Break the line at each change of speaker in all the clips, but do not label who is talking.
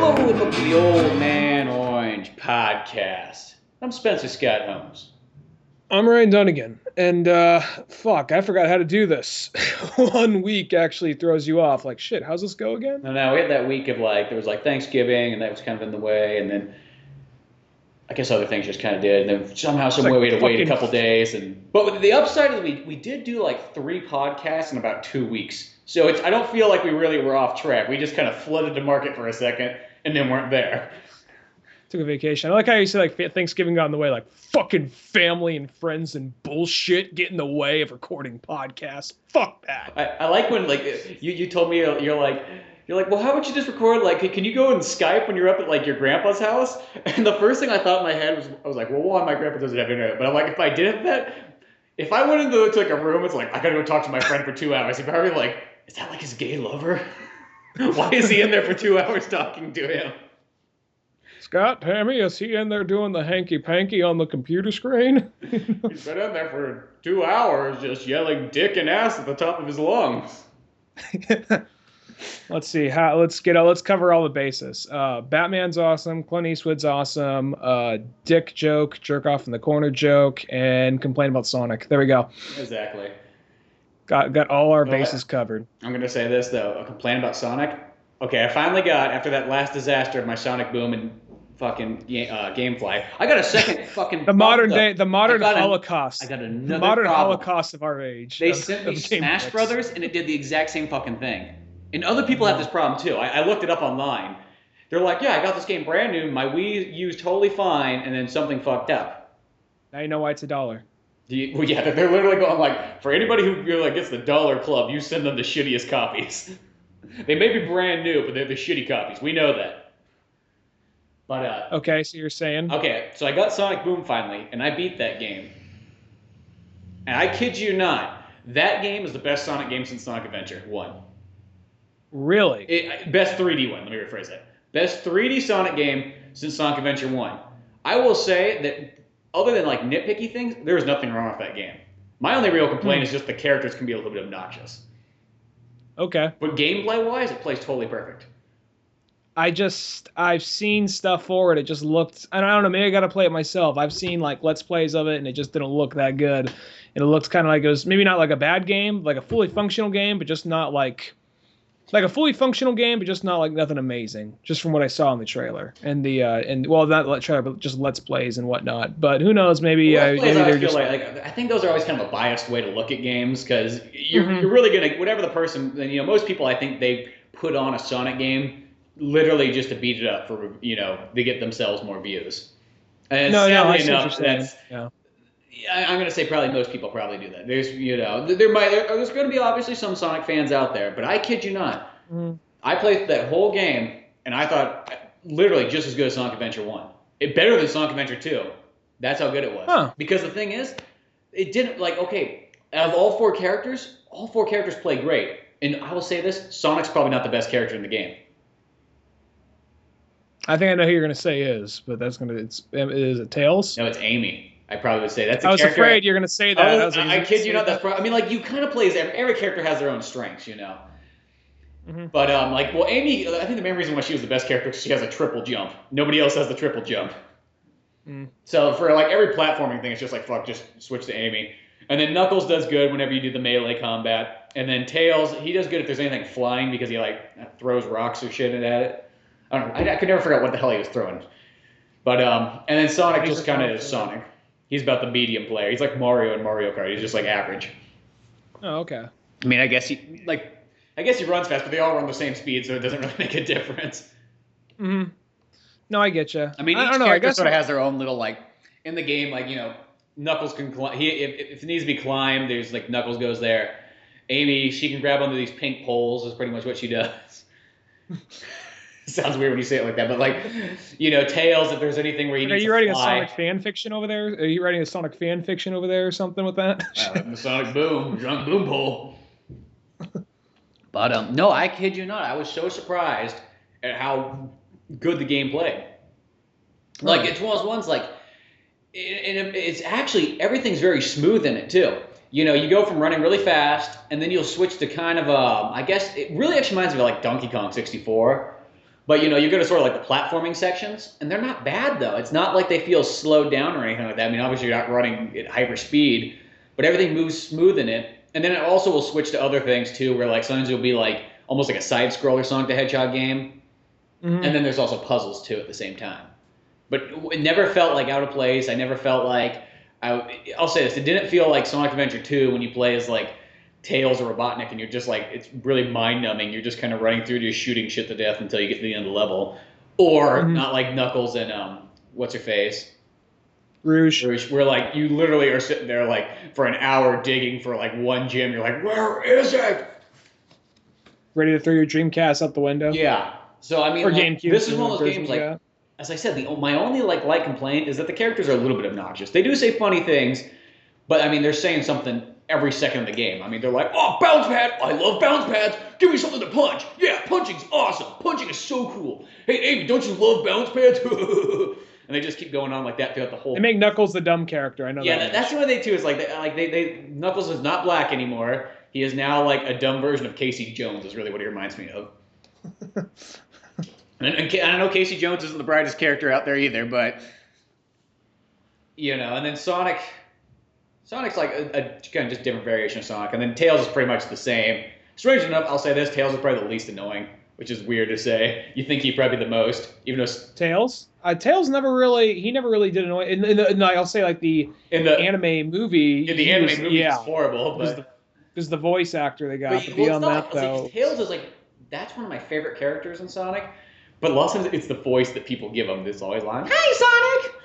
Welcome to the Old Man Orange podcast. I'm Spencer Scott Holmes.
I'm Ryan Dunigan, and fuck, I forgot how to do this. 1 week actually throws you off. Like, shit, how's this go again?
No, we had that week of there was Thanksgiving, and that was kind of in the way, and then I guess other things just kind of did, and then somehow, some way we had to wait a couple days. But the upside is we did do 3 podcasts in about 2 weeks. So I don't feel like we really were off track. We just kind of flooded the market for a second, and then weren't there.
Took a vacation. I like how you said Thanksgiving got in the way, fucking family and friends and bullshit get in the way of recording podcasts. Fuck that.
I like when you told me you're like, well, how about you just record, can you go and Skype when you're up at your grandpa's house? And the first thing I thought in my head was, I was like, well, one, my grandpa doesn't have internet, but I'm like, if I did have that, if I went into a room, it's I gotta go talk to my friend for 2 hours. He'd probably be like, is that his gay lover? Why is he in there for 2 hours talking to him?
Scott, Tammy, is he in there doing the hanky-panky on the computer screen?
He's been in there for 2 hours just yelling dick and ass at the top of his lungs.
Let's see. Let's cover all the bases. Batman's awesome. Clint Eastwood's awesome. Dick joke, jerk off in the corner joke, and complain about Sonic. There we go.
Exactly.
Got all our bases covered.
I'm going to say this, though. A complaint about Sonic. Okay, I finally got, after that last disaster of my Sonic Boom and fucking Gamefly, I got a second fucking...
the modern Holocaust.
I got another
The modern
problem.
Holocaust of our age.
They sent me Smash Brothers, and it did the exact same fucking thing. And other people have this problem, too. I looked it up online. They're like, yeah, I got this game brand new. My Wii used totally fine, and then something fucked up.
Now you know why it's $1.
Well, yeah, they're literally going for anybody who gets the dollar club, you send them the shittiest copies. They may be brand new, but they're the shitty copies. We know that. But
okay, so you're saying?
Okay, so I got Sonic Boom finally, and I beat that game. And I kid you not, that game is the best Sonic game since Sonic Adventure 1.
Really?
Best 3D one, let me rephrase that. Best 3D Sonic game since Sonic Adventure 1. I will say that other than nitpicky things, there is nothing wrong with that game. My only real complaint is just the characters can be a little bit obnoxious.
Okay.
But gameplay-wise, it plays totally perfect.
I've seen stuff for it. It just looked, I don't know, maybe I got to play it myself. I've seen Let's Plays of it, and it just didn't look that good. And it looked kind of it was maybe not a bad game, a fully functional game, but just not a fully functional game, but just not nothing amazing. Just from what I saw in the trailer and not trailer, but just Let's Plays and whatnot. But who knows? Maybe they're just
I think those are always kind of a biased way to look at games because you're really gonna whatever the person. Most people I think they put on a Sonic game literally just to beat it up for to get themselves more views. And sadly enough, that's. Yeah. I'm going to say probably most people probably do that. There's, there's going to be obviously some Sonic fans out there, but I kid you not. I played that whole game, and I thought literally just as good as Sonic Adventure 1. Better than Sonic Adventure 2. That's how good it was.
Huh.
Because the thing is, it didn't, okay, out of all four characters play great. And I will say this, Sonic's probably not the best character in the game.
I think I know who you're going to say is, but is it Tails?
No, it's Amy. I probably would say that's.
I was afraid you're going to say that.
I kid you not. That's probably. You kind of plays every character has their own strengths, But Amy. I think the main reason why she was the best character is she has a triple jump. Nobody else has the triple jump. So for every platforming thing, it's just fuck, just switch to Amy. And then Knuckles does good whenever you do the melee combat. And then Tails, he does good if there's anything flying because he throws rocks or shit at it. I don't know. I could never figure out what the hell he was throwing. But and then Sonic just kind of is Sonic. He's about the medium player. He's like Mario in Mario Kart. He's just average.
Oh, okay.
I guess he runs fast, but they all run the same speed, so it doesn't really make a difference.
Mm-hmm. No, I get you.
I don't know. I guess sort of has their own little in the game. Knuckles can climb. If it needs to be climbed, there's Knuckles goes there. Amy, she can grab onto these pink poles. Is pretty much what she does. Sounds weird when you say it like that, but Tails, if there's anything where you need to fly. Are you
writing a Sonic fan fiction over there? Are you writing a Sonic fan fiction over there or something with that?
The Sonic Boom, drunk boom pole. But no, I kid you not. I was so surprised at how good the game played. It's one of those ones it's actually everything's very smooth in it too. You go from running really fast, and then you'll switch to kind of I guess it really actually reminds me of Donkey Kong 64. But you know, you go to sort of like the platforming sections, and they're not bad though. It's not like they feel slowed down or anything like that. I mean, obviously you're not running at hyper speed, but everything moves smooth in it. And then it also will switch to other things too, where like sometimes it'll be like almost like a side scroller Sonic the Hedgehog game, and then there's also puzzles too at the same time. But it never felt like out of place. I never felt like I'll say this: it didn't feel like Sonic Adventure 2 when you play as like Tails or Robotnik, and you're just like, it's really mind-numbing. You're just kind of running through, just shooting shit to death until you get to the end of the level. Or not like Knuckles and what's her face? Rouge, where like you literally are sitting there like for an hour digging for like one gem. You're like, where is it?
Ready to throw your Dreamcast out the window?
Yeah. So I mean,
or
like,
GameCube,
this is one of those games like, as I said, my only like light complaint is that the characters are a little bit obnoxious. They do say funny things, but I mean they're saying something every second of the game. I mean, they're like, oh, bounce pad, I love bounce pads, give me something to punch. Yeah, punching's awesome, punching is so cool. Hey, Amy, don't you love bounce pads? And they just keep going on like that throughout the whole.
They make Knuckles the dumb character, I know.
Yeah, that's the way they do is like Knuckles is not black anymore. He is now like a dumb version of Casey Jones is really what he reminds me of. And I know Casey Jones isn't the brightest character out there either, but you know, and then Sonic's like a kind of just different variation of Sonic, and then Tails is pretty much the same. Strange enough, I'll say this: Tails is probably the least annoying, which is weird to say. You think he'd probably be the most, even though
Tails. Tails never really did annoy. I'll say like the anime movie.
In the anime movie, it's horrible, but
because the voice actor they got. But beyond that, though,
like, Tails is like that's one of my favorite characters in Sonic. But a lot of times it's the voice that people give him that's always like, "Hey, Sonic,"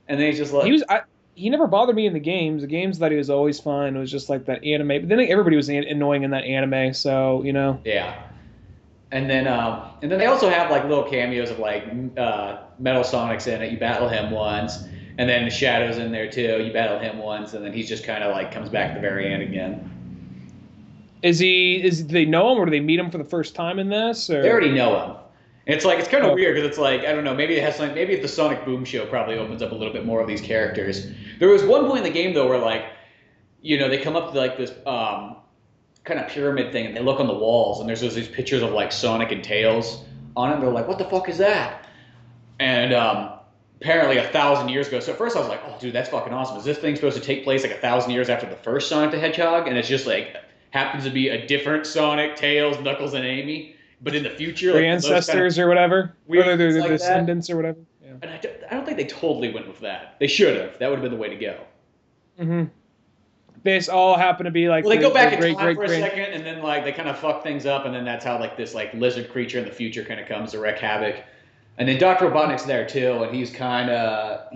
and then he's just like
he never bothered me in the games. The games that he was always fun. It was just like that anime. But then everybody was annoying in that anime. So you know.
Yeah. And then they also have like little cameos of like Metal Sonic's in it. You battle him once, and then Shadow's in there too. You battle him once, and then he's just kind of like comes back at the very end again.
Do they know him or do they meet him for the first time in this? Or?
They already know him. And it's like it's kind of weird because it's like I don't know, maybe it has something. Maybe if the Sonic Boom show probably opens up a little bit more of these characters. There was one point in the game though where like, you know, they come up to like this kind of pyramid thing and they look on the walls and there's these pictures of like Sonic and Tails on it. And they're like, what the fuck is that? And apparently 1,000 years ago. So at first I was like, oh dude, that's fucking awesome. Is this thing supposed to take place like 1,000 years after the first Sonic the Hedgehog? And it's just like happens to be a different Sonic, Tails, Knuckles, and Amy. But in the future,
like ancestors or whatever, whether they're
like
descendants or whatever. Yeah.
And I don't think they totally went with that. They should have. That would have been the way to go.
Mm-hmm. They all happen to be like.
Well, they go back in time for a second, and then like they kind of fuck things up, and then that's how like this like lizard creature in the future kind of comes to wreak havoc. And then Dr. Robotnik's there too, and he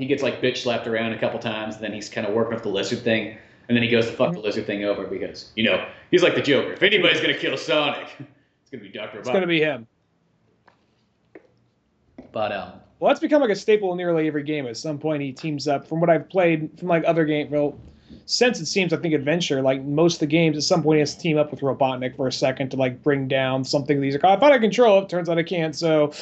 gets like bitch slapped around a couple times, and then he's kind of working with the lizard thing, and then he goes to fuck the lizard thing over because you know he's like the Joker. If anybody's gonna kill Sonic. It's going to be Dr. Robotnik.
It's going to be him.
But,
well, that's become like a staple in nearly every game. At some point, he teams up. From what I've played from like other games, well, since it seems, I think, Adventure, like most of the games, at some point he has to team up with Robotnik for a second to like bring down something. These are, I thought I control it. Turns out I can't. So,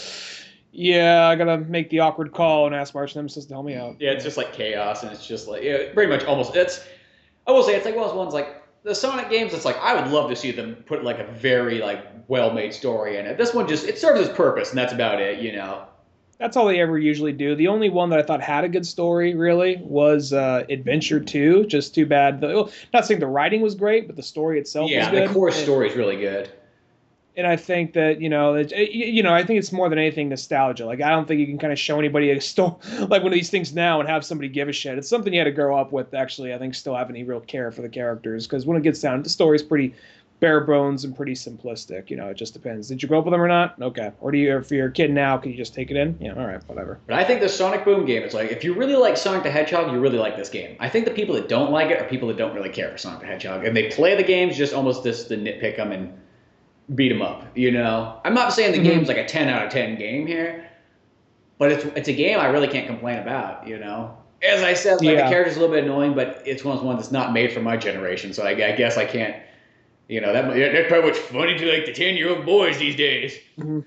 yeah, I got to make the awkward call and ask March Nemesis to help me out.
Yeah, it's just like chaos, and it's just like, yeah, pretty much almost, I will say, it's like one of those ones like, the Sonic games, it's like, I would love to see them put like a very like well-made story in it. This one it serves its purpose, and that's about it, you know.
That's all they ever usually do. The only one that I thought had a good story, really, was Adventure 2. Just too bad. Not saying the writing was great, but the story itself was good.
Yeah, the core story is really good.
And I think that, I think it's more than anything nostalgia. Like, I don't think you can kind of show anybody a story, like one of these things now and have somebody give a shit. It's something you had to grow up with, actually, I think, still have any real care for the characters. Because when it gets down, the story's pretty bare bones and pretty simplistic. You know, it just depends. Did you grow up with them or not? Okay. Or if you're a kid now, can you just take it in? Yeah, all right, whatever.
But I think the Sonic Boom game, it's like, if you really like Sonic the Hedgehog, you really like this game. I think the people that don't like it are people that don't really care for Sonic the Hedgehog. And they play the games just almost to nitpick them and beat them up, you know. I'm not saying the game's like a 10 out of 10 game here, but it's a game I really can't complain about, you know. As I said, like, the character's a little bit annoying, but it's one of those ones that's not made for my generation, so I guess I can't, you know, that's probably what's funny to like the 10-year-old boys these days.
Mm-hmm.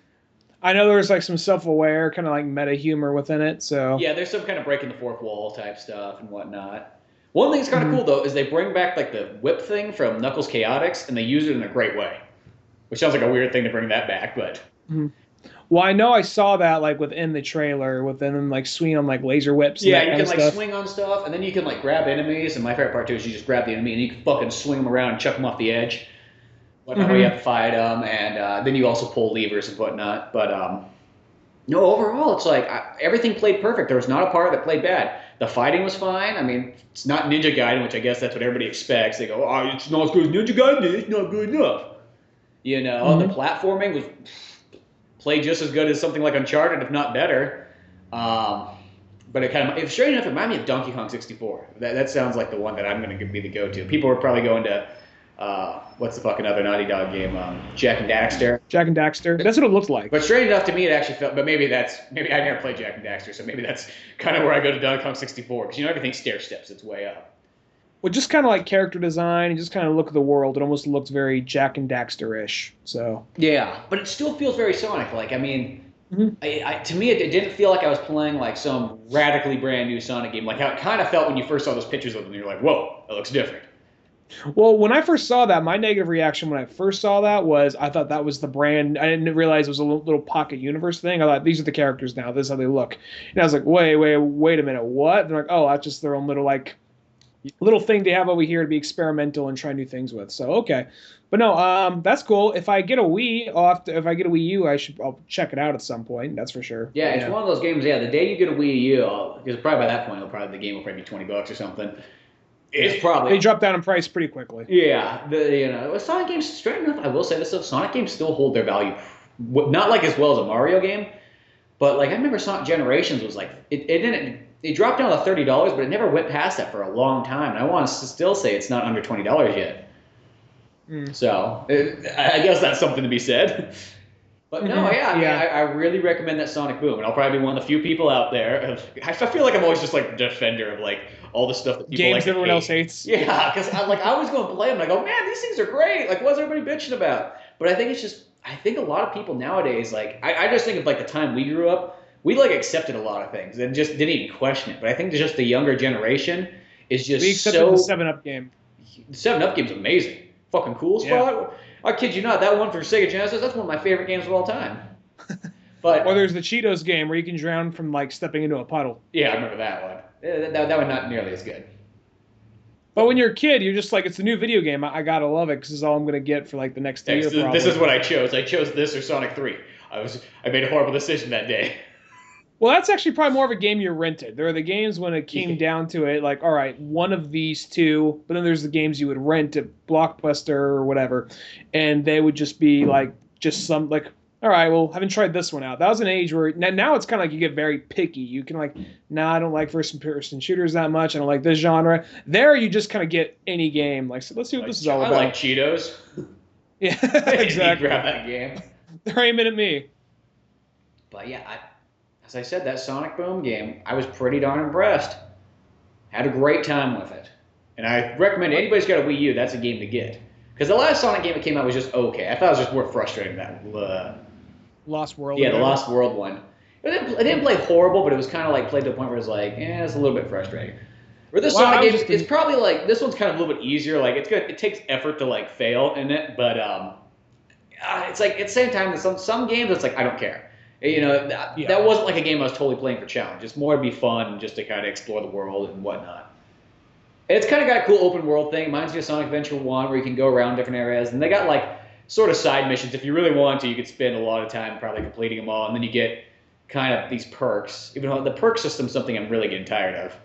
I know there's like some self-aware kind of like meta humor within it, so
yeah, there's some kind of breaking the fourth wall type stuff and whatnot. One thing that's kind of cool though is they bring back like the whip thing from Knuckles Chaotix, and they use it in a great way. Which sounds like a weird thing to bring that back, but...
Mm-hmm. Well, I know I saw that like within the trailer, within them like swinging on like laser whips and
Yeah,
that
you
kind
can
of
like
stuff.
swing on stuff, and then you can like grab enemies. And my favorite part too is you just grab the enemy and you can fucking swing them around and chuck them off the edge. Whatnot, where you have
Hmm.
to fight them, and then you also pull levers and whatnot. But no, overall, it's like everything played perfect. There was not a part that played bad. The fighting was fine. I mean, it's not Ninja Gaiden, which I guess that's what everybody expects. They go, "Oh, it's not as good as Ninja Gaiden. It's not good enough." You know, the
Hmm.
platforming was played just as good as something like Uncharted, if not better. Um, but it kind of, if straight enough, it reminded me of Donkey Kong 64. That sounds like the one that I'm going to be the go-to. People are probably going to, what's the fucking other Naughty Dog game? Jack and Daxter.
Jak and Daxter. That's what it looked like.
But straight enough to me, it actually felt. But maybe I never played Jack and Daxter, so maybe that's kind of where I go to Donkey Kong 64 because everything stair steps its way up.
Well, just kind of like character design and just kind of look of the world. It almost looked very Jak and Daxter-ish. So
Yeah, but it still feels very Sonic. Like I mean,
Mhm.
to me, it didn't feel like I was playing like some radically brand new Sonic game. Like how it kind of felt when you first saw those pictures of them. You're like, whoa, that looks different.
Well, when I first saw that, my negative reaction when I first saw that was I thought that was the brand. I didn't realize it was a little pocket universe thing. I thought these are the characters now. This is how they look. And I was like, wait a minute, what? They're like, oh, that's just their own little like little thing they have over here to be experimental and try new things with. So okay, but no, that's cool. If I get a Wii, if I get a Wii U, I'll check it out at some point. That's for sure.
Yeah,
But
it's
yeah,
one of those games. Yeah, the day you get a Wii U, because probably by that point, the game will probably be $20 or something. It's probably
they drop down in price pretty quickly.
yeah. Sonic games. Straight enough, I will say this stuff. Sonic games still hold their value. Not like as well as a Mario game, but like I remember Sonic Generations was like it didn't. It dropped down to $30, but it never went past that for a long time. And I want to still say it's not under $20 yet.
Mm.
So I guess that's something to be said. But no,
Hmm.
yeah, I mean,
Yeah,
I really recommend that Sonic Boom, and I'll probably be one of the few people out there. I feel like I'm always just like the defender of like all the stuff that people like
games
to
everyone else
hate.
hates.
Yeah, because I always go and play them, and I go, man, these things are great. Like, what's everybody bitching about? But I think it's just, I think a lot of people nowadays, like, I just think of like the time we grew up, we like accepted a lot of things and just didn't even question it. But I think just the younger generation is
We
just
accepted the
so.
Seven Up game.
The 7 Up game's amazing, fucking cool
Yeah.
spot. I kid you not, that one for Sega Genesis, that's one of my favorite games of all time.
Or
But
there's the Cheetos game where you can drown from like stepping into a puddle.
yeah, I remember that one. That one not nearly as good.
But when you're a kid, you're just like, it's a new video game. I gotta love it because it's all I'm gonna get for like the next year
This
probably.
is what I chose. I chose this or Sonic 3. I made a horrible decision that day.
Well, that's actually probably more of a game you rented. There are the games when it came down to it, like, all right, one of these two, but then there's the games you would rent at Blockbuster or whatever, and they would just be like, just some, like, all right, well, haven't tried this one out. That was an age where now it's kind of like you get very picky. You can like, nah, I don't like first-person shooters that much. I don't like this genre. There, you just kind of get any game. Like, so let's see what this is all
I
about.
like Cheetos.
Yeah,
You
exactly.
grab that game.
They're aiming at me.
But yeah, as I said, that Sonic Boom game, I was pretty darn impressed. Had a great time with it. And I recommend anybody's got a Wii U, that's a game to get. Because the last Sonic game that came out was just okay. I thought it was just more frustrating that
Lost World.
yeah,
Or
the
whatever.
Lost World one. It didn't play horrible, but it was kind of like played to the point where it was like, it's a little bit frustrating. Where this
Wow,
Sonic
I was
game,
just
it's probably like this one's kind of a little bit easier. Like it's good. It takes effort to like fail in it, but it's like at the same time, some games it's like I don't care.
Yeah.
That wasn't like a game I was totally playing for challenge. It's more to be fun, just to kind of explore the world and whatnot. And it's kind of got a cool open world thing. Reminds me of Sonic Adventure 1, where you can go around different areas, and they got like sort of side missions. If you really want to, you could spend a lot of time probably completing them all, and then you get kind of these perks. Even though the perk system's something I'm really getting tired of.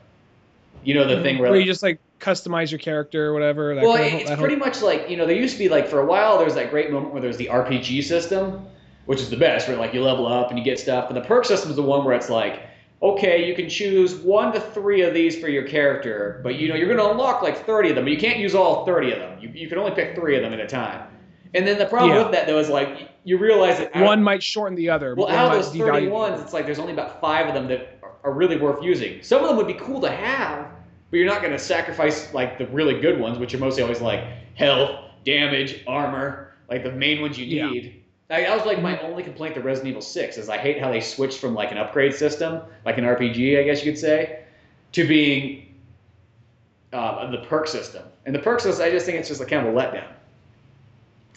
You know the thing where
Where you just like customize your character or whatever.
well, it's pretty much like there used to be like for a while there was that great moment where there's the RPG system, which is the best, where like you level up and you get stuff. But the perk system is the one where it's like, okay, you can choose 1 to 3 of these for your character, but you're going to unlock like 30 of them, but you can't use all 30 of them. You can only pick 3 of them at a time. And then the problem with that though is like you realize that
one might shorten the other.
well,
One
out
might
of those
devalue
31s, it's like there's only about 5 of them that are really worth using. Some of them would be cool to have, but you're not going to sacrifice like the really good ones, which are mostly always like health, damage, armor, like the main ones you need. That was like my only complaint to Resident Evil 6 is I hate how they switched from like an upgrade system, like an RPG, I guess you could say, to being the perk system. And the perk system, I just think it's just a kind of a letdown.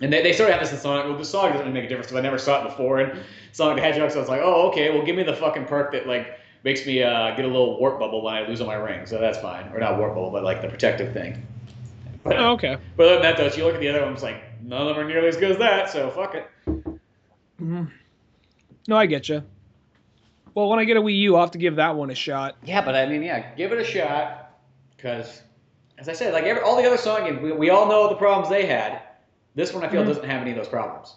And they sort of have this in Sonic. Well, the Sonic doesn't really make a difference because I never saw it before. And Sonic the Hedgehog, so I was like, oh, okay, well, give me the fucking perk that, like, makes me get a little warp bubble when I lose all my rings. So that's fine. Or not warp bubble, but, like, the protective thing. But,
oh, okay.
But other than that, though, so you look at the other ones, like, none of them are nearly as good as that, so fuck it.
Mm-hmm. No, I get you. Well, when I get a Wii U, I'll have to give that one a shot.
Yeah, but I mean, yeah, give it a shot. Because, as I said, like, all the other Sonic games, we all know the problems they had. This one, I feel, doesn't have any of those problems.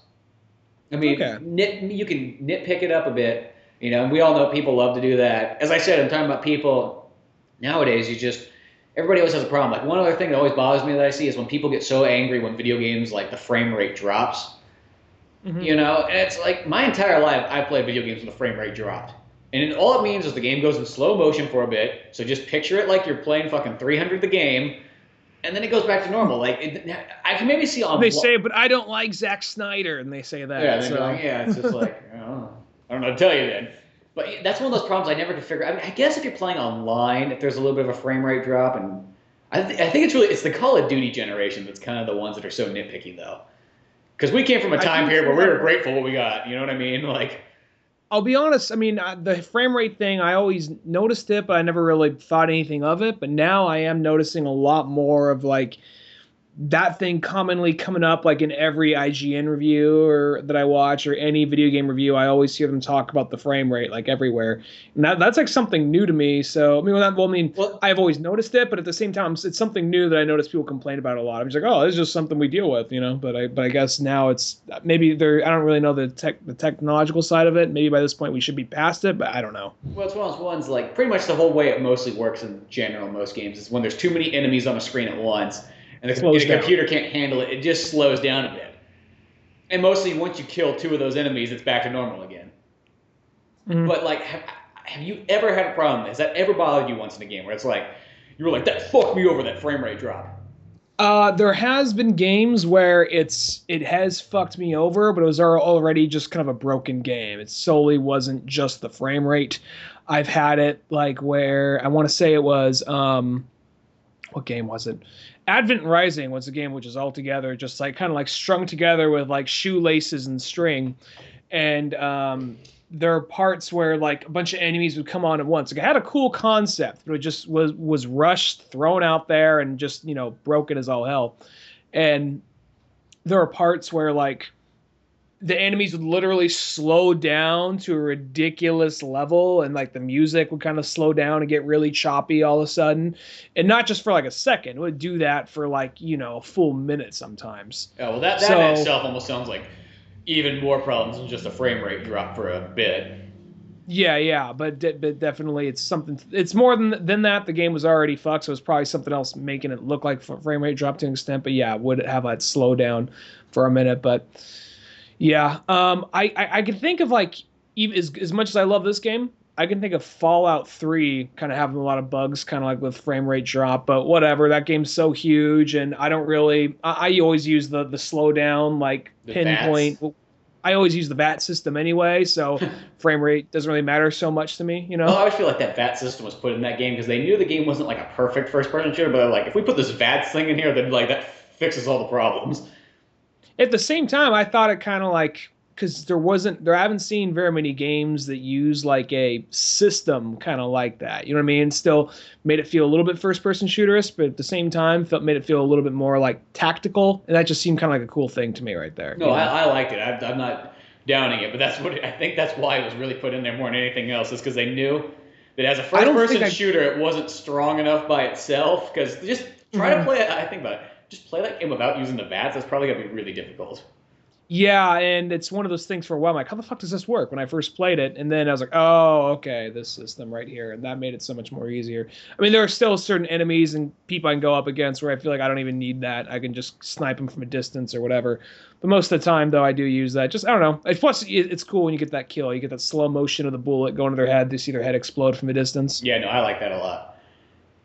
I mean, you can nitpick it up a bit, you know, and we all know people love to do that. As I said, I'm talking about people nowadays, everybody always has a problem. Like, one other thing that always bothers me that I see is when people get so angry when video games, like, the frame rate drops. Mm-hmm. You know, and it's like, my entire life, I played video games when the frame rate dropped. And all it means is the game goes in slow motion for a bit, so just picture it like you're playing fucking 300 the game, and then it goes back to normal. Like, I can maybe see on...
They say, but I don't like Zack Snyder, and they say that.
Yeah, so. Like, yeah, it's just like, I don't know what to tell you then. But that's one of those problems I never could figure out. I mean, I guess if you're playing online, if there's a little bit of a frame rate drop, and I think it's the Call of Duty generation that's kind of the ones that are so nitpicky, though. Because we came from a time period where we were grateful what we got, you know what I mean? Like...
I'll be honest, I mean, the frame rate thing, I always noticed it, but I never really thought anything of it. But now I am noticing a lot more of, like, that thing commonly coming up, like, in every IGN review or that I watch or any video game review. I always hear them talk about the frame rate, like, everywhere. And that's like something new to me. So, I mean, I've always noticed it, but at the same time, it's something new that I notice people complain about a lot. I'm just like, oh, this is just something we deal with, you know. But I guess now it's maybe I don't really know the technological side of it. Maybe by this point we should be past it, but I don't know.
Well, it's one of those ones, like, pretty much the whole way it mostly works in general in most games is when there's too many enemies on a screen at once. And the computer can't handle it. It just slows down a bit. And mostly once you kill 2 of those enemies, it's back to normal again. Mm-hmm. But, like, have you ever had a problem? Has that ever bothered you once in a game where it's like, you were like, that fucked me over, that frame rate drop?
There has been games where it has fucked me over, but it was already just kind of a broken game. It solely wasn't just the frame rate. I've had it, like, where I want to say it was, what game was it? Advent Rising was a game which is altogether just like kind of like strung together with like shoelaces and string, and there are parts where like a bunch of enemies would come on at once. Like, it had a cool concept, but it just was rushed, thrown out there, and just, you know, broken as all hell. And there are parts where like the enemies would literally slow down to a ridiculous level, and like the music would kind of slow down and get really choppy all of a sudden, and not just for like a second. It would do that for like, you know, a full minute sometimes.
Oh, well, that in itself almost sounds like even more problems than just a frame rate drop for a bit.
Yeah, but definitely it's something. It's more than that. The game was already fucked, so it's probably something else making it look like frame rate drop to an extent. But yeah, would it have that slow down for a minute? But yeah, I can think of, like, even as much as I love this game, I can think of Fallout 3 kind of having a lot of bugs, kind of like with frame rate drop, but whatever. That game's so huge, and I don't really. I always use the slowdown, like, the pinpoint. Bats. I always use the VAT system anyway, so frame rate doesn't really matter so much to me, you know?
Well, I always feel like that VAT system was put in that game because they knew the game wasn't like a perfect first-person shooter, but they're like, if we put this VAT thing in here, then like that fixes all the problems.
At the same time, I thought it kind of like, because I haven't seen very many games that use like a system kind of like that. You know what I mean? Still made it feel a little bit first-person shooterish, but at the same time, made it feel a little bit more like tactical, and that just seemed kind of like a cool thing to me right there.
No, you know? I liked it. I'm not downing it, but I think that's why it was really put in there more than anything else, is because they knew that as a first-person shooter, it wasn't strong enough by itself. Because just try to play it. I think about it. Just play that game without using the VATs. That's probably gonna be really difficult.
Yeah, and it's one of those things for a while. I'm like, how the fuck does this work? When I first played it, and then I was like, oh, okay, this system right here, and that made it so much more easier. I mean, there are still certain enemies and people I can go up against where I feel like I don't even need that. I can just snipe them from a distance or whatever. But most of the time, though, I do use that. Just, I don't know. Plus, it's cool when you get that kill. You get that slow motion of the bullet going to their head. You see their head explode from a distance.
Yeah, no, I like that a lot.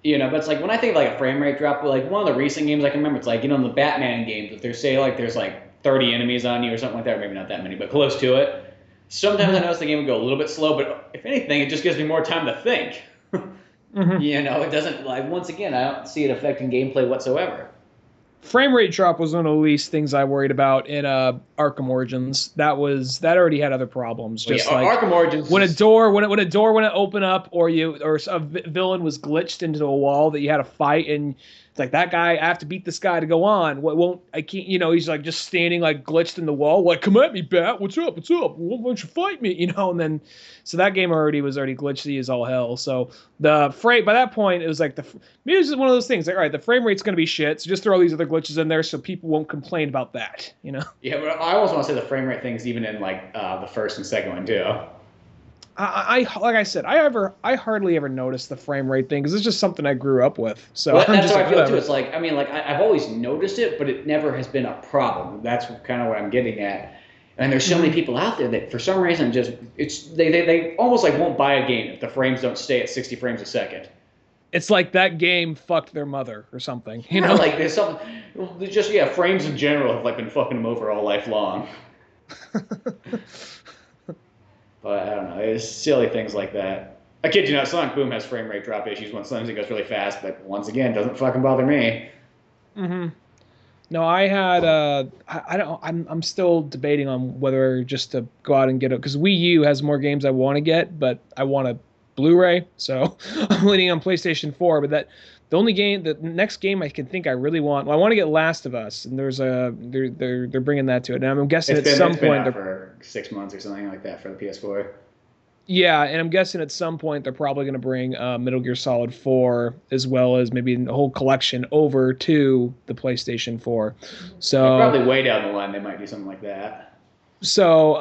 You know, but it's like when I think of like a frame rate drop, like one of the recent games I can remember, it's like, you know, in the Batman games, if there's like 30 enemies on you or something like that, or maybe not that many, but close to it. Sometimes I notice the game would go a little bit slow, but if anything, it just gives me more time to think. You know, it doesn't, like, once again, I don't see it affecting gameplay whatsoever.
frame rate drop was one of the least things I worried about in Arkham Origins. That already had other problems.
Well,
Just
yeah,
like
Arkham Origins.
when a door wouldn't open up, or a villain was glitched into a wall that you had to fight, and it's like, that guy, I have to beat this guy to go on. What won't I can't he's like just standing like glitched in the wall, like, come at me, Bat, what's up? Why don't you fight me? And then so that game was already glitchy as all hell. So the frame by that point, it was like maybe it was just one of those things like, all right, the frame rate's gonna be shit, so just throw all these other glitches in there so people won't complain about that.
Yeah, but I always want to say the frame rate things even in like the first and second one too.
I like I said, I hardly ever noticed the frame rate thing because it's just something I grew up with. So
well, that's how I feel too. It's like, I mean, like I've always noticed it, but it never has been a problem. That's kind of what I'm getting at. And there's so many people out there that for some reason they almost like won't buy a game if the frames don't stay at 60 frames a second.
It's like that game fucked their mother or something.
Like there's something. Just frames in general have like been fucking them over all life long. But I don't know, it's silly things like that. I kid you not, Sonic Boom has frame rate drop issues when sometimes it goes really fast, but once again, doesn't fucking bother me.
Mm-hmm. No, I had I'm still debating on whether just to go out and get it, because Wii U has more games I want to get, but I want a Blu Ray, so I'm leaning on PlayStation 4. But the next game I can think I really want. Well, I want to get Last of Us, and they're bringing that to it. And I'm guessing at some point
they're for 6 months or something like that for the PS4.
Yeah, and I'm guessing at some point they're probably going to bring Metal Gear Solid 4 as well as maybe a whole collection over to the PlayStation 4. So
probably way down the line they might do something like that.
So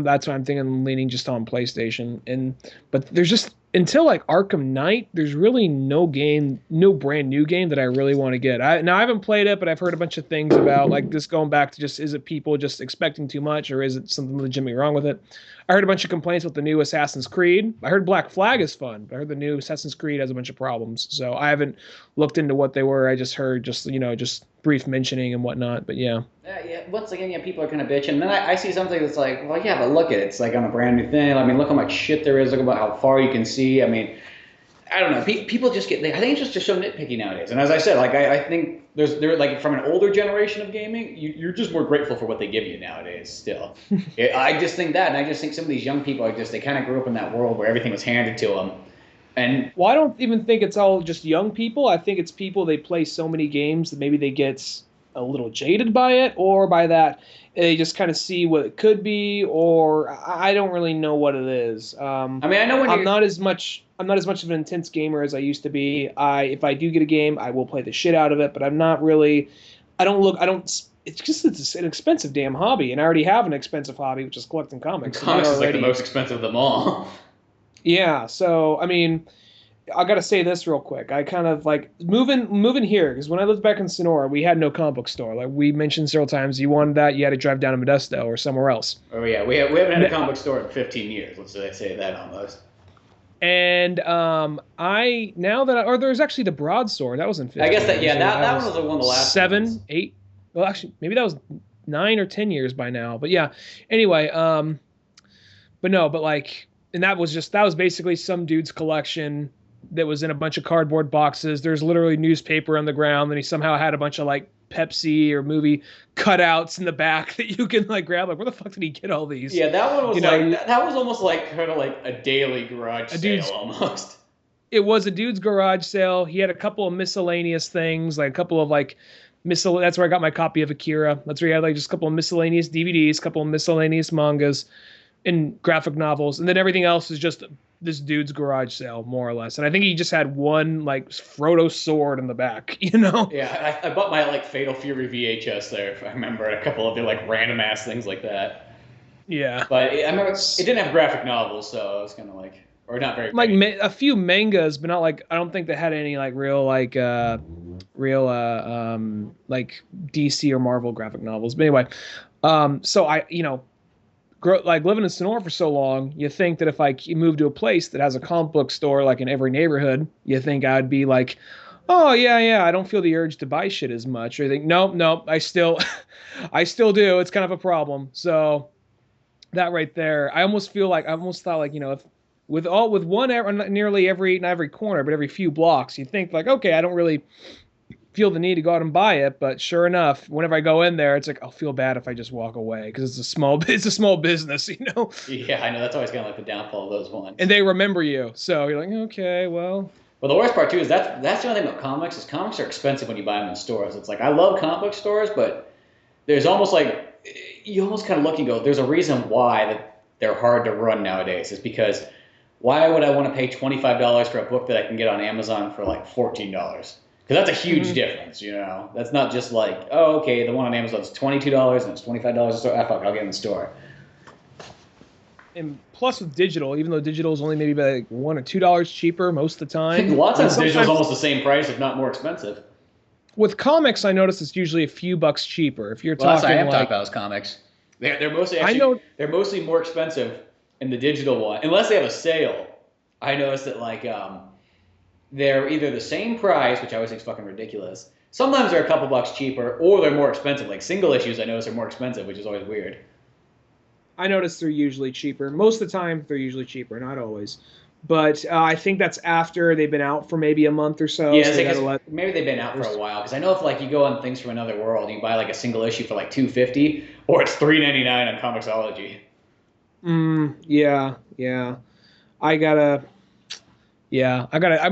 that's why I'm thinking, I'm leaning just on PlayStation. But there's just, until like Arkham Knight, there's really no brand new game that I really want to get. I haven't played it, but I've heard a bunch of things about like this, going back to just, is it people just expecting too much, or is it something legitimately wrong with it? I heard a bunch of complaints with the new Assassin's Creed. I heard Black Flag is fun, but I heard the new Assassin's Creed has a bunch of problems. So I haven't looked into what they were. I just heard just brief mentioning and whatnot. But yeah.
Yeah. Once again, people are kind of bitching. And then I see something that's like, well, yeah, but look at it. It's like on a brand new thing. I mean, look how much shit there is. Look about how far you can see. I mean, I don't know. People just I think it's just so nitpicky nowadays. And as I said, like I think they're like, from an older generation of gaming, you're just more grateful for what they give you nowadays. Still, I just think that, and I just think some of these young people they kind of grew up in that world where everything was handed to them. And
well, I don't even think it's all just young people. I think it's people, they play so many games that maybe they get a little jaded by it, or by that they just kind of see what it could be, or I don't really know what it is. I mean, I know I'm not as much of an intense gamer as I used to be. If I do get a game, I will play the shit out of it, but I'm not really. It's an expensive damn hobby, and I already have an expensive hobby, which is collecting comics.
Comics is like the most expensive of them all.
Yeah, so I mean, I got to say this real quick. I kind of like moving here, because when I lived back in Sonora, we had no comic book store. Like we mentioned several times, you wanted that, you had to drive down to Modesto or somewhere else.
Oh yeah, we haven't had a comic book store in 15 years. Let's say that almost.
And there's actually the Broadsword. That was in 15
I guess that
years.
that one was one of the last
7,
ones.
8. Well, actually, maybe that was 9 or 10 years by now. But yeah. Anyway, and that was basically some dude's collection that was in a bunch of cardboard boxes. There's literally newspaper on the ground, and he somehow had a bunch of like Pepsi or movie cutouts in the back that you can like grab. Like, where the fuck did he get all these?
Yeah, that one was that was almost like kind of like a daily garage sale almost.
It was a dude's garage sale. He had a couple of miscellaneous things, like a couple of like that's where I got my copy of Akira. That's where he had like just a couple of miscellaneous DVDs, a couple of miscellaneous mangas and graphic novels, and then everything else is just this dude's garage sale, more or less. And I think he just had one like Frodo sword in the back,
Yeah, I bought my like Fatal Fury VHS there, if I remember, a couple of the like random ass things like that.
Yeah,
but I remember it didn't have graphic novels, so it was kind of like, or not very
like a few mangas, but not like, I don't think they had any like real like DC or Marvel graphic novels. But anyway, so I like living in Sonora for so long, you think that if I moved to a place that has a comic book store like in every neighborhood, you think I'd be like, oh yeah, I don't feel the urge to buy shit as much. Or you think, nope, I still do. It's kind of a problem. So that right there, I almost thought like, if with one nearly every, not every corner, but every few blocks, you think like, okay, I don't really feel the need to go out and buy it, but sure enough, whenever I go in there, it's like I'll feel bad if I just walk away because it's a small business, you know.
Yeah, I know that's always kind of like the downfall of those ones.
And they remember you, so you're like, okay, well.
Well, the worst part too is that's the only thing about comics is comics are expensive when you buy them in stores. It's like I love comic book stores, but there's almost like you almost kind of look and go, there's a reason why that they're hard to run nowadays. It's because why would I want to pay $25 for a book that I can get on Amazon for like $14? Because that's a huge difference, you know. That's not just like, oh, okay, the one on Amazon is $22 and it's $25 in store. Ah, fuck, I'll get it in the store.
And plus with digital, even though digital is only maybe like $1 or $2 cheaper most of the time.
Lots of digital is almost the same price, if not more expensive.
With comics, I notice it's usually a few bucks cheaper. If you're
talking,
that's I am
like, talking about is comics. They're mostly they're mostly more expensive in the digital one, unless they have a sale. I noticed that like they're either the same price, which I always think is fucking ridiculous. Sometimes they're a couple bucks cheaper, or they're more expensive. Like single issues, I notice are more expensive, which is always weird.
I notice they're usually cheaper. Most of the time, they're usually cheaper, not always. But I think that's after they've been out for maybe a month or so.
Yeah, so maybe they've been out for a while. Because I know if like you go on Things from Another World, you buy like a single issue for like $2.50, or it's $3.99 on Comixology.
Yeah. I'm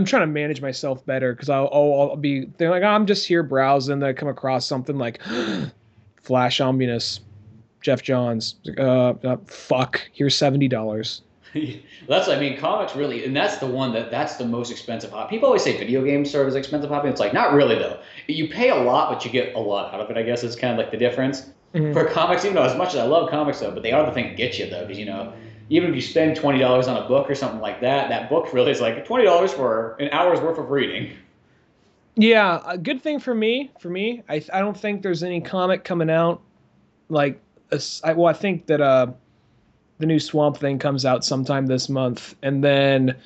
trying to manage myself better because I'll be. They're like, I'm just here browsing. Then I come across something like Flash Omnibus, Jeff Johns. Fuck. Here's $70.
That's what I mean. Comics really, and that's the one that's the most expensive hobby. People always say video games serve as expensive hobby. It's like not really though. You pay a lot, but you get a lot out of it. I guess is kind of like the difference. For comics, even though as much as I love comics though, but they are the thing that gets you though, because you know, even if you spend $20 on a book or something like that, that book really is like $20 for an hour's worth of reading.
Yeah, a good thing for me, I don't think there's any comic coming out like I think that the new Swamp Thing comes out sometime this month, and then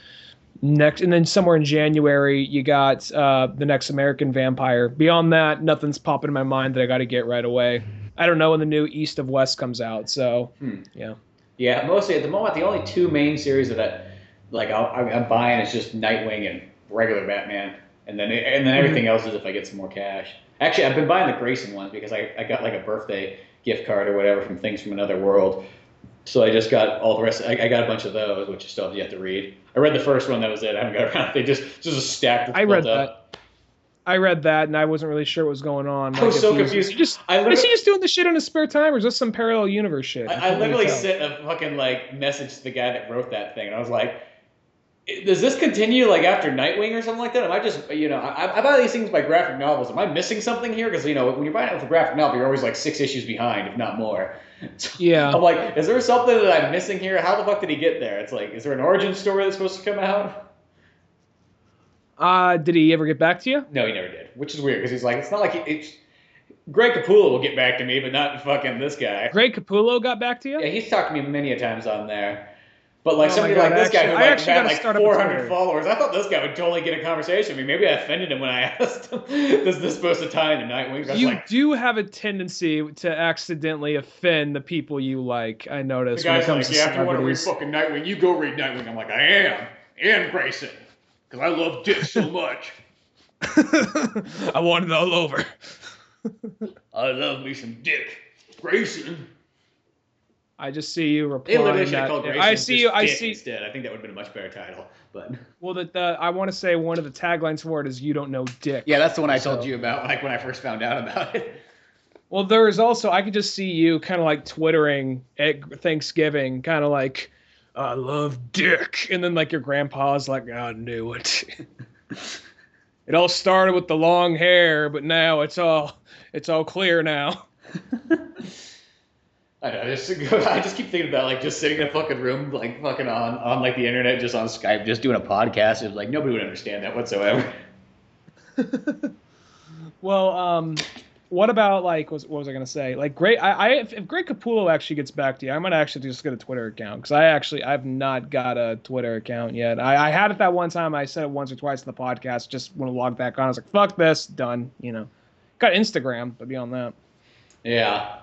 somewhere in January you got the next American Vampire. Beyond that, nothing's popping in my mind that I got to get right away. I don't know when the new East of West comes out, so yeah. Yeah,
mostly at the moment the only two main series that I'm buying is just Nightwing and regular Batman, and then everything else is if I get some more cash. Actually, I've been buying the Grayson ones because I got like a birthday gift card or whatever from Things from Another World. So I just got all the rest. I got a bunch of those, which I still have yet to read. I read the first one. That was it. I haven't got around. They just a stack.
I read that. I read that, and I wasn't really sure what was going on.
I was so confused.
Is he just doing this shit in his spare time, or is this some parallel universe shit?
I literally sent a fucking message to the guy that wrote that thing, and I was like, does this continue like after Nightwing or something like that? Am I just, I buy these things by graphic novels. Am I missing something here? Because, when you're buying it for graphic novel, you're always like 6 issues behind, if not more. So
yeah.
I'm like, is there something that I'm missing here? How the fuck did he get there? It's like, is there an origin story that's supposed to come out?
Did he ever get back to you?
No, he never did, which is weird because he's like, it's not like Greg Capullo will get back to me, but not fucking this guy.
Greg Capullo got back to you?
Yeah, he's talked to me many a times on there. But like somebody like this guy who had like 400 followers, I thought this guy would totally get a conversation with me. Maybe I offended him when I asked him, is this supposed to tie into Nightwing?
You do have a tendency to accidentally offend the people you like, I noticed.
The guy's like, yeah, if you want to read fucking Nightwing, you go read Nightwing. I'm like, I am. And Grayson. Because I love Dick so much.
I want it all over.
I love me some Dick. Grayson.
I just see you replying.
They literally should have called Grayson
instead.
I think that would have been a much better title. But
well, I want to say one of the taglines for it is "You don't know Dick."
Yeah, that's the one I told you about, like when I first found out about it.
Well, there is also I could just see you kind of like twittering at Thanksgiving, kind of like, "I love Dick," and then like your grandpa's like, "I knew it." It all started with the long hair, but now it's all clear now. I just keep thinking about like just sitting in a fucking room, like fucking on like the internet, just on Skype, just doing a podcast. It's like nobody would understand that whatsoever. Well, what about like what was I gonna say? Like, if Greg Capullo actually gets back to you, I'm gonna actually just get a Twitter account because I've not got a Twitter account yet. I had it that one time. I said it once or twice in the podcast. Just want to log back on. I was like, fuck this, done. Got Instagram, but beyond that,
yeah.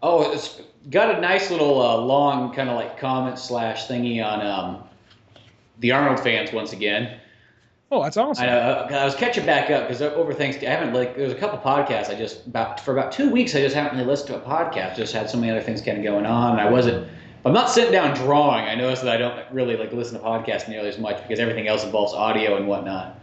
Oh, it's got a nice little long kind of like comment / thingy on the Arnold fans once again.
Oh, that's awesome.
I was catching back up because over Thanksgiving, I haven't there's a couple podcasts for about 2 weeks I just haven't really listened to a podcast. Just had so many other things kind of going on, and if I'm not sitting down drawing, I notice that I don't really listen to podcasts nearly as much because everything else involves audio and whatnot.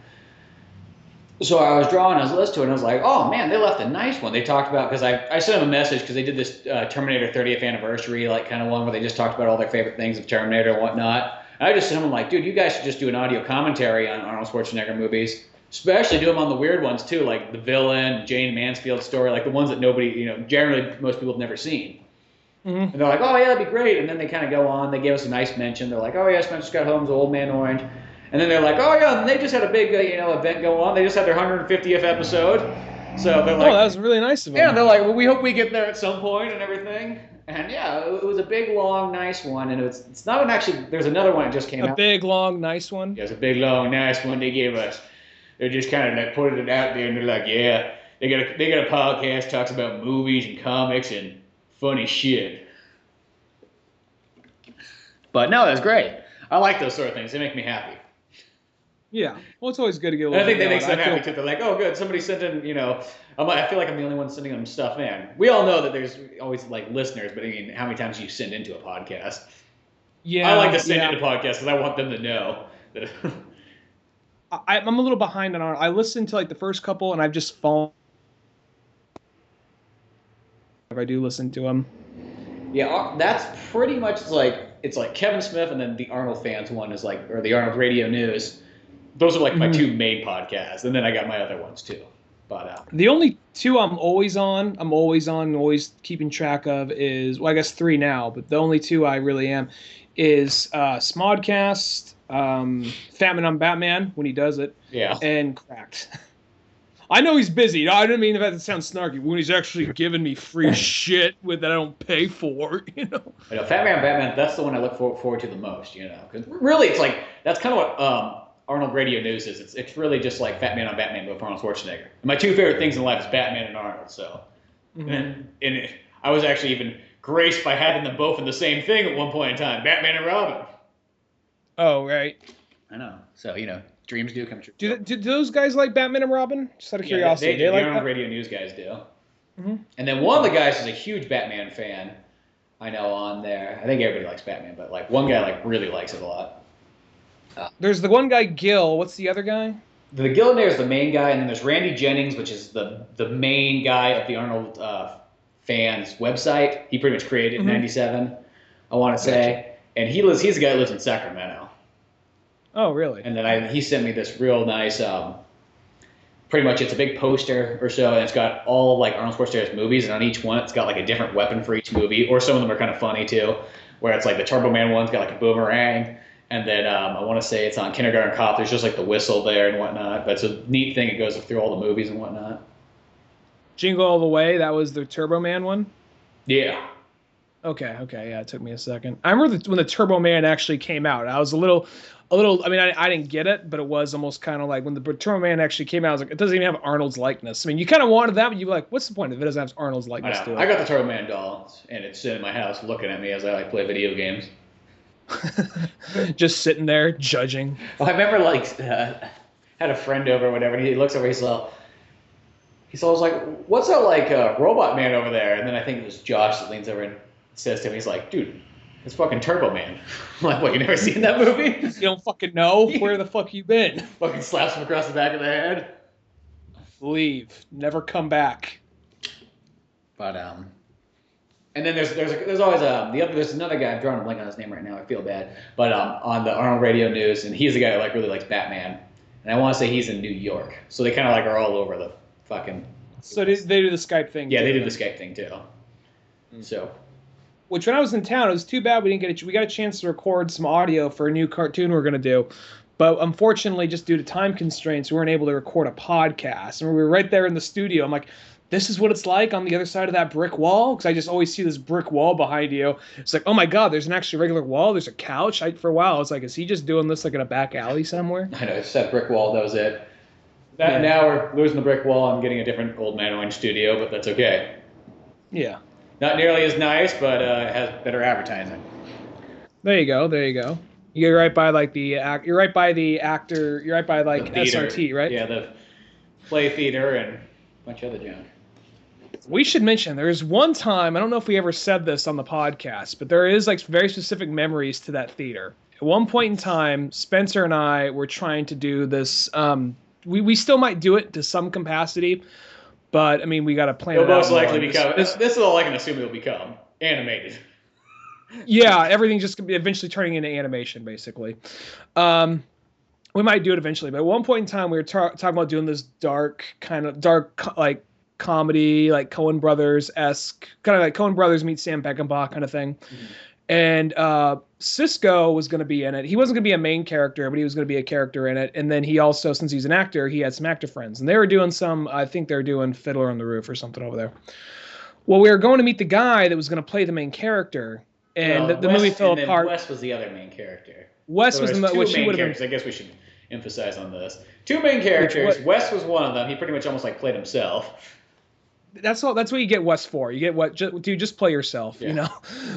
So I was drawing, I was listening to it, and I was like, oh man, they left a nice one. They talked about, because I sent them a message because they did this Terminator 30th anniversary kind of one where they just talked about all their favorite things of Terminator and whatnot. And I just sent them like, dude, you guys should just do an audio commentary on Arnold Schwarzenegger movies, especially do them on the weird ones too, like The Villain, Jane Mansfield's story, like the ones that nobody, generally most people have never seen. Mm-hmm. And they're like, oh yeah, that'd be great. And then they kind of go on, they gave us a nice mention. They're like, oh yeah, Spencer Scott Holmes, Old Man Orange. And then they're like, oh yeah, and they just had a big event go on. They just had their 150th episode. So they're like,
oh, that was really nice of them.
Yeah, they're like, well, we hope we get there at some point and everything. And yeah, it was a big, long, nice one. And it's not actually, there's another one that just came out.
A big, long, nice one?
Yeah, it's a big, long, nice one they gave us. They just kind of put it out there and they're like, yeah, they got a podcast talks about movies and comics and funny shit. But no, it was great. I like those sort of things. They make me happy.
Yeah, well, it's always good to get a little.
I think they make them happy too. They're like, oh, good, somebody sent in. I feel like I'm the only one sending them stuff. Man, we all know that there's always listeners, but I mean, how many times do you send into a podcast?
Yeah,
I like to send into podcasts because I want them to know that.
I'm a little behind on. I listened to the first couple, and I've just fallen. If I do listen to them.
Yeah, that's pretty much it's like Kevin Smith, and then the Arnold Fans one is or the Arnold Radio News. Those are my two main podcasts, and then I got my other ones too. But
the only two I'm always always keeping track of is, well, I guess 3 now, but the only 2 I really am is Smodcast, Fatman on Batman when he does it,
yeah,
and Cracked. I know he's busy. I didn't mean that to sound snarky. When he's actually giving me free shit that I don't pay for,
I know, Fatman on Batman. That's the one I look forward to the most. Because really, it's that's kind of what Arnold Radio News is. It's really just like Fat Man on Batman, but for Arnold Schwarzenegger. And my 2 favorite things in life is Batman and Arnold. So, I was actually even graced by having them both in the same thing at one point in time, Batman and Robin.
Oh, right.
I know. So dreams do come true.
Do those guys like Batman and Robin? Just out of curiosity.
They like Arnold Radio News guys do. Mm-hmm. And then one of the guys is a huge Batman fan. I know on there. I think everybody likes Batman, but one guy really likes it a lot.
There's the one guy, Gil. What's the other guy?
The Gil in there is the main guy, and then there's Randy Jennings, which is the main guy of the Arnold fans website. He pretty much created it in '97, I want to say. And he's the guy that lives in Sacramento.
Oh, really?
And then he sent me this real nice, pretty much it's a big poster or so, and it's got all Arnold Schwarzenegger's movies, and on each one it's got a different weapon for each movie, or some of them are kind of funny too, where it's the Turbo Man one's got a boomerang. And then I want to say it's on Kindergarten Cop. There's just the whistle there and whatnot. But it's a neat thing. It goes through all the movies and whatnot.
Jingle All the Way. That was the Turbo Man one?
Yeah.
Okay. Yeah, it took me a second. I remember when the Turbo Man actually came out. I was a little. I mean, I didn't get it, but it was almost kind of when the Turbo Man actually came out. I was like, it doesn't even have Arnold's likeness. I mean, you kind of wanted that, but you're like, what's the point if it doesn't have Arnold's likeness to it?
I got the Turbo Man doll, and it's sitting in my house looking at me as I play video games.
Just sitting there judging.
Well, I remember had a friend over or whatever, and he looks over, he saw I was like, what's that robot man over there? And then I think it was Josh that leans over and says to him, he's like, dude, it's fucking Turbo Man. I'm like, what, you never seen that movie?
You don't fucking know? Where the fuck you been?
Fucking slaps him across the back of the head.
Leave. Never come back.
But and then there's always there's another guy. I'm drawing a blank on his name right now. I feel bad. But on the Arnold Radio News, and he's the guy that really likes Batman. And I want to say he's in New York, so they kind of are all over the fucking.
So they do the Skype thing.
Yeah, they do the Skype thing too. So.
Which when I was in town, it was too bad we didn't get we got a chance to record some audio for a new cartoon we're gonna do. But unfortunately, just due to time constraints, we weren't able to record a podcast. And we were right there in the studio. I'm like, this is what it's like on the other side of that brick wall? Because I just always see this brick wall behind you. It's like, oh my God, there's an actually regular wall. There's a couch. For a while, I was like, is he just doing this in a back alley somewhere?
I know, it's that brick wall. That was it. Now we're losing the brick wall. I'm getting a different Old Man Orange studio, but that's okay.
Yeah.
Not nearly as nice, but it has better advertising.
There you go. You're right by like you're right by the actor. You're right by
The
like
theater.
SRT, right?
Yeah, the play theater and a bunch of other junk.
We should mention there's one time, I don't know if we ever said this on the podcast, but there is like very specific memories to that theater. At one point in time, Spencer and I were trying to do this. We still might do it to some capacity, but I mean, we got to plan
It'll
it out
most
more.
likely become. This is all I can assume it'll become animated.
Yeah, everything's just gonna be eventually turning into animation, basically. We might do it eventually, but at one point in time, we were talking about doing this dark like comedy, like Coen Brothers esque, kind of like Coen Brothers meets Sam Peckinpah kind of thing. Mm-hmm. And Cisco was going to be in it. He wasn't going to be a main character, but he was going to be a character in it. And then he also, since he's an actor, he had some actor friends, and they were doing I think they're doing Fiddler on the Roof or something over there. Well, we were going to meet the guy that was going to play the main character. And the movie fell apart.
Wes was the other main character.
Wes was
the which main characters. I guess we should emphasize on this. Two main characters. Wes was one of them. He pretty much almost like played himself.
That's all. That's what you get Wes for. You get just play yourself, yeah. You know.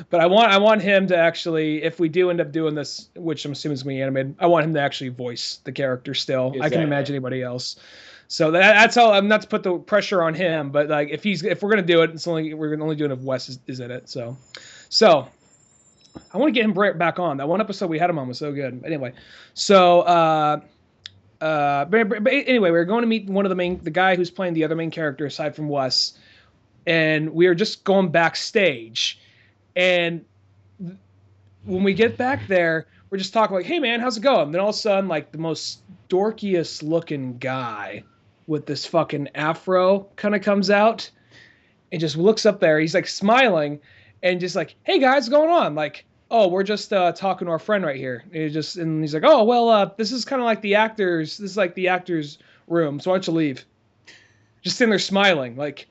But I want him to actually, if we do end up doing this, which I'm assuming is going to be animated, I want him to actually voice the character still. Exactly. I can imagine anybody else. So that's all. I'm not to put the pressure on him, but like if we're going to do it, we're only doing it if Wes is in it. So. I want to get him back on. That one episode we had him on was so good. Anyway, so but anyway, we were going to meet the guy who's playing the other main character aside from Wes, and we were just going backstage, and when we get back there, we're just talking like, "Hey man, how's it going?" And then all of a sudden, like the most dorkiest looking guy with this fucking afro kind of comes out, and just looks up there. He's like smiling. And just like, hey guys, what's going on? Like, oh, we're just talking to our friend right here. And he's like, oh well, this is kind of like the actors. This is like the actors' room. So why don't you leave? Just sitting there smiling, like,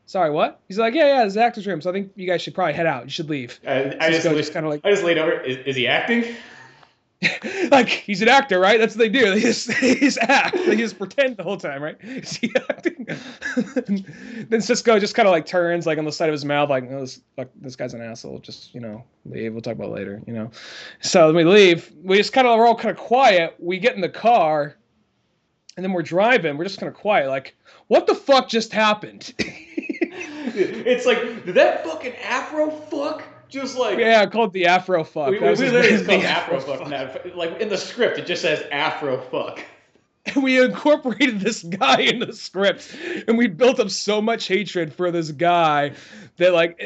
sorry, what? He's like, yeah, this is the actors' room. So I think you guys should probably head out. You should leave.
I just laid over. Is he acting?
Like he's an actor, right? That's what they do. They just act. They just pretend the whole time, right? Is he acting? Then Cisco just kind of like turns like on the side of his mouth, like, oh, this guy's an asshole. Just leave. We'll talk about it later. So then we leave. We're all kind of quiet. We get in the car, and then we're driving. We're just kind of quiet. Like, what the fuck just happened?
It's like, did that fucking Afro Fuck? Just like
called the Afro Fuck.
We literally just called Afro Fuck. Like in the script, it just says Afro Fuck.
And we incorporated this guy in the script, and we built up so much hatred for this guy that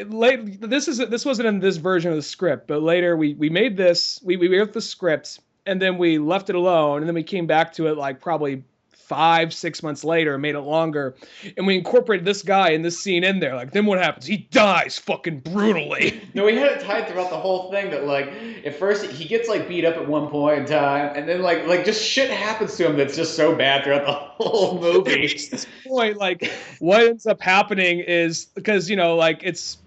this wasn't in this version of the script, but later we made this. We wrote the script, and then we left it alone, and then we came back to it like probably 5-6 months later, made it longer, and we incorporated this guy in this scene in there. Like, then what happens? He dies fucking brutally.
No, we had it tied throughout the whole thing that like at first he gets like beat up at one point in time, and then like just shit happens to him that's just so bad throughout the whole movie.
At this point, like what ends up happening is because it's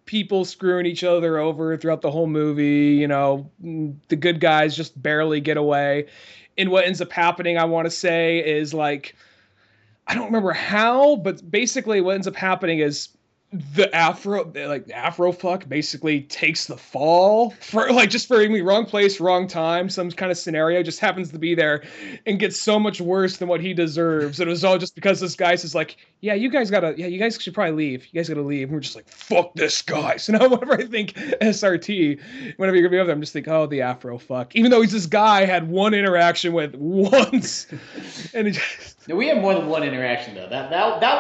people screwing each other over throughout the whole movie. The good guys just barely get away. And what ends up happening, I want to say, is like, I don't remember how, but basically what ends up happening is the Afro Fuck basically takes the fall for me, wrong place, wrong time, some kind of scenario, just happens to be there and gets so much worse than what he deserves. It was all just because this guy says like, you guys should probably leave. You guys gotta leave. And we're just like, fuck this guy. So now whenever I think SRT, whenever you're gonna be over there, I'm just like, oh, the Afro Fuck. Even though he's this guy I had one interaction with once. And it just...
No, we had more than one interaction though. That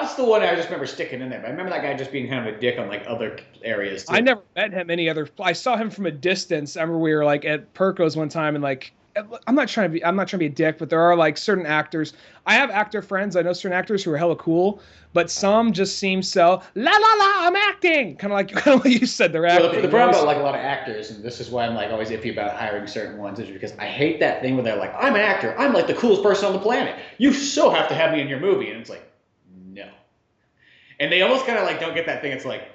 was the one I just remember sticking in there. But I remember that guy just being kind of a dick on like other areas too.
I never met him any other. I saw him from a distance. I remember we were like at Perco's one time, and like I'm not trying to be a dick, but there are like certain actors. I have actor friends. I know certain actors who are hella cool, but some just seem so la la la. I'm acting, kind of like you said. They're acting.
Well, the problem about like a lot of actors, and this is why I'm like always iffy about hiring certain ones, is because I hate that thing where they're like, I'm an actor. I'm like the coolest person on the planet. You so have to have me in your movie, and it's like, no. And they almost kind of like don't get that thing. It's like,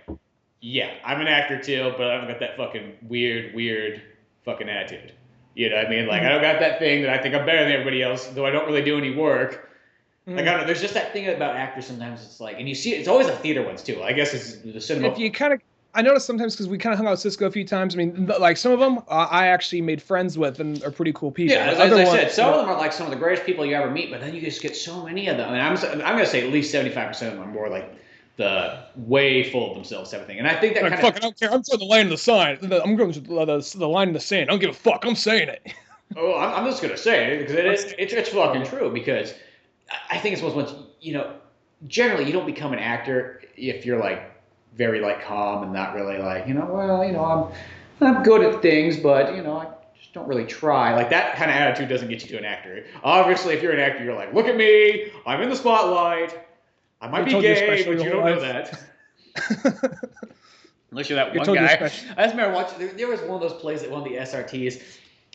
yeah, I'm an actor too, but I don't got that fucking weird fucking attitude. You know what I mean? Like, I don't got that thing that I think I'm better than everybody else, though I don't really do any work. Like, I don't know, there's just that thing about actors sometimes, it's like, and you see, it's always the theater ones too. I guess it's the cinema.
I noticed sometimes because we kind of hung out with Cisco a few times. I mean, like some of them I actually made friends with and are pretty cool people.
Yeah, as
Other
I
ones,
said, some of them are like some of the greatest people you ever meet, but then you just get so many of them. I mean, I'm going to say at least 75% of them are more like the way full of themselves, everything. And I think that
like,
kind
fuck,
of.
I don't care. I'm throwing the line in the sign. I'm going to the line in the sand. I don't give a fuck. I'm saying it.
Oh, I'm just going to say it because it's fucking true. Because I think it's once generally you don't become an actor if you're like very like calm and not really like I'm good at things, but I just don't really try. Like that kind of attitude doesn't get you to an actor. Obviously, if you're an actor, you're like, look at me, I'm in the spotlight. I might be gay, but you don't know that. Unless you're that one guy. I just remember watching. There was one of those plays at one of the SRTs,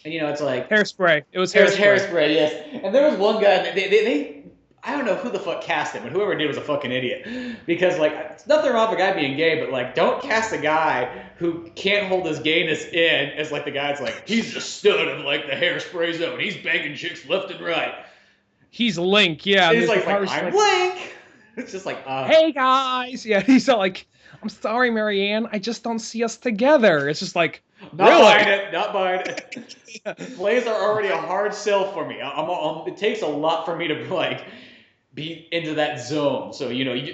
and it's like
Hairspray. It was
Hairspray, yes. And there was one guy. They I don't know who the fuck cast him, but whoever did was a fucking idiot. Because like, it's nothing wrong with a guy being gay, but like, don't cast a guy who can't hold his gayness in as like the guy's like he's the stud of like the Hairspray zone. He's banging chicks left and right.
He's Link, yeah.
And he's like I'm Link. It's just like,
hey guys, yeah. He's not like, I'm sorry, Marianne, I just don't see us together. It's just like,
not buying it. Yeah. Plays are already a hard sell for me. It takes a lot for me to like be into that zone. So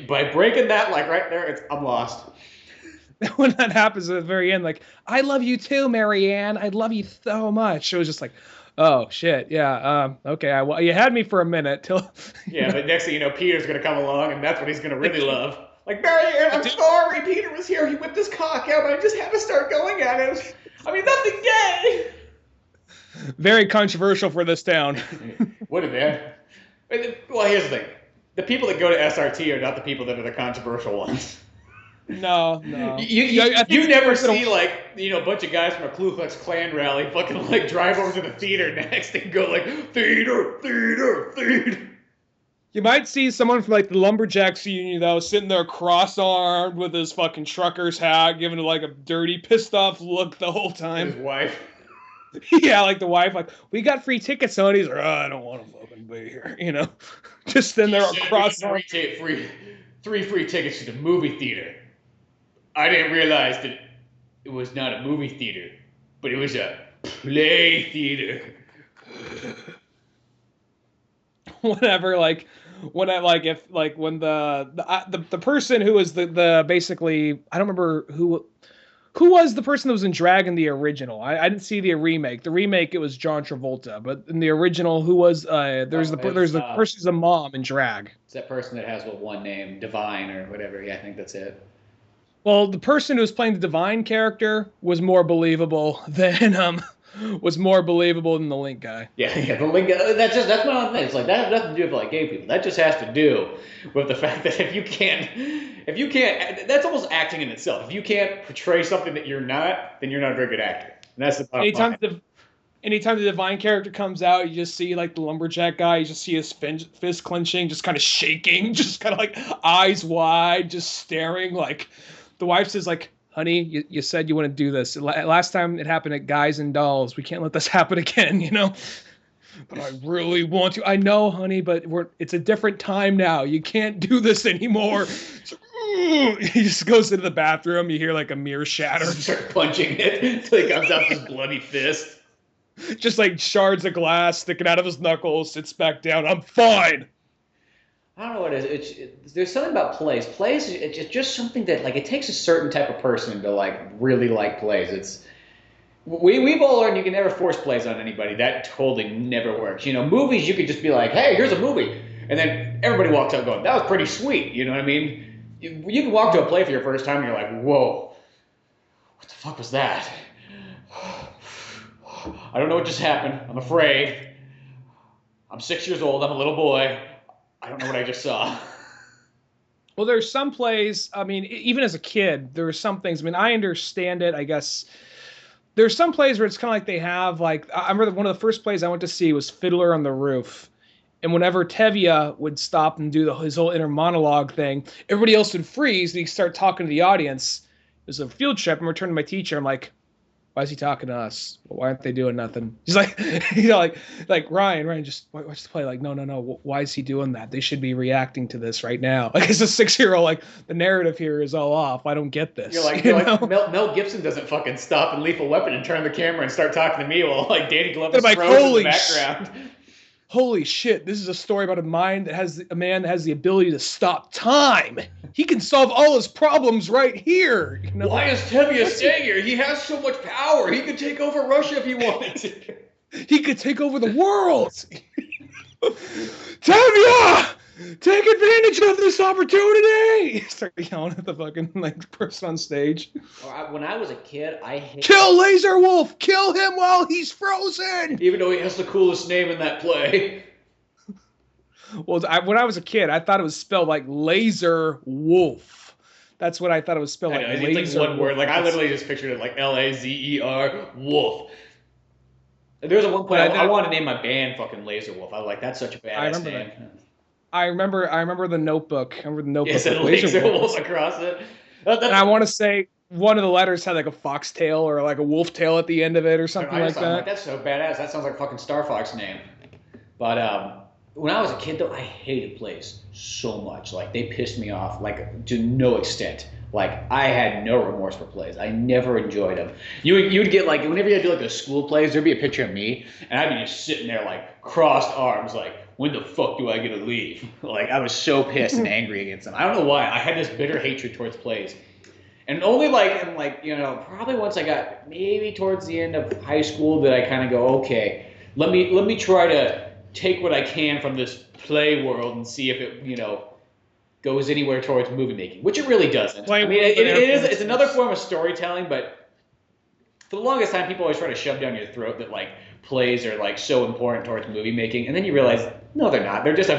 by breaking that like right there, I'm lost.
When that happens at the very end, like, I love you too, Marianne. I love you so much. It was just like, oh shit, yeah. Okay, you had me for a minute till.
Yeah, but next thing you know, Peter's gonna come along, and that's what he's gonna really love. Like, Marianne, I'm sorry, Peter was here. He whipped his cock out, but I just had to start going at him. I mean, nothing gay.
Very controversial for this town.
Would have been. Well, here's the thing: the people that go to SRT are not the people that are the controversial ones.
No.
You never see like a bunch of guys from a Ku Klux Klan rally fucking like drive over to the theater next and go like theater.
You might see someone from like the Lumberjacks Union though sitting there cross-armed with his fucking trucker's hat, giving it like a dirty, pissed off look the whole time.
His wife.
Yeah, like the wife, like, we got free tickets, so he's like, I don't want to fucking be here, just in there cross-armed.
Three free tickets to the movie theater. I didn't realize that it was not a movie theater, but it was a play theater.
Whatever, like when the person who was the basically, I don't remember who was the person that was in Dragon the original. I didn't see the remake. The remake, it was John Travolta, but in the original, who was there's the person who's a mom in Drag.
It's that person that has one name, Divine or whatever. Yeah, I think that's it.
Well, the person who was playing the Divine character was more believable than the Link guy.
Yeah, the Link guy. That's my own thing. It's like that has nothing to do with like gay people. That just has to do with the fact that if you can't, that's almost acting in itself. If you can't portray something that you're not, then you're not a very good actor. And that's the bottom line.
Anytime the Divine character comes out, you just see like the lumberjack guy. You just see his fist clenching, just kind of shaking, just kind of like eyes wide, just staring. Like the wife says, like, honey, you said you want to do this. Last time it happened at Guys and Dolls. We can't let this happen again, But I really want to. I know, honey, but it's a different time now. You can't do this anymore. So, he just goes into the bathroom. You hear like a mirror shatter.
Start punching it until he comes out with his bloody fist.
Just like shards of glass sticking out of his knuckles. Sits back down. I'm fine.
I don't know what it is. There's something about plays. Plays, it's just something that like it takes a certain type of person to like really like plays. We've all learned you can never force plays on anybody. That totally never works. Movies you could just be like, hey, here's a movie, and then everybody walks out going, that was pretty sweet. You know what I mean? You can walk to a play for your first time and you're like, whoa, what the fuck was that? I don't know what just happened. I'm afraid. I'm 6 years old. I'm a little boy. I don't know what I just saw.
Well, there's some plays, I mean, even as a kid, there are some things, I mean, I understand it, I guess. There's some plays where it's kind of like they have, like, I remember one of the first plays I went to see was Fiddler on the Roof. And whenever Tevye would stop and do his whole inner monologue thing, everybody else would freeze and he'd start talking to the audience. It was a field trip, and returned to my teacher. I'm like, Why is he talking to us? Why aren't they doing nothing? He's like, like Ryan, just watch the play. Like, no. Why is he doing that? They should be reacting to this right now. Like, it's a 6-year-old. Like, the narrative here is all off. I don't get this.
You're like Mel Gibson doesn't fucking stop in Lethal Weapon and turn the camera and start talking to me while like Danny Glover's
like,
frozen in the background.
Holy shit! This is a story about a man that has the ability to stop time. He can solve all his problems right here. You know?
Why is Tevye staying here? He has so much power. He could take over Russia if he wanted to.
He could take over the world. Tevye, take advantage of this opportunity. Start yelling at the fucking like person on stage.
When I was a kid,
kill Laser Wolf. Kill him while he's frozen.
Even though he has the coolest name in that play.
Well, when I was a kid, I thought it was spelled like Laser Wolf. That's what I thought it was spelled like. Laser
it's like one word. Like I literally just pictured it like Lazer Wolf. There was at one point I wanted to name my band fucking Laser Wolf. I was like, that's such a badass name.
I remember the Notebook. I remember the Notebook.
It said Laser Wolf across it.
And I want to say one of the letters had like a foxtail or like a wolf tail at the end of it or something like that.
Like, that's so badass. That sounds like a fucking Star Fox name. But when I was a kid, though, I hated plays so much. Like, they pissed me off, like, to no extent. Like, I had no remorse for plays. I never enjoyed them. You'd get, like, whenever you had to do, like, those school plays, there'd be a picture of me, and I'd be just sitting there, like, crossed arms, like, when the fuck do I get to leave? Like, I was so pissed and angry against them. I don't know why. I had this bitter hatred towards plays. And only, probably once I got maybe towards the end of high school that I kind of go, okay, let me try to take what I can from this play world and see if it, goes anywhere towards movie making, which it really doesn't. I mean, it's another form of storytelling, but for the longest time, people always try to shove down your throat that, like, plays are, like, so important towards movie making, and then you realize, no, they're not. They're just in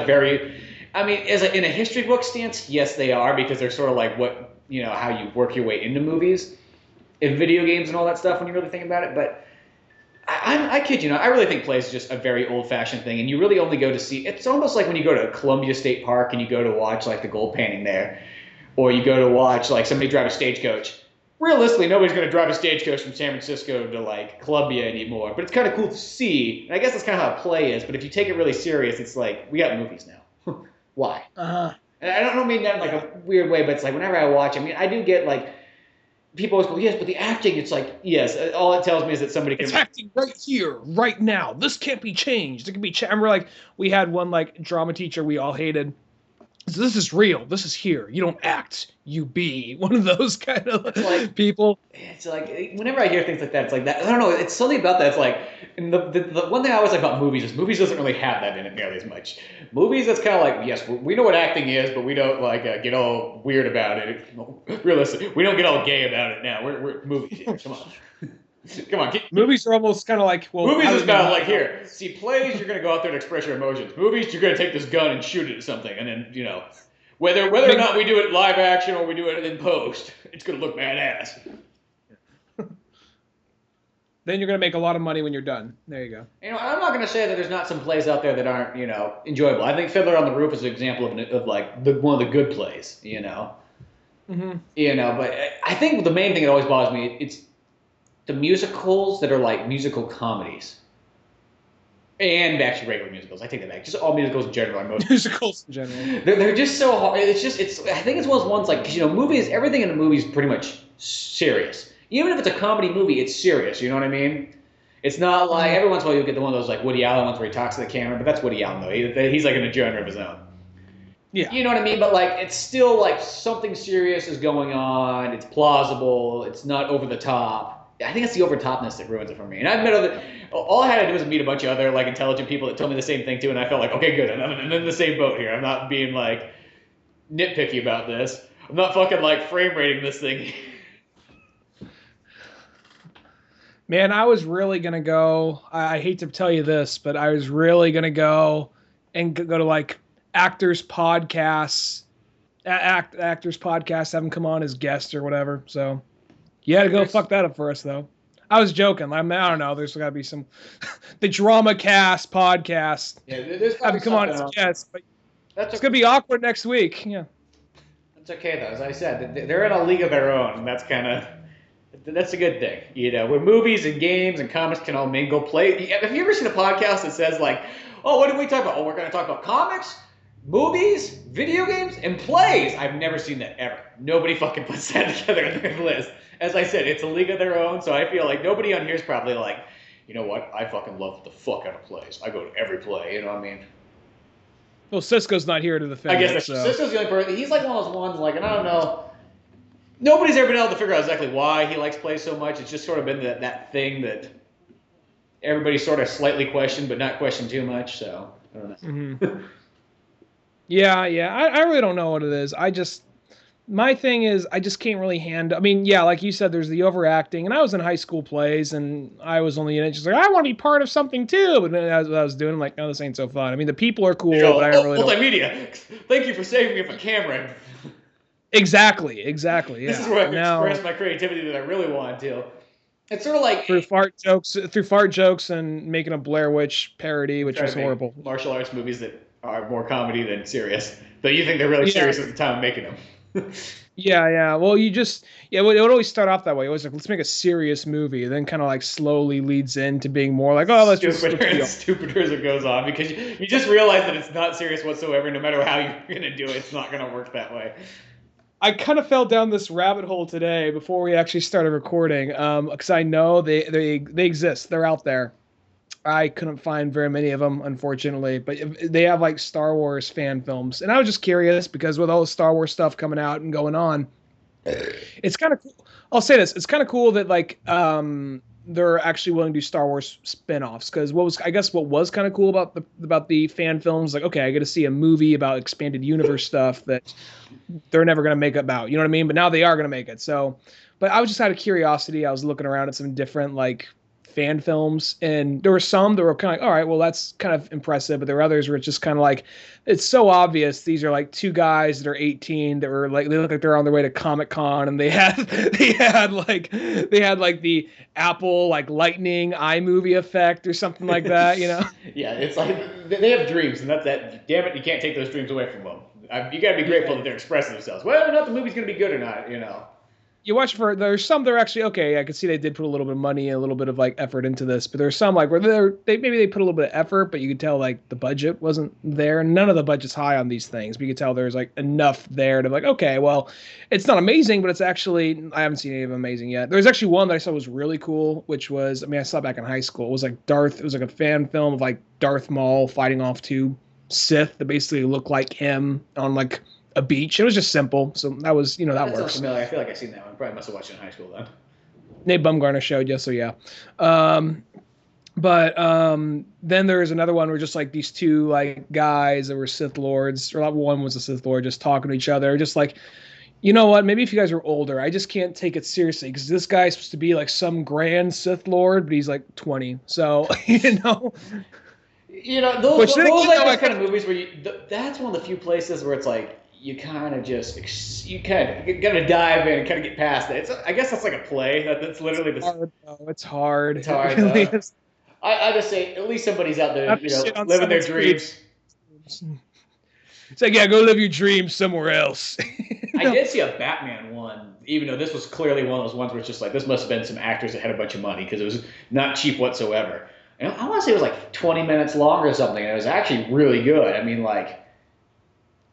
a history book stance, yes, they are, because they're sort of like what, how you work your way into movies, in video games and all that stuff when you really think about it, but I kid you not, I really think plays is just a very old-fashioned thing, and you really only go to see, it's almost like when you go to Columbia State Park and you go to watch, like, the gold painting there, or you go to watch, like, somebody drive a stagecoach. Realistically, nobody's going to drive a stagecoach from San Francisco to, like, Columbia anymore, but it's kind of cool to see, and I guess that's kind of how a play is, but if you take it really serious, it's like, we got movies now. Why? And I don't mean that in, like, a weird way, but it's like, whenever I watch, I do get, like, people always go, yes, but the acting, it's like, yes, all it tells me is that somebody can...
It's acting right here, right now. This can't be changed. It can be changed. I remember, like, we had one, like, drama teacher we all hated. So this is real. This is here. You don't act. You be. One of those kind of people.
It's like, whenever I hear things like that, it's like that. I don't know. It's something about that. It's like, and the one thing I always like about movies is movies doesn't really have that in it nearly as much. Movies, that's kind of like, yes, we know what acting is, but we don't, like, get all weird about it. Realistic. We don't get all gay about it now. We're movies here. Come on. Come on.
Movies are almost kind of like, well...
Movies is about, like, here. See, plays, you're going to go out there and express your emotions. Movies, you're going to take this gun and shoot it at something. And then, whether or not we do it live action or we do it in post, it's going to look badass.
Then you're going to make a lot of money when you're done. There you go.
I'm not going to say that there's not some plays out there that aren't, enjoyable. I think Fiddler on the Roof is an example of like, one of the good plays, Mm-hmm. But I think the main thing that always bothers me, it's the musicals that are like musical comedies. And actually regular musicals. I take that back. Just all musicals in general are most
musicals in general.
They're just so hard. I think it's one of those ones like, because movies, everything in a movie is pretty much serious. Even if it's a comedy movie, it's serious. You know what I mean? It's not like every once in a while you'll get the one of those like Woody Allen ones where he talks to the camera, but that's Woody Allen though. He's like in a genre of his own. Yeah. You know what I mean? But like it's still like something serious is going on. It's plausible. It's not over the top. I think it's the overtopness that ruins it for me. And I've met all I had to do was meet a bunch of other like intelligent people that told me the same thing too, and I felt like, okay, good, I'm in the same boat here. I'm not being like nitpicky about this. I'm not fucking like frame rating this thing.
Man, I was really gonna go. I hate to tell you this, but I was really gonna go to like actors podcasts, actors podcasts, have them come on as guests or whatever. So. You had to go fuck that up for us, though. I was joking. I don't know. There's got to be some... the Drama Cast podcast. Yeah, there's got to come on as guests. But it's going to be awkward next week. Yeah.
That's okay, though. As I said, they're in a league of their own. And that's kind of... That's a good thing, where movies and games and comics can all mingle. Have you ever seen a podcast that says like, "Oh, what did we talk about? Oh, we're going to talk about comics, movies, video games, and plays." I've never seen that ever. Nobody fucking puts that together in their list. As I said, it's a league of their own, so I feel like nobody on here is probably like, you know what? I fucking love the fuck out of plays. I go to every play. You know what I mean?
Well, Cisco's not here to defend.
I guess Cisco's the only person. He's like one of those ones, like, and I don't know. Nobody's ever been able to figure out exactly why he likes plays so much. It's just sort of been that thing that everybody sort of slightly questioned, but not questioned too much. So I don't know.
Mm-hmm. Yeah. I really don't know what it is. My thing is, I just can't really handle. I mean, yeah, like you said, there's the overacting, and I was in high school plays, and I was only in it just like, I want to be part of something too. But then as I was doing, I'm like, no, this ain't so fun. I mean, the people are cool, but I don't really.
Multimedia. Thank you for saving me from a camera.
Exactly. Yeah.
This is where I can express my creativity that I really want to. It's sort of like
through fart jokes, and making a Blair Witch parody, which was horrible.
Martial arts movies that are more comedy than serious, but you think they're really serious at the time of making them.
Yeah. Well, it would always start off that way. It was like, let's make a serious movie, and then kind of like slowly leads into being more like, oh, let's
stupider as it goes on, because you just realize that it's not serious whatsoever. No matter how you're gonna do it, it's not gonna work that way.
I kind of fell down this rabbit hole today before we actually started recording, because I know they exist. They're out there. I couldn't find very many of them, unfortunately, but they have like Star Wars fan films, and I was just curious because with all the Star Wars stuff coming out and going on, it's kind of cool. I'll say this: it's kind of cool that like they're actually willing to do Star Wars spin-offs, because what was kind of cool about the fan films, like, okay, I get to see a movie about expanded universe stuff that they're never going to make about, you know what I mean? But now they are going to make it. So, but I was just out of curiosity. I was looking around at some different like fan films, and there were some that were kind of like, all right, well, that's kind of impressive, but there were others where it's just kind of like, it's so obvious these are like two guys that are 18 that were like, they look like they're on their way to Comic-Con, and they had like the Apple like lightning iMovie effect or something like that, you know?
Yeah, it's like they have dreams, and that's that. Damn it, you can't take those dreams away from them. You got to be grateful that they're expressing themselves. Whether or not the movie's going to be good or not, you know.
You watch there's some that are actually okay. I can see they did put a little bit of money and a little bit of like effort into this, but there's some like where maybe they put a little bit of effort, but you could tell like the budget wasn't there. None of the budget's high on these things, but you could tell there's like enough there to like, okay, well, it's not amazing, but it's actually, I haven't seen any of them amazing yet. There's actually one that I saw was really cool, which was, I mean, I saw it back in high school. It was like it was like a fan film of like Darth Maul fighting off two Sith that basically looked like him on like a beach. It was just simple, so that was, that works.
Sounds familiar. I feel like I've seen that one. Probably must have watched it in high school then.
Nate Bumgarner showed you, so yeah. But then there was another one where just like these two like guys that were Sith Lords, or one was a Sith Lord, just talking to each other, just like, you know what? Maybe if you guys were older, I just can't take it seriously because this guy's supposed to be like some grand Sith Lord, but he's like 20, so
those like kind of movies where that's one of the few places where it's like, you kind of just, you're gonna dive in and kind of get past it. I guess that's like a play. That's literally
it's hard.
It's hard. It really is. I just say, at least somebody's out there, living their dreams.
It's like, yeah, go live your dreams somewhere else.
I did see a Batman one, even though this was clearly one of those ones where it's just like, this must have been some actors that had a bunch of money, because it was not cheap whatsoever. And I want to say it was like 20 minutes long or something, and it was actually really good. I mean, like,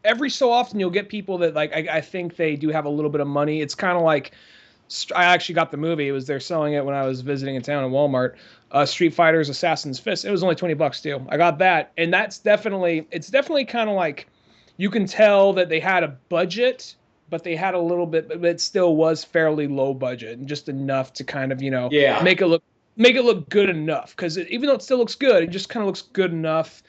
every so often you'll get people that like I think they do have a little bit of money. It's kind of like, I actually got the movie. They're selling it when I was visiting in town in Walmart. Street Fighter's Assassin's Fist. It was only $20 too. I got that, and it's definitely kind of like, you can tell that they had a budget, but they had a little bit, but it still was fairly low budget and just enough to kind of make it look good enough. Because even though it still looks good, it just kind of looks good enough.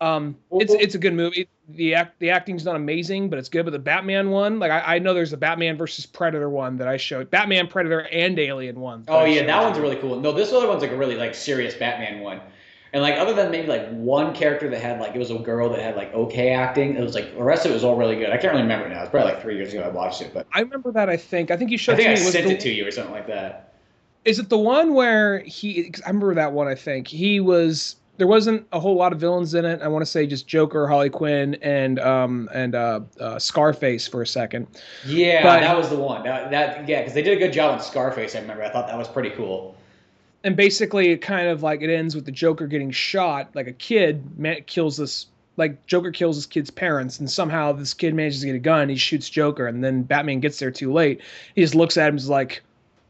It's a good movie. The acting's not amazing, but it's good. But the Batman one, like I know there's a Batman versus Predator one that I showed. Batman, Predator, and Alien one.
Oh yeah, that one's really cool. No, this other one's like a really like serious Batman one. And like other than maybe like one character that had like, it was a girl that had like okay acting, it was like the rest of it was all really good. I can't really remember now. It's probably like 3 years ago I watched it, but
I remember that. I think you showed.
I think I sent it to you or something like that.
Is it the one where I remember that one. I think he was there wasn't a whole lot of villains in it. I want to say just Joker, Harley Quinn, and Scarface for a second.
Yeah,
But
that was the one. Yeah, because they did a good job on Scarface. I remember. I thought that was pretty cool.
and basically it kind of like it ends with the Joker getting shot. Like a kid kills this. Like Joker kills his kid's parents, and somehow this kid manages to get a gun. He shoots Joker, and then Batman gets there too late. He just looks at him and is like,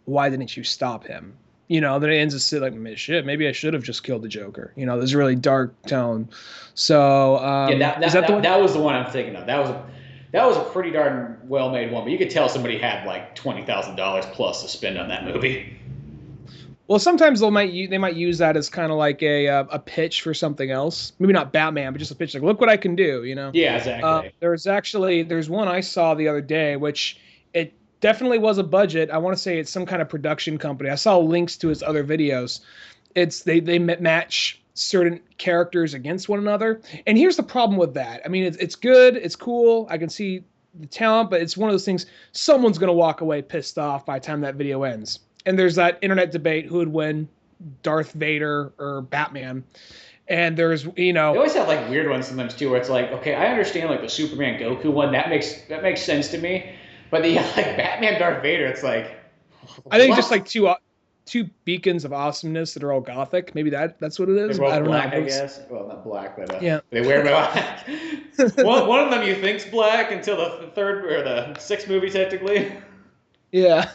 "Why didn't you stop him?" Then it ends to like, shit, maybe I should have just killed the Joker. There's a really dark tone. So
Yeah, that was the one I'm thinking of. That was a pretty darn well made one, but you could tell somebody had like $20,000 plus to spend on that movie.
Well, sometimes they might use that as kind of like a pitch for something else. Maybe not Batman, but just a pitch like, look what I can do.
Yeah, exactly.
There's one I saw the other day, which it definitely was a budget. I want to say it's some kind of production company. I saw links to his other videos. They match certain characters against one another, and here's the problem with that. I mean, it's good, it's cool. I can see the talent, but it's one of those things. Someone's gonna walk away pissed off by the time that video ends. And there's that internet debate: who would win, Darth Vader or Batman? And there's
They always have like weird ones sometimes too, where it's like, okay, I understand like the Superman Goku one, that makes sense to me, but the like Batman Darth Vader, it's like,
I think just like two beacons of awesomeness that are all gothic. Maybe that's what it is.
They're both
I don't
black,
know.
I guess. Well, not black, but
yeah,
they wear black. one of them you think's black until the third or the sixth movie technically.
Yeah.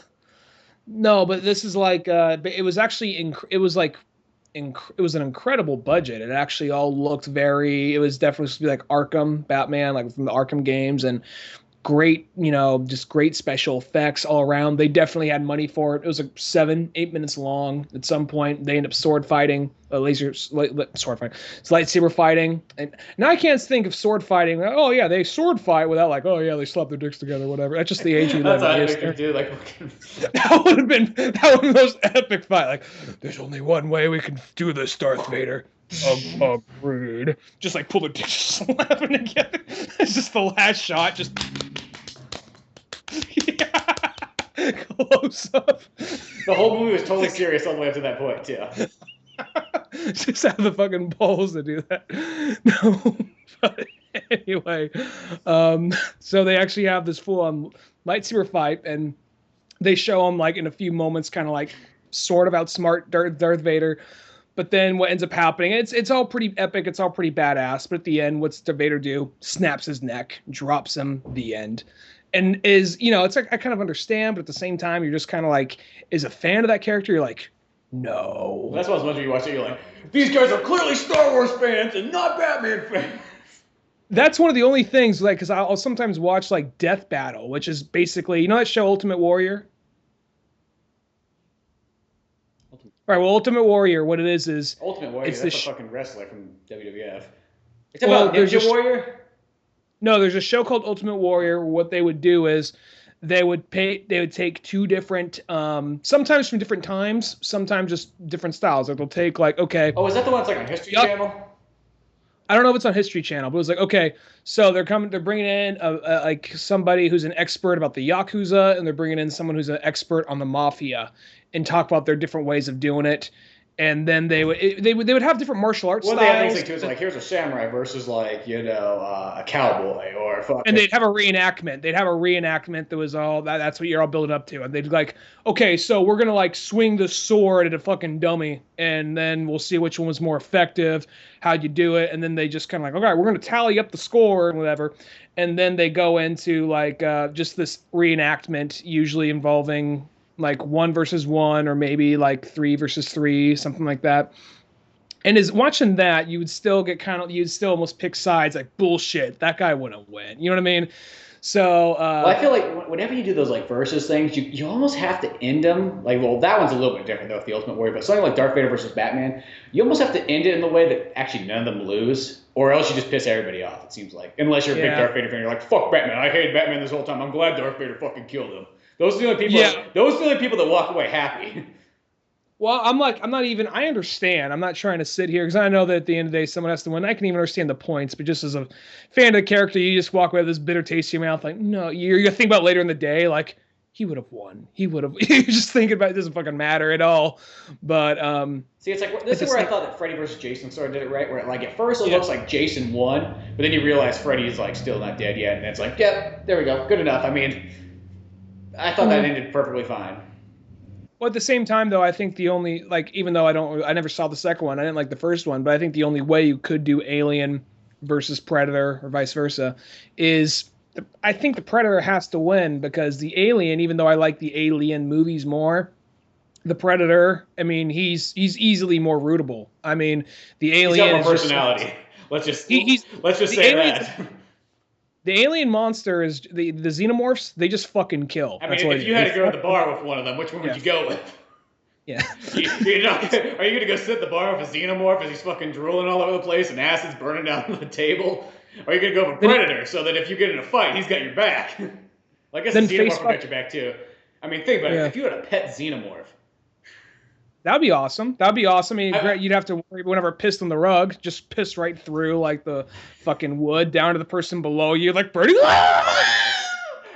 No, but this is like it was actually it was an incredible budget. It actually all looked it was definitely supposed to be like Arkham Batman, like from the Arkham games, and great, just great special effects all around. They definitely had money for it. It was like 7-8 minutes long. At some point, they end up sword fighting, sword fighting. It's lightsaber fighting. And now I can't think of sword fighting. Oh yeah, they sword fight without like, oh yeah, they slap their dicks together, whatever. That's just the age we live in.
That's what I do.
That would have been the most epic fight. Like, there's only one way we can do this, Darth Vader. Rude. Just like pull the dicks, slapping together. It's just the last shot. Just close up.
The whole movie was totally serious all the way up to that point, too.
Just have the fucking balls to do that. No, but anyway, so they actually have this full-on lightsaber fight, and they show him like in a few moments, kind of like sort of outsmart Darth Vader. But then what ends up happening, it's all pretty epic, it's all pretty badass. But at the end, what's Darth Vader do? Snaps his neck, drops him, the end. And it's like, I kind of understand, but at the same time, you're just kind of like, as a fan of that character, you're like, no.
Well, that's why when you watch it, you're like, these guys are clearly Star Wars fans and not Batman fans.
That's one of the only things, like, because I'll sometimes watch like Death Battle, which is basically, that show Ultimate Warrior? All right, well, Ultimate Warrior, what it is
Ultimate Warrior, that's a fucking wrestler from WWF. It's about Ninja Warrior?
No, there's a show called Ultimate Warrior. What they would do is they would take two different, sometimes from different times, sometimes just different styles. Like they'll take like, okay.
Oh, is that the one that's like on History Channel?
I don't know if it's on History Channel, but it was like, okay, so they're bringing in like somebody who's an expert about the Yakuza, and they're bringing in someone who's an expert on the Mafia, and talk about their different ways of doing it. And then they would have different martial arts styles.
They have things like too, it's like here's a samurai versus like a cowboy or a fucking.
And they'd have a reenactment. They'd have a reenactment that was all that's what you're all building up to. And they'd like, okay, so we're gonna like swing the sword at a fucking dummy, and then we'll see which one was more effective. How'd you do it? And then they just kind of like, okay, we're gonna tally up the score and whatever. And then they go into like just this reenactment, usually involving like 1 versus 1 or maybe like 3 versus 3, something like that. And watching that, you'd still almost pick sides, like bullshit, that guy wouldn't win. You know what I mean? So
well, I feel like whenever you do those like versus things, you almost have to end them. Like, well, that one's a little bit different though with the Ultimate Warrior, but something like Darth Vader versus Batman, you almost have to end it in the way that actually none of them lose, or else you just piss everybody off. It seems like, unless you're a big Darth Vader fan, you're like, fuck Batman, I hated Batman this whole time. I'm glad Darth Vader fucking killed him. Those are the only people. Yeah. Those are the only people that walk away happy.
Well, I understand. I'm not trying to sit here because I know that at the end of the day, someone has to win. I can even understand the points, but just as a fan of the character, you just walk away with this bitter taste in your mouth. Like, no, you're going to think about later in the day, like, he would have won. He would have. You're just thinking about it doesn't fucking matter at all. But
see, it's like this is where I thought that Freddy versus Jason sort of did it right. Where like at first it looks like Jason won, but then you realize Freddy is like still not dead yet, and it's like, yep, there we go, good enough. I mean, I thought that ended perfectly fine.
Well, at the same time, though, I think the only even though I never saw the second one, I didn't like the first one, but I think the only way you could do Alien versus Predator or vice versa is I think the Predator has to win because the Alien, even though I like the Alien movies more, the Predator, I mean, he's easily more rootable. I mean, the Alien
he's got more personality. Let's just say that.
The alien monster is the xenomorphs. They just fucking kill.
I mean, if you had to go to the bar with one of them, which one would you go with?
Yeah.
Are you going to go sit at the bar with a xenomorph as he's fucking drooling all over the place and acid's burning down the table? Or are you going to go with a predator so that if you get in a fight, he's got your back? Well, I guess the xenomorph will get your back too. I mean, think about it. If you had a pet xenomorph.
That'd be awesome. That'd be awesome. I mean, you'd have to worry whenever pissed on the rug, just piss right through like the fucking wood down to the person below you, like Birdie.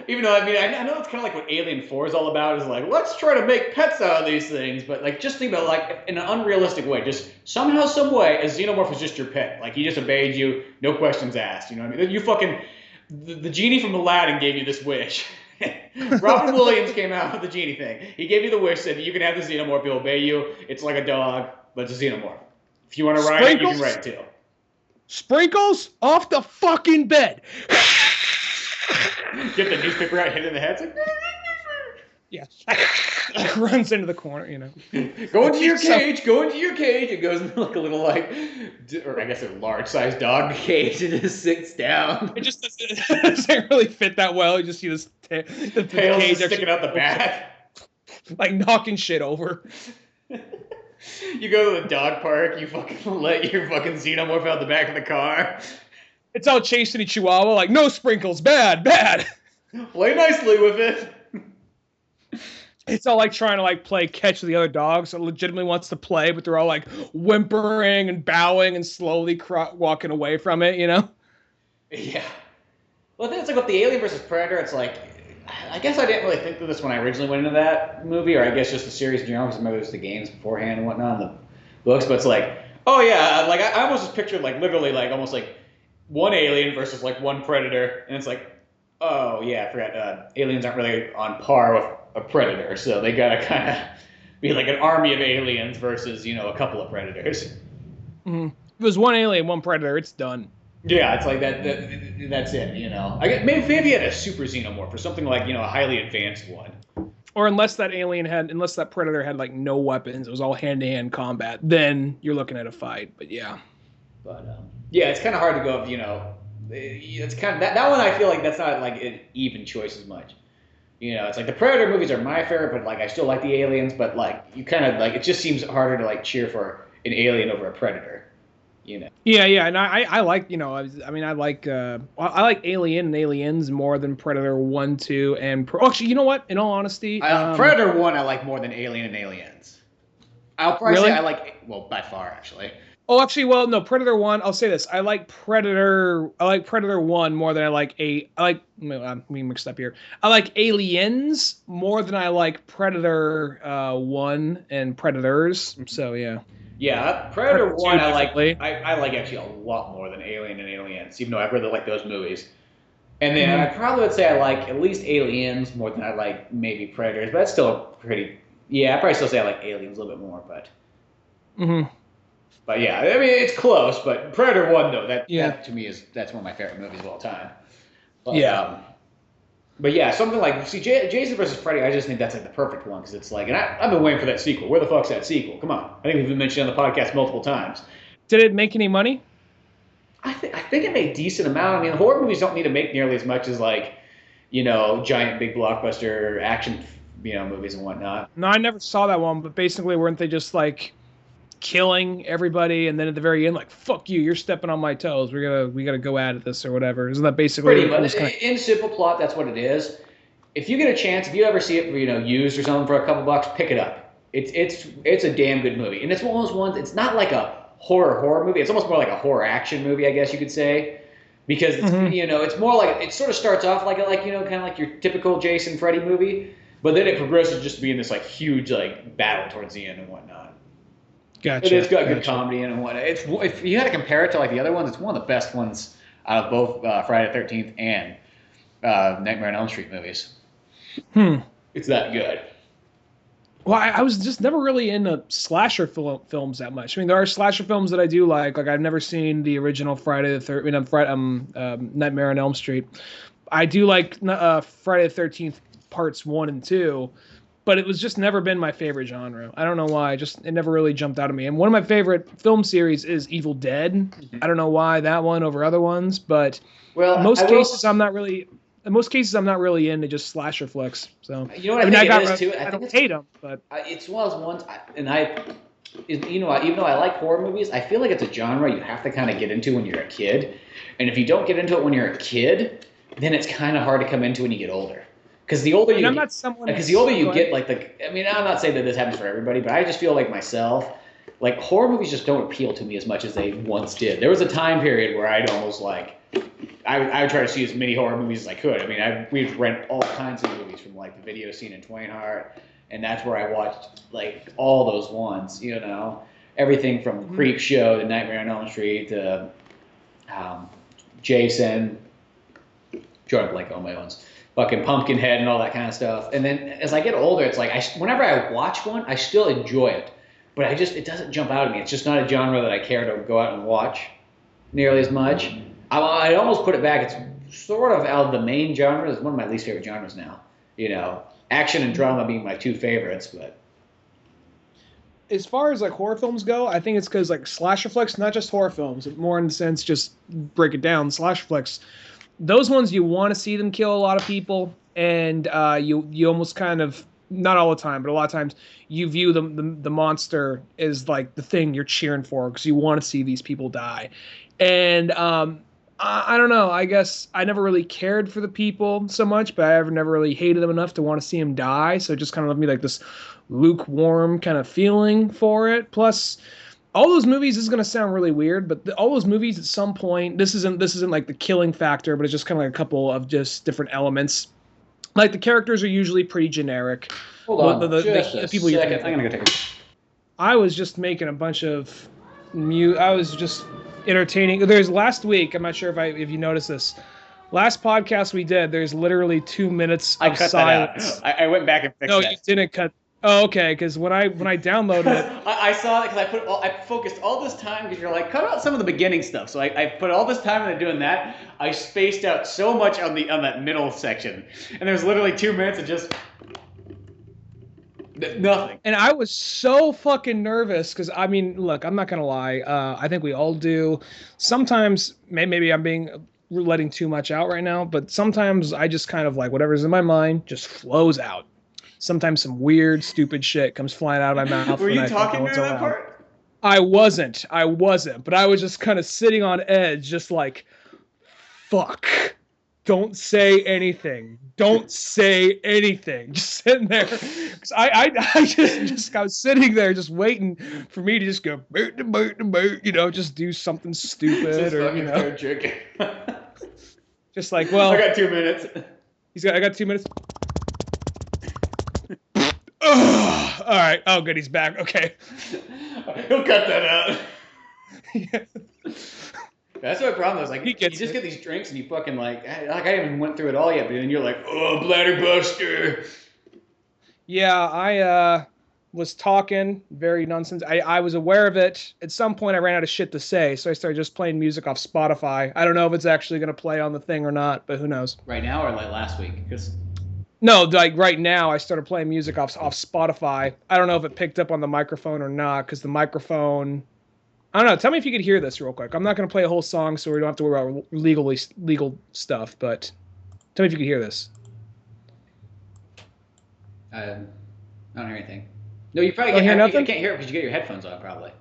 Even though, I mean, I know it's kind of like what Alien 4 is all about, is like, let's try to make pets out of these things, but like, just think about like, in an unrealistic way, just somehow, some way, a xenomorph is just your pet. Like, he just obeyed you, no questions asked, you know what I mean? You fucking, the genie from Aladdin gave you this wish. Robin Williams came out with the genie thing. He gave you the wish, said you can have the xenomorph, he'll obey you, it's like a dog, but it's a xenomorph. If you want to ride it, you can ride it too. Sprinkles
off the fucking bed.
Get the newspaper out, hit it in the head. It's like,
yeah. Runs into the corner, you know.
Go into your cage. It goes into like a little or I guess a large-sized dog cage and just sits down.
It just doesn't really fit that well. You just see this the
tail sticking out the back.
Like knocking shit over.
You go to the dog park, you fucking let your fucking xenomorph out the back of the car.
It's all chasing a chihuahua, like, no Sprinkles, bad.
Play nicely with it.
It's all like trying to like play catch with the other dogs. So it legitimately wants to play, but they're all like whimpering and bowing and slowly walking away from it, you know?
Yeah. Well, I think it's like with the Alien versus Predator, it's like, I guess I didn't really think of this when I originally went into that movie, or I guess just the series in general, because maybe it was the games beforehand and whatnot, and the books, but it's like, oh yeah, like I almost just pictured like literally like almost like one alien versus like one predator, and it's like, oh yeah, I forgot, aliens aren't really on par with a predator, so they gotta kind of be like an army of aliens versus, you know, a couple of predators.
Mm-hmm. If it was one alien, one predator, it's done.
Yeah, it's like that's it, you know. Maybe had a super xenomorph or something like, you know, a highly advanced one.
Or unless that predator had like no weapons, it was all hand-to-hand combat, then you're looking at a fight. But yeah.
But yeah, it's kind of hard to go, you know. It's kind of that one. I feel like that's not like an even choice as much. You know, it's like the Predator movies are my favorite, but like I still like the Aliens. But like you kind of like it just seems harder to like cheer for an alien over a Predator. You know.
Yeah, and I like, you know, I like Alien and Aliens more than Predator 1, 2, and actually, you know what? In all honesty,
Predator 1 I like more than Alien and Aliens. I'll probably say I like, well, by far actually.
Oh, actually, well, no, Predator 1, I'll say this. I like Predator 1 more than I like me mixed up here. I like Aliens more than I like Predator 1 and Predators. So, yeah.
Yeah, Predator 1 I like actually a lot more than Alien and Aliens, even though I really like those movies. And then I probably would say I like at least Aliens more than I like maybe Predators, but that's still pretty, yeah, I'd probably still say I like Aliens a little bit more, but.
Mm-hmm.
But yeah, I mean, it's close, but Predator 1, though, that to me that's one of my favorite movies of all time. But,
yeah.
But yeah, something like, see, Jason versus Freddy, I just think that's like the perfect one, because it's like, and I've been waiting for that sequel. Where the fuck's that sequel? Come on. I think we've been mentioned on the podcast multiple times.
Did it make any money?
I think it made a decent amount. I mean, horror movies don't need to make nearly as much as like, you know, giant big blockbuster action, you know, movies and whatnot.
No, I never saw that one, but basically weren't they just like killing everybody, and then at the very end, like, fuck you, you're stepping on my toes, we gotta go at this or whatever? Isn't that basically
pretty much in simple plot? That's what it is. If you get a chance, if you ever see it, you know, used or something for a couple bucks, pick it up. It's a damn good movie, and it's one of those ones. It's not like a horror movie. It's almost more like a horror action movie, I guess you could say, because it's, you know, it's more like it sort of starts off like you know, kind of like your typical Jason Freddy movie. But then it progresses just being this like huge like battle towards the end and whatnot.
Gotcha.
And it's got good comedy in it and whatnot. It's, if you had to compare it to like the other ones, it's one of the best ones out of both Friday the 13th and Nightmare on Elm Street movies. It's that good.
Well, I was just never really into slasher films that much. I mean, there are slasher films that I do like. Like I've never seen the original Friday the 13th, Nightmare on Elm Street. I do like Friday the 13th parts 1 and 2, but it was just never been my favorite genre. I don't know why. It never really jumped out at me. And one of my favorite film series is Evil Dead. Mm-hmm. I don't know why that one over other ones, but in most cases I'm not really into just slasher flicks. So
you know what I think it is too.
I don't hate them, but
it's one of those ones. You know, even though I like horror movies, I feel like it's a genre you have to kind of get into when you're a kid. And if you don't get into it when you're a kid, then it's kind of hard to come into when you get older. Because the older you get, like I mean, I'm not saying that this happens for everybody, but I just feel like myself, like horror movies just don't appeal to me as much as they once did. There was a time period where I'd almost like, I would try to see as many horror movies as I could. I mean, we'd rent all kinds of movies from like the video scene in Twain Hart, and that's where I watched like all those ones, you know, everything from Creep Show to Nightmare on Elm Street to Jason, drawing blank on my ones, fucking Pumpkinhead and all that kind of stuff. And then as I get older, it's like whenever I watch one, I still enjoy it, but it doesn't jump out at me. It's just not a genre that I care to go out and watch nearly as much. I'd almost put it back. It's sort of out of the main genres. It's one of my least favorite genres now. You know, action and drama being my two favorites, but
as far as like horror films go, I think it's because like slasher flicks, not just horror films, more in the sense just break it down. Slasher flicks, those ones you want to see them kill a lot of people, and you almost kind of, not all the time, but a lot of times you view the monster as like the thing you're cheering for because you want to see these people die. And I don't know. I guess I never really cared for the people so much, but I never really hated them enough to want to see them die. So it just kind of left me like this lukewarm kind of feeling for it. Plus, all those movies, this is going to sound really weird, but all those movies at some point, this isn't like the killing factor, but it's just kind of like a couple of just different elements. Like the characters are usually pretty generic.
Hold on, the people you think. I'm going to go take a...
I was just making a bunch of I was just entertaining. There's last week, I'm not sure if you noticed this. Last podcast we did, there's literally 2 minutes of silence.
That out. I went back and fixed that.
No, you didn't cut. Oh, okay. Because when I downloaded it,
I saw it because I focused all this time because you're like, cut out some of the beginning stuff. So I put all this time into doing that. I spaced out so much on that middle section, and there's literally 2 minutes of just nothing.
And I was so fucking nervous because, I mean, look, I'm not gonna lie. I think we all do. Sometimes maybe I'm letting too much out right now, but sometimes I just kind of like whatever's in my mind just flows out. Sometimes some weird, stupid shit comes flying out of my mouth.
Were you talking during that part?
I wasn't, but I was just kind of sitting on edge, just like, fuck. Don't say anything. Don't say anything. Just sitting there. Cause I was sitting there just waiting for me to just go, you know, just do something stupid or, you know. Just like, well.
I got 2 minutes.
I got 2 minutes. Oh, all right. Oh, good. He's back. Okay.
He'll cut that out. Yeah. That's what the problem is. Like, you just get these drinks and you fucking like I haven't even went through it all yet, but then you're like, oh, bladder buster.
Yeah, I was talking very nonsense. I was aware of it. At some point, I ran out of shit to say, so I started just playing music off Spotify. I don't know if it's actually going to play on the thing or not, but who knows?
Right now or like last week?
No, like right now, I started playing music off Spotify. I don't know if it picked up on the microphone or not, because the microphone... I don't know. Tell me if you could hear this real quick. I'm not going to play a whole song, so we don't have to worry about legal stuff, but tell me if you could hear this.
I don't hear anything. No, you probably
can't
hear it because you get your headphones on, probably.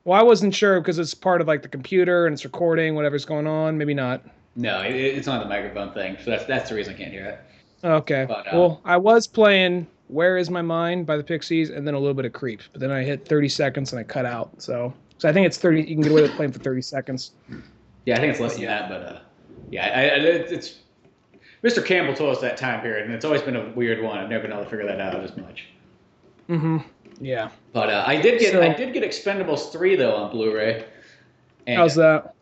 Well, I wasn't sure because it's part of like the computer and it's recording whatever's going on. Maybe not.
No, it's not the microphone thing, so that's the reason I can't hear it.
Okay. But, well, I was playing Where Is My Mind by the Pixies and then a little bit of Creep, but then I hit 30 seconds and I cut out, so I think it's 30. You can get away with playing for 30 seconds.
Yeah, I think it's less than that, but yeah, it's Mr. Campbell told us that time period, and it's always been a weird one. I've never been able to figure that out as much.
Yeah.
But I did get Expendables 3 though on Blu-ray. And,
how's that?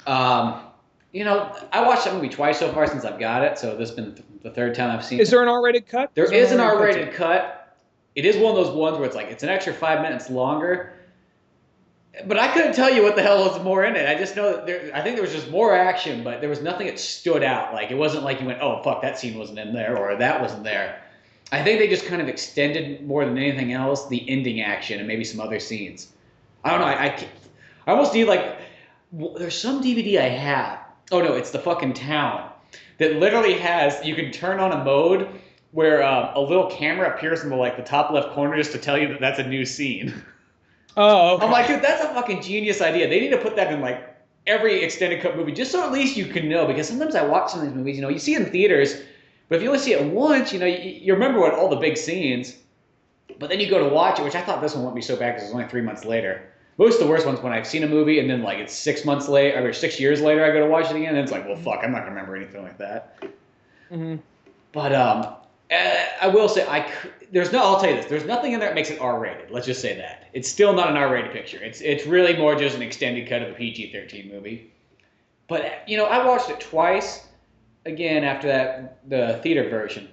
You know, I watched that movie twice so far since I've got it, so this has been the third time I've seen it.
Is there an R-rated cut?
There is an R-rated cut. It is one of those ones where it's like, it's an extra 5 minutes longer. But I couldn't tell you what the hell was more in it. I just know that I think there was just more action, but there was nothing that stood out. Like, it wasn't like you went, oh, fuck, that scene wasn't in there, or that wasn't there. I think they just kind of extended more than anything else the ending action and maybe some other scenes. I don't know. I almost need, like, there's some DVD I have. Oh, no, it's The Fucking Town. That literally has, you can turn on a mode where a little camera appears in the top left corner just to tell you that that's a new scene.
Oh, okay.
I'm like, dude, that's a fucking genius idea. They need to put that in like every extended cut movie, just so at least you can know. Because sometimes I watch some of these movies, you see it in theaters, but if you only see it once, you remember what all the big scenes. But then you go to watch it, which I thought this one wouldn't be so bad because it was only 3 months later. Most of the worst ones when I've seen a movie and then like it's 6 months later or 6 years later I go to watch it again, and it's like, well, fuck, I'm not gonna remember anything like that. But I will say I'll tell you this. There's nothing in there that makes it R-rated. Let's just say that. It's still not an R-rated picture. It's really more just an extended cut of a PG-13 movie. But I watched it twice again after the theater version.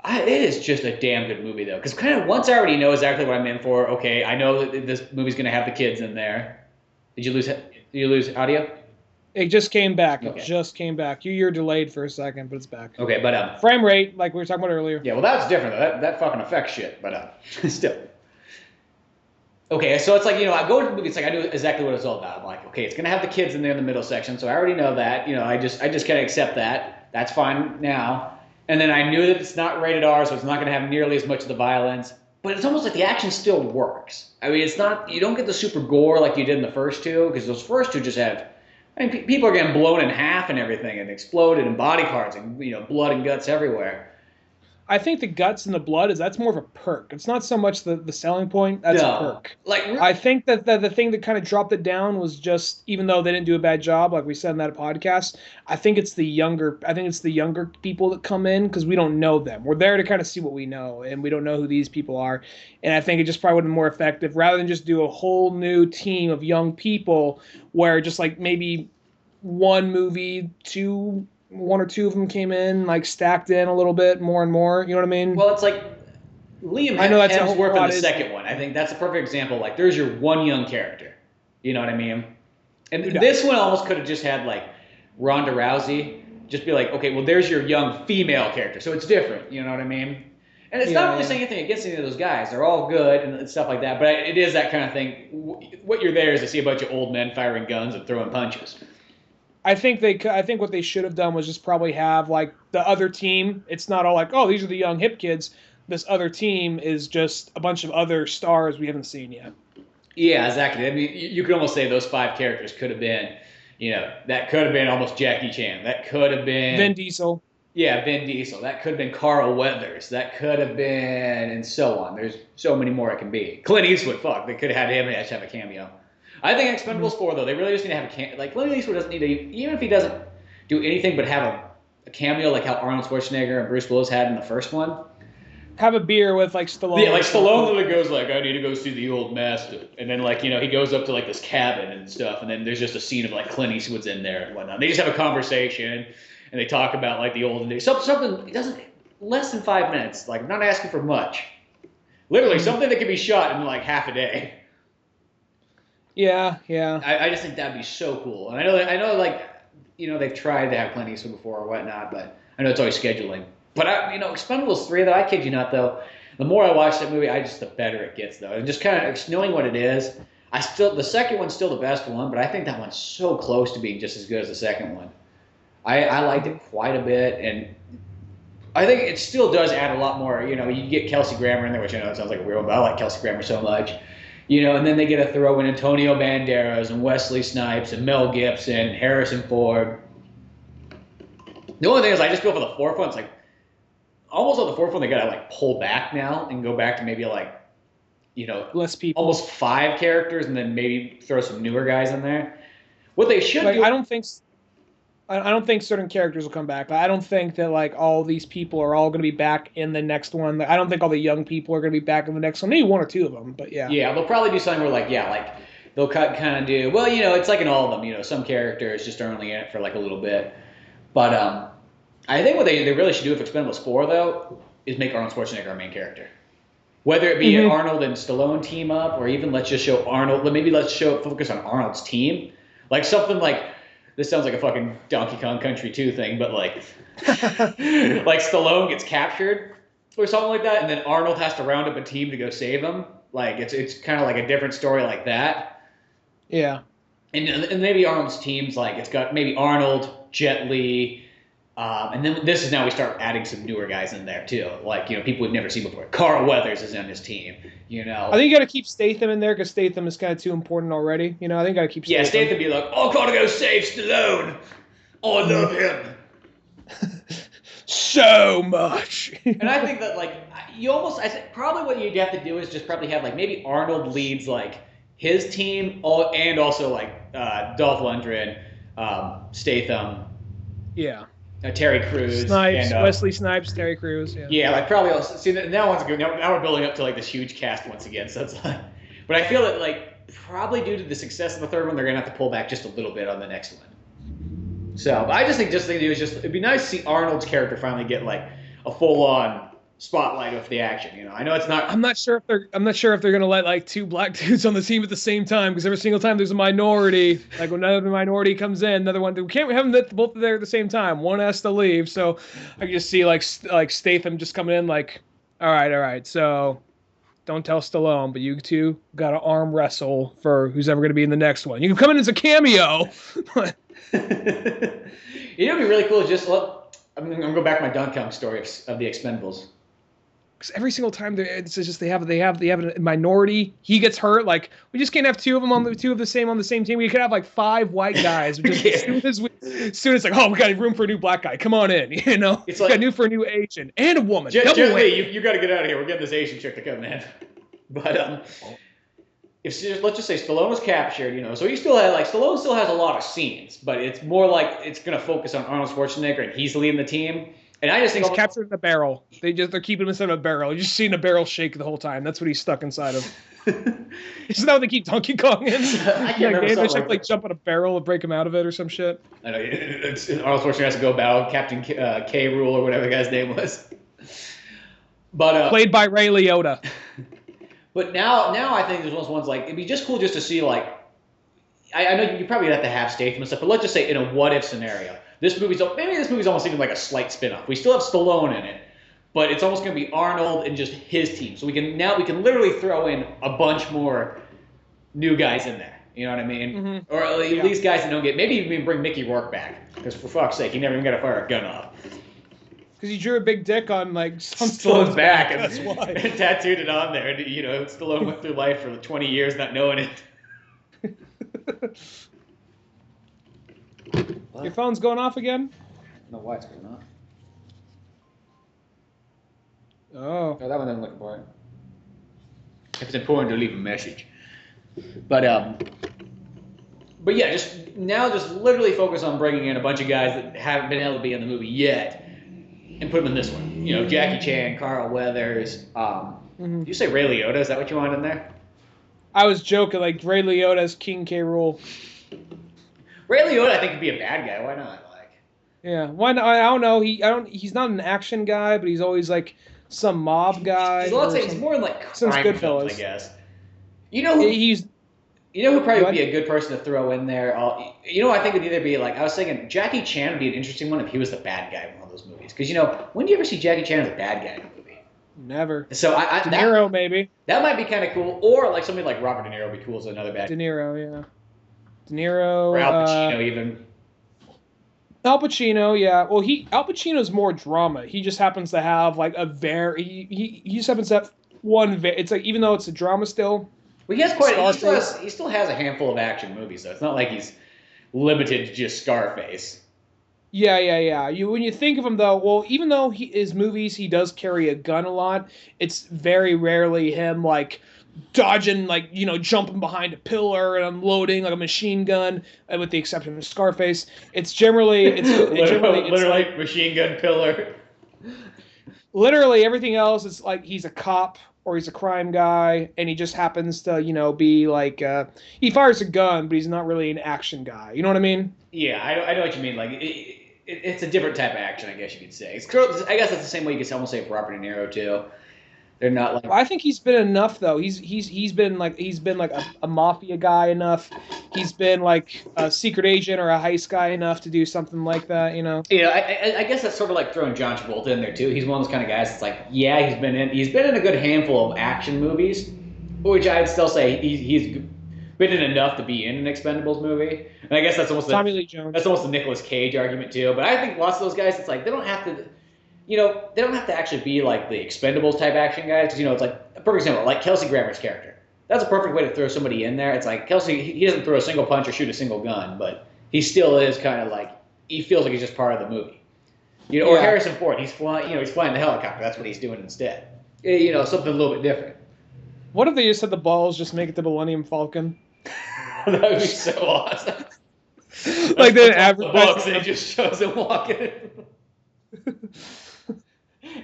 It is just a damn good movie though, because kind of once I already know exactly what I'm in for. Okay, I know that this movie's gonna have the kids in there. Did you lose audio?
It just came back.
Okay.
It just came back. You're delayed for a second, but it's back.
Okay, but
frame rate, like we were talking about earlier.
Yeah, well, that's different though. That fucking affects shit, but still. Okay, so it's like, I go to the movie, it's like I knew exactly what it's all about. I'm like, okay, it's gonna have the kids in there in the middle section, so I already know that. I just kind of accept that. That's fine now. And then I knew that it's not rated R, so it's not gonna have nearly as much of the violence. But it's almost like the action still works. I mean, it's not, you don't get the super gore like you did in the first two, because those first two just have, people are getting blown in half and everything, and exploded, and body parts, and blood and guts everywhere.
I think the guts and the blood that's more of a perk. It's not so much the selling point. That's a perk. I think that the thing that kind of dropped it down was just, even though they didn't do a bad job, like we said in that podcast, I think it's the younger people that come in because we don't know them. We're there to kind of see what we know, and we don't know who these people are. And I think it just probably would have been more effective rather than just do a whole new team of young people where just like maybe one or two of them came in, like stacked in a little bit more and more. You know what I mean?
Well, it's like Liam Hemsworth in the second one. I think that's a perfect example. Like, there's your one young character. You know what I mean? And this one almost could have just had, like, Ronda Rousey. Just be like, okay, well, there's your young female character. So it's different. You know what I mean? And it's not really saying anything against any of those guys. They're all good and stuff like that. But it is that kind of thing. What you're there is to see a bunch of old men firing guns and throwing punches.
I think what they should have done was just probably have like the other team. It's not all like, oh, these are the young hip kids. This other team is just a bunch of other stars we haven't seen yet.
Yeah, exactly. I mean, you could almost say those 5 characters could have been, that could have been almost Jackie Chan. That could have been
Vin Diesel.
Yeah, Vin Diesel. That could have been Carl Weathers. That could have been, and so on. There's so many more it can be. Clint Eastwood. Fuck, they could have had him have a cameo. I think Expendables 4, though, they really just need to have a like, Clint Eastwood doesn't need to, even if he doesn't do anything but have a cameo like how Arnold Schwarzenegger and Bruce Willis had in the first one.
Have a beer with, like, Stallone.
Yeah, like, Stallone literally goes, like, I need to go see the old master. And then, like, he goes up to, like, this cabin and stuff, and then there's just a scene of, like, Clint Eastwood's in there and whatnot. They just have a conversation, and they talk about, like, the olden days. Something, it doesn't, less than 5 minutes. Like, I'm not asking for much. Literally, something that could be shot in, like, half a day.
Yeah.
I just think that'd be so cool. And I know, like, they've tried to have Clint Eastwood before or whatnot, but I know it's always scheduling. But Expendables 3, though, I kid you not, though, the more I watch that movie, the better it gets, though. And just kind of knowing what it is, the second one's still the best one, but I think that one's so close to being just as good as the second one. I liked it quite a bit, and I think it still does add a lot more. You get Kelsey Grammer in there, which I know it sounds like a weird one, but I like Kelsey Grammer so much. And then they get to throw in Antonio Banderas and Wesley Snipes and Mel Gibson and Harrison Ford. The only thing is I just feel for the fourth one, it's like, almost on the fourth one, they got to, like, pull back now and go back to maybe, like,
less people.
Almost 5 characters and then maybe throw some newer guys in there. What they should do.
I don't think. I don't think certain characters will come back. I don't think that like all these people are all going to be back in the next one. I don't think all the young people are going to be back in the next one. Maybe one or two of them, but yeah.
Yeah, they'll probably do something where like they'll kind of do well. It's like in all of them. Some characters just are only in it for like a little bit. But I think what they really should do with Expendables 4 though is make Arnold Schwarzenegger our main character. Whether it be an Arnold and Stallone team up, or even let's just show Arnold. Maybe let's focus on Arnold's team, like something like. This sounds like a fucking Donkey Kong Country 2 thing, but like Stallone gets captured or something like that, and then Arnold has to round up a team to go save him. Like it's kind of like a different story like that.
Yeah.
And maybe Arnold's team's like it's got maybe Arnold, Jet Li, and then this is now we start adding some newer guys in there too, like people we've never seen before. Carl Weathers is on his team.
I think you got to keep Statham in there because Statham is kind of too important already. I think you got to keep Statham.
Yeah, Statham be like, I gotta go save Stallone. I love him.
So much.
And I think that I think probably what you'd have to do is just probably have like maybe Arnold leads like his team, and also like Dolph Lundgren, Statham.
Yeah.
Terry Crews,
Snipes, Wesley Snipes, Terry Crews. Yeah,
like probably also see now one's good. Now we're building up to like this huge cast once again. So it's like, but I feel that like probably due to the success of the third one, they're gonna have to pull back just a little bit on the next one. So I just think it'd be nice to see Arnold's character finally get like a full on spotlight of the action. I know it's not.
I'm not sure if they're gonna let like two black dudes on the team at the same time, because every single time there's a minority, like when another minority comes in, another one. We can't have them both there at the same time. One has to leave. So I can just see like Statham just coming in like, all right. So don't tell Stallone, but you two got to arm wrestle for who's ever gonna be in the next one. You can come in as a cameo.
It'd be really cool. I'm gonna go back to my Donkey Kong story of the Expendables.
Because every single time it's just they have a minority. He gets hurt. Like we just can't have two of the same on the same team. We could have like 5 white guys. Just as soon as like, oh, we got room for a new black guy. Come on in. It's like got for a new Asian and a woman.
Gently, you got to get out of here. We're getting this Asian chick to come in. But let's just say Stallone was captured. So he Stallone still has a lot of scenes, but it's more like it's gonna focus on Arnold Schwarzenegger and he's leading the team. And I just think
he's captured in a barrel. They're keeping him inside of a barrel. You're just seeing a barrel shake the whole time. That's what he's stuck inside of. Isn't that what they keep Donkey Kong in?
I can't remember.
They should like jump on a barrel and break him out of it or some shit.
I know. Arnold Schwarzenegger has to go battle Captain K. Rool or whatever the guy's name was. But
played by Ray Liotta.
But now I think there's ones like it'd be just cool just to see like I know you probably have to have Statham and stuff, but let's just say in a what if scenario. This movie's almost even like a slight spin-off. We still have Stallone in it, but it's almost going to be Arnold and just his team. So we can literally throw in a bunch more new guys in there. You know what I mean? Mm-hmm. Or at least guys that don't get. Maybe even bring Mickey Rourke back, because for fuck's sake, he never even got to fire a gun off.
Because he drew a big dick on
Stallone's back, and that's why. And tattooed it on there. Stallone went through life for 20 years not knowing it.
Your phone's going off again?
I don't know why it's going off.
Oh,
that one doesn't look important. If it's important to leave a message. But yeah, just literally focus on bringing in a bunch of guys that haven't been able to be in the movie yet, and put them in this one. Jackie Chan, Carl Weathers. You say Ray Liotta? Is that what you want in there?
I was joking, like Ray Liotta's King K. Rool.
Ray Liotta, I think, could be a bad guy. Why not?
Yeah, why not? I don't know. He's not an action guy, but he's always like some mob guy.
He's more like crime films, I guess. Who probably would be a good person to throw in there? I think it'd either be like I was thinking Jackie Chan would be an interesting one if he was the bad guy in one of those movies. Because when do you ever see Jackie Chan as a bad guy in a movie?
Never.
So
De Niro maybe.
That might be kind of cool, or like somebody like Robert De Niro would be cool as another bad guy.
De Niro, yeah. De Niro.
Or Al Pacino even.
Al Pacino, yeah. Well, Al Pacino's more drama. He just happens to have like a he just happens to have one. It's like even though it's a drama still.
Well, he still has a handful of action movies, so it's not like he's limited to just Scarface.
Yeah. When you think of him though, well, even though his movies he does carry a gun a lot, it's very rarely him like dodging, like, jumping behind a pillar and unloading like a machine gun, with the exception of Scarface. It's generally it's
literally
like
machine gun pillar.
literally everything else is like he's a cop or he's a crime guy, and he just happens to be like he fires a gun, but he's not really an action guy. You know what I mean?
Yeah, I know what you mean. Like it's a different type of action, I guess you could say. I guess that's the same way you could almost say for Robert De Niro too. They're not like.
Well, I think he's been enough though. He's been like a mafia guy enough. He's been like a secret agent or a heist guy enough to do something like that.
Yeah, I guess that's sort of like throwing John Travolta in there too. He's one of those kind of guys that's like, yeah, he's been in a good handful of action movies, which I'd still say he's been in enough to be in an Expendables movie. And I guess that's almost
Tommy Lee Jones.
That's almost the Nicolas Cage argument too. But I think lots of those guys, it's like they don't have to. They don't have to actually be like the Expendables type action guys, because it's like a perfect example, like Kelsey Grammer's character. That's a perfect way to throw somebody in there. It's like Kelsey, he doesn't throw a single punch or shoot a single gun, but he still is kind of like, he feels like he's just part of the movie. Or Harrison Ford, he's flying the helicopter. That's what he's doing instead. Something a little bit different.
What if they just had the balls just make it the Millennium Falcon?
That would be so awesome.
Like the average
books, it just shows him walking.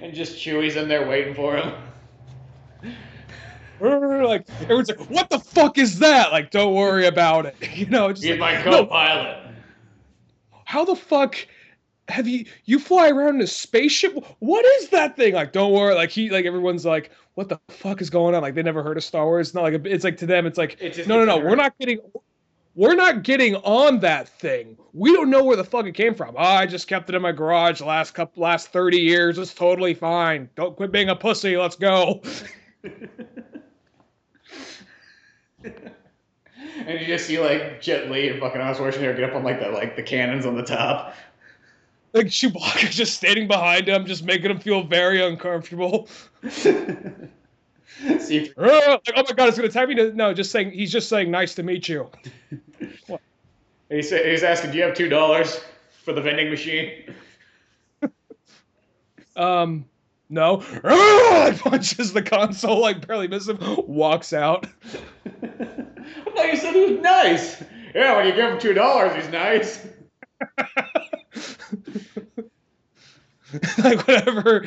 And just Chewie's in there waiting for him.
Like everyone's like, "What the fuck is that?" Like, don't worry about it. Just
He's my co-pilot.
No. How the fuck have you fly around in a spaceship? What is that thing? Like, don't worry. Like everyone's like, "What the fuck is going on?" Like they never heard of Star Wars. It's not like it's like to them. It's like, no. We're not getting on that thing. We don't know where the fuck it came from. I just kept it in my garage the last 30 years. It's totally fine. Don't quit being a pussy. Let's go.
And you just see like Jet Li and fucking Arnold Schwarzenegger get up on the cannons on the top.
Like Chewbacca just standing behind him, just making him feel very uncomfortable. Like, oh my god, it's gonna attack me. No, he's just saying nice to meet you. What?
He's asking, do you have $2 for the vending machine?
No. Punches the console, like barely misses him, walks out.
I thought you said he was nice. Yeah, when you give him $2, he's nice.
Like whenever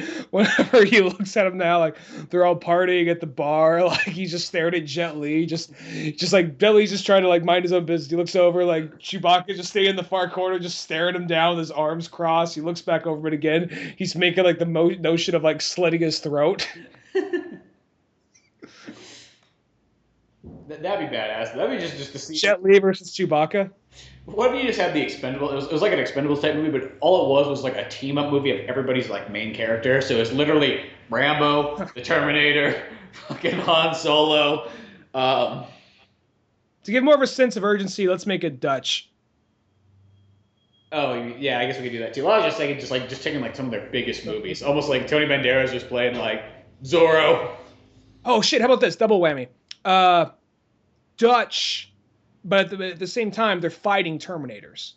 he looks at him now, like they're all partying at the bar, like he's just staring at Jet Li, just like Billy's just trying to like mind his own business. He looks over, like Chewbacca just staying in the far corner, just staring him down with his arms crossed. He looks back over it again. He's making like the notion of like slitting his throat.
That'd be badass. That'd be just to see
Jet Li versus Chewbacca.
What if you just had the Expendables? It was like an Expendables type movie, but all it was like a team up movie of everybody's like main character. So it's literally Rambo, the Terminator, fucking Han Solo.
To give more of a sense of urgency, let's make it Dutch.
Oh yeah, I guess we could do that too. Well, I was just thinking, just taking like some of their biggest movies, almost like Tony Banderas just playing like Zorro.
Oh shit! How about this double whammy? Dutch. But at the same time, they're fighting Terminators.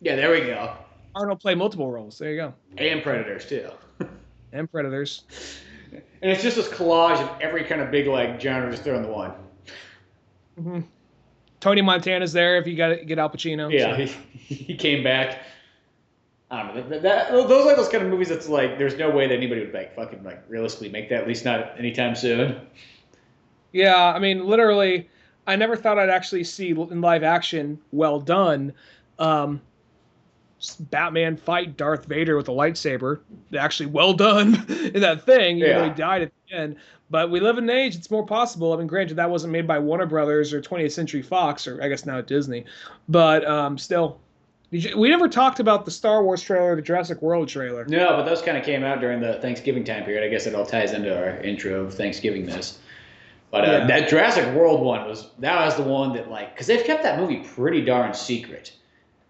Yeah, there we go.
Arnold played multiple roles. There you go.
And Predators, too.
And Predators.
And it's just this collage of every kind of big, like, genre just thrown in the one.
Mm-hmm. Tony Montana's there if you got to get Al Pacino.
Yeah, so. he came back. I don't know. Those are those kind of movies that's like, there's no way that anybody would like fucking like realistically make that, at least not anytime soon.
Yeah, I mean, literally... I never thought I'd actually see in live action, well done, Batman fight Darth Vader with a lightsaber. Actually, well done in that thing. Even though he died at the end. But we live in an age, it's more possible. I mean, granted, that wasn't made by Warner Brothers or 20th Century Fox, or I guess now Disney. But still, we never talked about the Star Wars trailer, the Jurassic World trailer.
No, but those kind of came out during the Thanksgiving time period. I guess it all ties into our intro of Thanksgivingness. But that Jurassic World one was the one that like, because they've kept that movie pretty darn secret.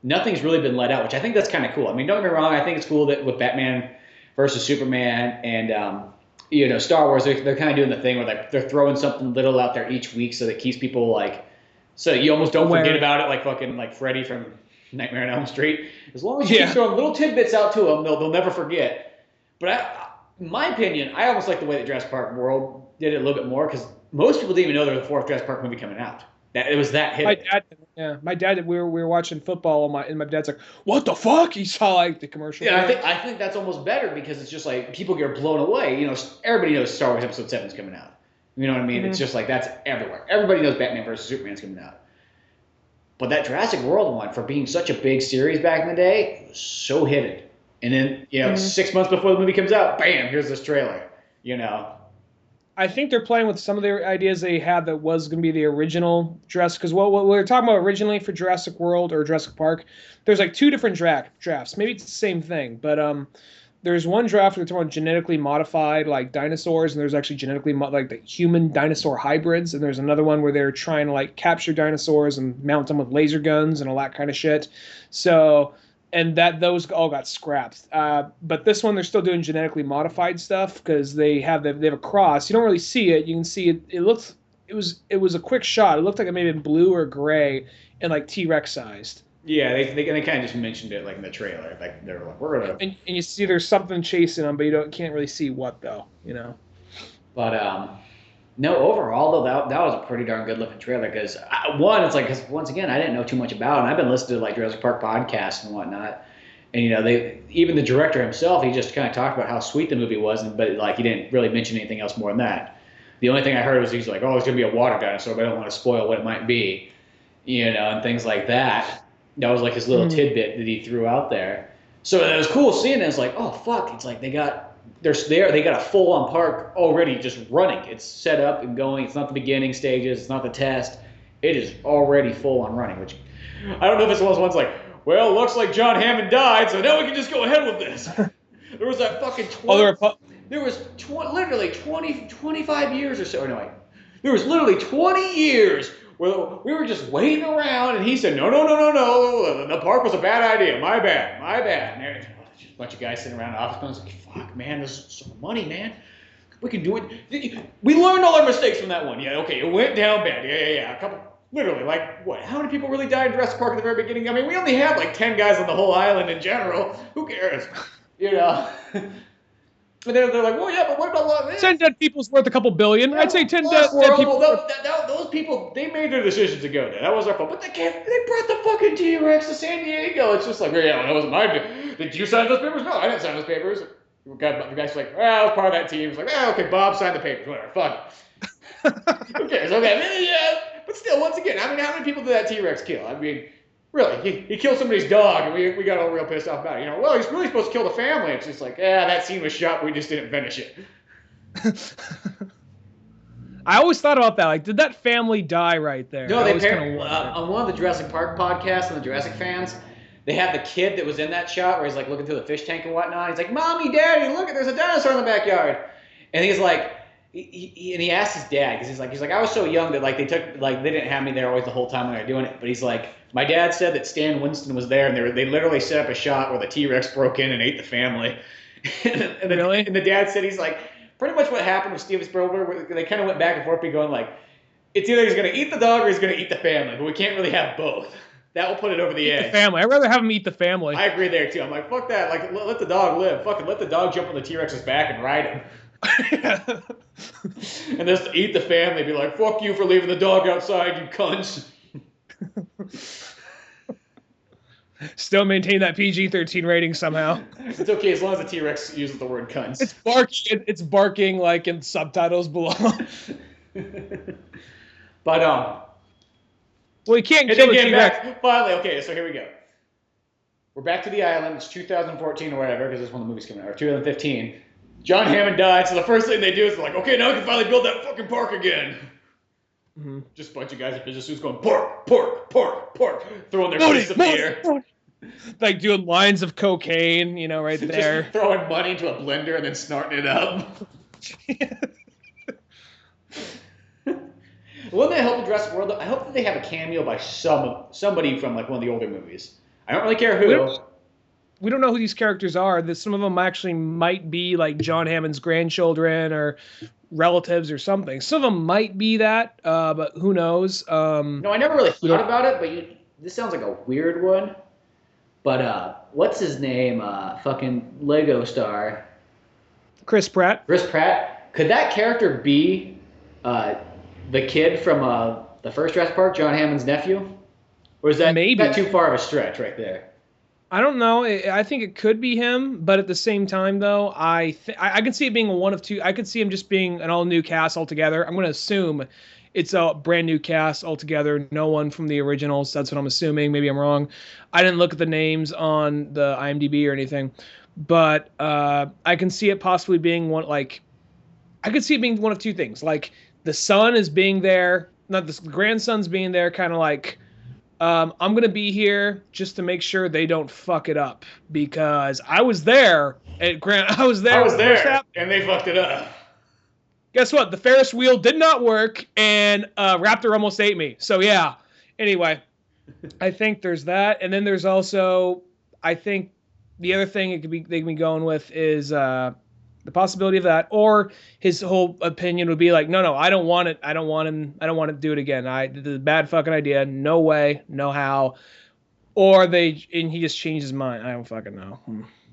Nothing's really been let out, which I think that's kind of cool. I mean, don't get me wrong, I think it's cool that with Batman versus Superman and Star Wars, they're kind of doing the thing where they're throwing something little out there each week so that keeps people like, so you almost don't forget about it, like fucking like Freddy from Nightmare on Elm Street. As long as you keep throwing little tidbits out to them, they'll never forget. But in my opinion, I almost like the way that Jurassic Park World did it a little bit more, because most people didn't even know there was a fourth Jurassic Park movie coming out. That it was that hit.
My dad. We were watching football, and my dad's like, "What the fuck?" He saw like the commercial.
Yeah, I think that's almost better because it's just like people get blown away. You know, everybody knows Star Wars Episode 7 is coming out. You know what I mean? It's just like that's everywhere. Everybody knows Batman versus Superman's coming out. But that Jurassic World one, for being such a big series back in the day, was so hidden. And then 6 months before the movie comes out, bam, here's this trailer. You know.
I think they're playing with some of the ideas they had that was going to be the original Jurassic. Because what we were talking about originally for Jurassic World or Jurassic Park, there's like two different drafts. Maybe it's the same thing, but there's one draft where they're talking about genetically modified like dinosaurs, and there's actually genetically like the human dinosaur hybrids, and there's another one where they're trying to like capture dinosaurs and mount them with laser guns and all that kind of shit. So. And those all got scrapped. But this one, they're still doing genetically modified stuff because they have a cross. You don't really see it. You can see it. It was a quick shot. It looked like it may have been blue or gray and like T-Rex sized.
Yeah, they kind of just mentioned it like in the trailer. Like they're like, we're gonna.
And you see there's something chasing them, but you can't really see what though.
But no, overall though that was a pretty darn good looking trailer because because once again I didn't know too much about it. And I've been listening to like Jurassic Park podcasts and whatnot, and even the director himself, he just kind of talked about how sweet the movie was, but like he didn't really mention anything else more than that. The only thing I heard was he's like, oh, it's gonna be a water dinosaur, but I don't want to spoil what it might be, and things like that. That was like his little tidbit that he threw out there. So it was cool seeing it. It's like, oh fuck, it's like they got a full-on park already just running. It's set up and going. It's not the beginning stages. It's not the test. It is already full-on running, which I don't know if it's one of those ones like, well, looks like John Hammond died, so now we can just go ahead with this. There was that fucking literally 25 years or so. No, there was literally 20 years where we were just waiting around, and he said, no, the park was a bad idea. My bad. And just a bunch of guys sitting around the office, I was like, fuck, man, this is some money, man. We can do it. We learned all our mistakes from that one. Yeah, okay, it went down bad. Yeah. A couple, literally, like, what? How many people really died in Jurassic Park at the very beginning? I mean, we only had like 10 guys on the whole island in general. Who cares? And then they're like, well, yeah, but what about
10 dead people's worth a couple billion. I'd say 10 dead people.
Those people, they made their decision to go there. That was their fault. But they brought the fucking T-Rex to San Diego. It's just like, yeah, that wasn't my deal. Did you sign those papers? No, I didn't sign those papers. The guy's like, well, I was part of that team. It's like, okay, Bob signed the papers. Whatever, fuck it. Who cares? Okay, yeah. But still, once again, I mean, how many people did that T-Rex kill? I mean, really, he killed somebody's dog, and we got all real pissed off about it. Well, he's really supposed to kill the family. It's just like, that scene was shot, we just didn't finish it.
I always thought about that. Like, did that family die right there?
No, on one of the Jurassic Park podcasts and the Jurassic fans, they had the kid that was in that shot where he's like looking through the fish tank and whatnot. He's like, Mommy, Daddy, look, there's a dinosaur in the backyard. And he's like, he asked his dad, because he's like, I was so young that they didn't have me there always the whole time when they were doing it. But he's like, my dad said that Stan Winston was there, and they literally set up a shot where the T-Rex broke in and ate the family.
Really?
And the dad said, he's like, pretty much what happened with Steven Spielberg, they kind of went back and forth, going like, it's either he's going to eat the dog or he's going to eat the family, but we can't really have both. That will put it over the edge.
The family. I'd rather have him eat the family.
I agree there too. I'm like, fuck that. Like, let the dog live. Fucking let the dog jump on the T-Rex's back and ride him. And just eat the family. Be like, fuck you for leaving the dog outside, you cunts.
Still maintain that PG-13 rating somehow.
It's okay as long as the T-Rex uses the word cunts.
It's barking like in subtitles below.
But
well, you can't kill the T-Rex.
Finally, okay, so here we go. We're back to the island. It's 2014 or whatever, because this is when the movie's coming out, or 2015. John Hammond died, so the first thing they do is like, okay, now we can finally build that fucking park again. Mm-hmm. Just a bunch of guys in business suits going, pork, throwing their fists in the air.
Like doing lines of cocaine, right there.
Just throwing money into a blender and then snorting it up. Wouldn't that help the Jurassic World? I hope that they have a cameo by somebody from like one of the older movies. I don't really care who.
We don't know who these characters are. Some of them actually might be like John Hammond's grandchildren or relatives or something. Some of them might be that, but who knows?
No, I never really thought about it, but this sounds like a weird one. But what's his name? Fucking Lego star.
Chris Pratt.
Could that character be the kid from the first Jurassic Park, John Hammond's nephew? Or is that too far of a stretch right there?
I don't know. I think it could be him, but at the same time, though, I can see it being a one of two. I could see him just being an all new cast altogether. I'm going to assume it's a brand new cast altogether. No one from the originals. That's what I'm assuming. Maybe I'm wrong. I didn't look at the names on the IMDb or anything, but I can see it possibly being one. Like, I could see it being one of two things. Like the son is being there, not the grandson's being there, kind of like. I'm going to be here just to make sure they don't fuck it up because I was there at I was there,
and they fucked it up.
Guess what? The Ferris wheel did not work and Raptor almost ate me. So yeah. Anyway, I think there's that. And then there's also, I think the other thing they could be going with is the possibility of that, or his whole opinion would be like, no, I don't want it. I don't want to do it again. The bad fucking idea. No way, no how. Or he just changed his mind. I don't fucking know.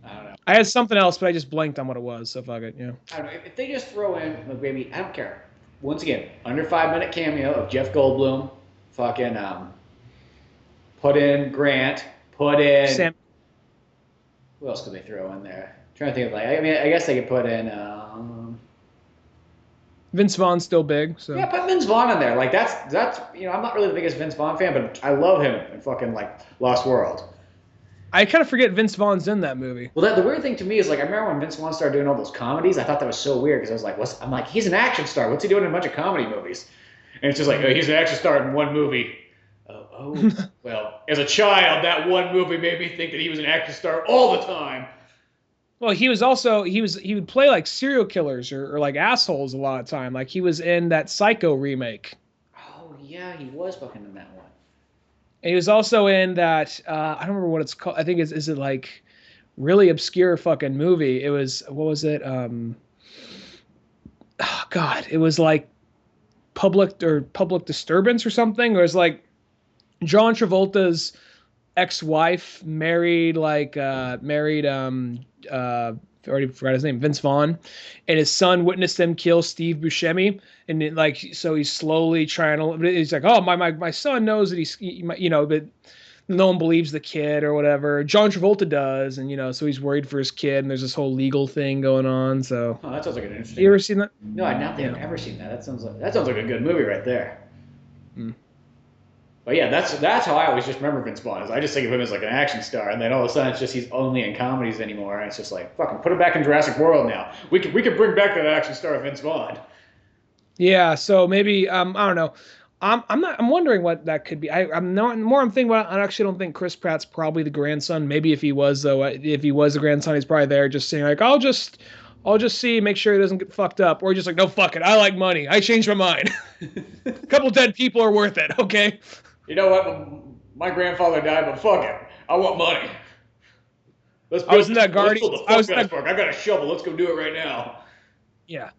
I don't know.
I had something else, but I just blanked on what it was. So fuck it. Yeah.
I don't know. If they just throw in, like, maybe, I don't care. Once again, under 5-minute cameo of Jeff Goldblum. Fucking put in Grant. Put in
Sam.
Who else could they throw in there? Trying to think of, like, I mean, I guess they could put in
Vince Vaughn's still big, so
yeah, put Vince Vaughn in there. Like that's I'm not really the biggest Vince Vaughn fan, but I love him in fucking like Lost World.
I kind of forget Vince Vaughn's in that movie.
Well, the weird thing to me is, like, I remember when Vince Vaughn started doing all those comedies. I thought that was so weird because I was like, I'm like, he's an action star. What's he doing in a bunch of comedy movies? And it's just like, oh, he's an action star in one movie. Oh, well, as a child, that one movie made me think that he was an action star all the time.
Well, he would play like serial killers or like assholes a lot of time. Like he was in that Psycho remake.
Oh yeah, he was fucking in that one.
And he was also in that I don't remember what it's called. I think is it like really obscure fucking movie. It was, what was it? Oh God, it was like public disturbance or something. Or it was like John Travolta's ex-wife married already forgot his name, Vince Vaughn, and his son witnessed them kill Steve Buscemi, and so he's slowly trying to. He's like, oh, my son knows that but no one believes the kid or whatever. John Travolta does, and so he's worried for his kid, and there's this whole legal thing going on. So
that sounds like an interesting.
You ever seen that?
No, I don't think I've ever seen that. That sounds like a good movie right there. But yeah, that's how I always just remember Vince Vaughn. Is I just think of him as like an action star, and then all of a sudden it's just he's only in comedies anymore, and it's just like, fucking put him back in Jurassic World now. We could bring back that action star Vince Vaughn. Yeah,
so maybe I don't know. I'm wondering what that could be. I'm thinking about it, I actually don't think Chris Pratt's probably the grandson. Maybe if he was though, if he was the grandson, he's probably there just saying like, I'll just see, make sure he doesn't get fucked up, or just like, no, fuck it, I like money, I changed my mind. A couple dead people are worth it, okay?
You know what? My grandfather died, but fuck it. I want money.
I was in that Guardian.
I got a shovel. Let's go do it right now.
Yeah.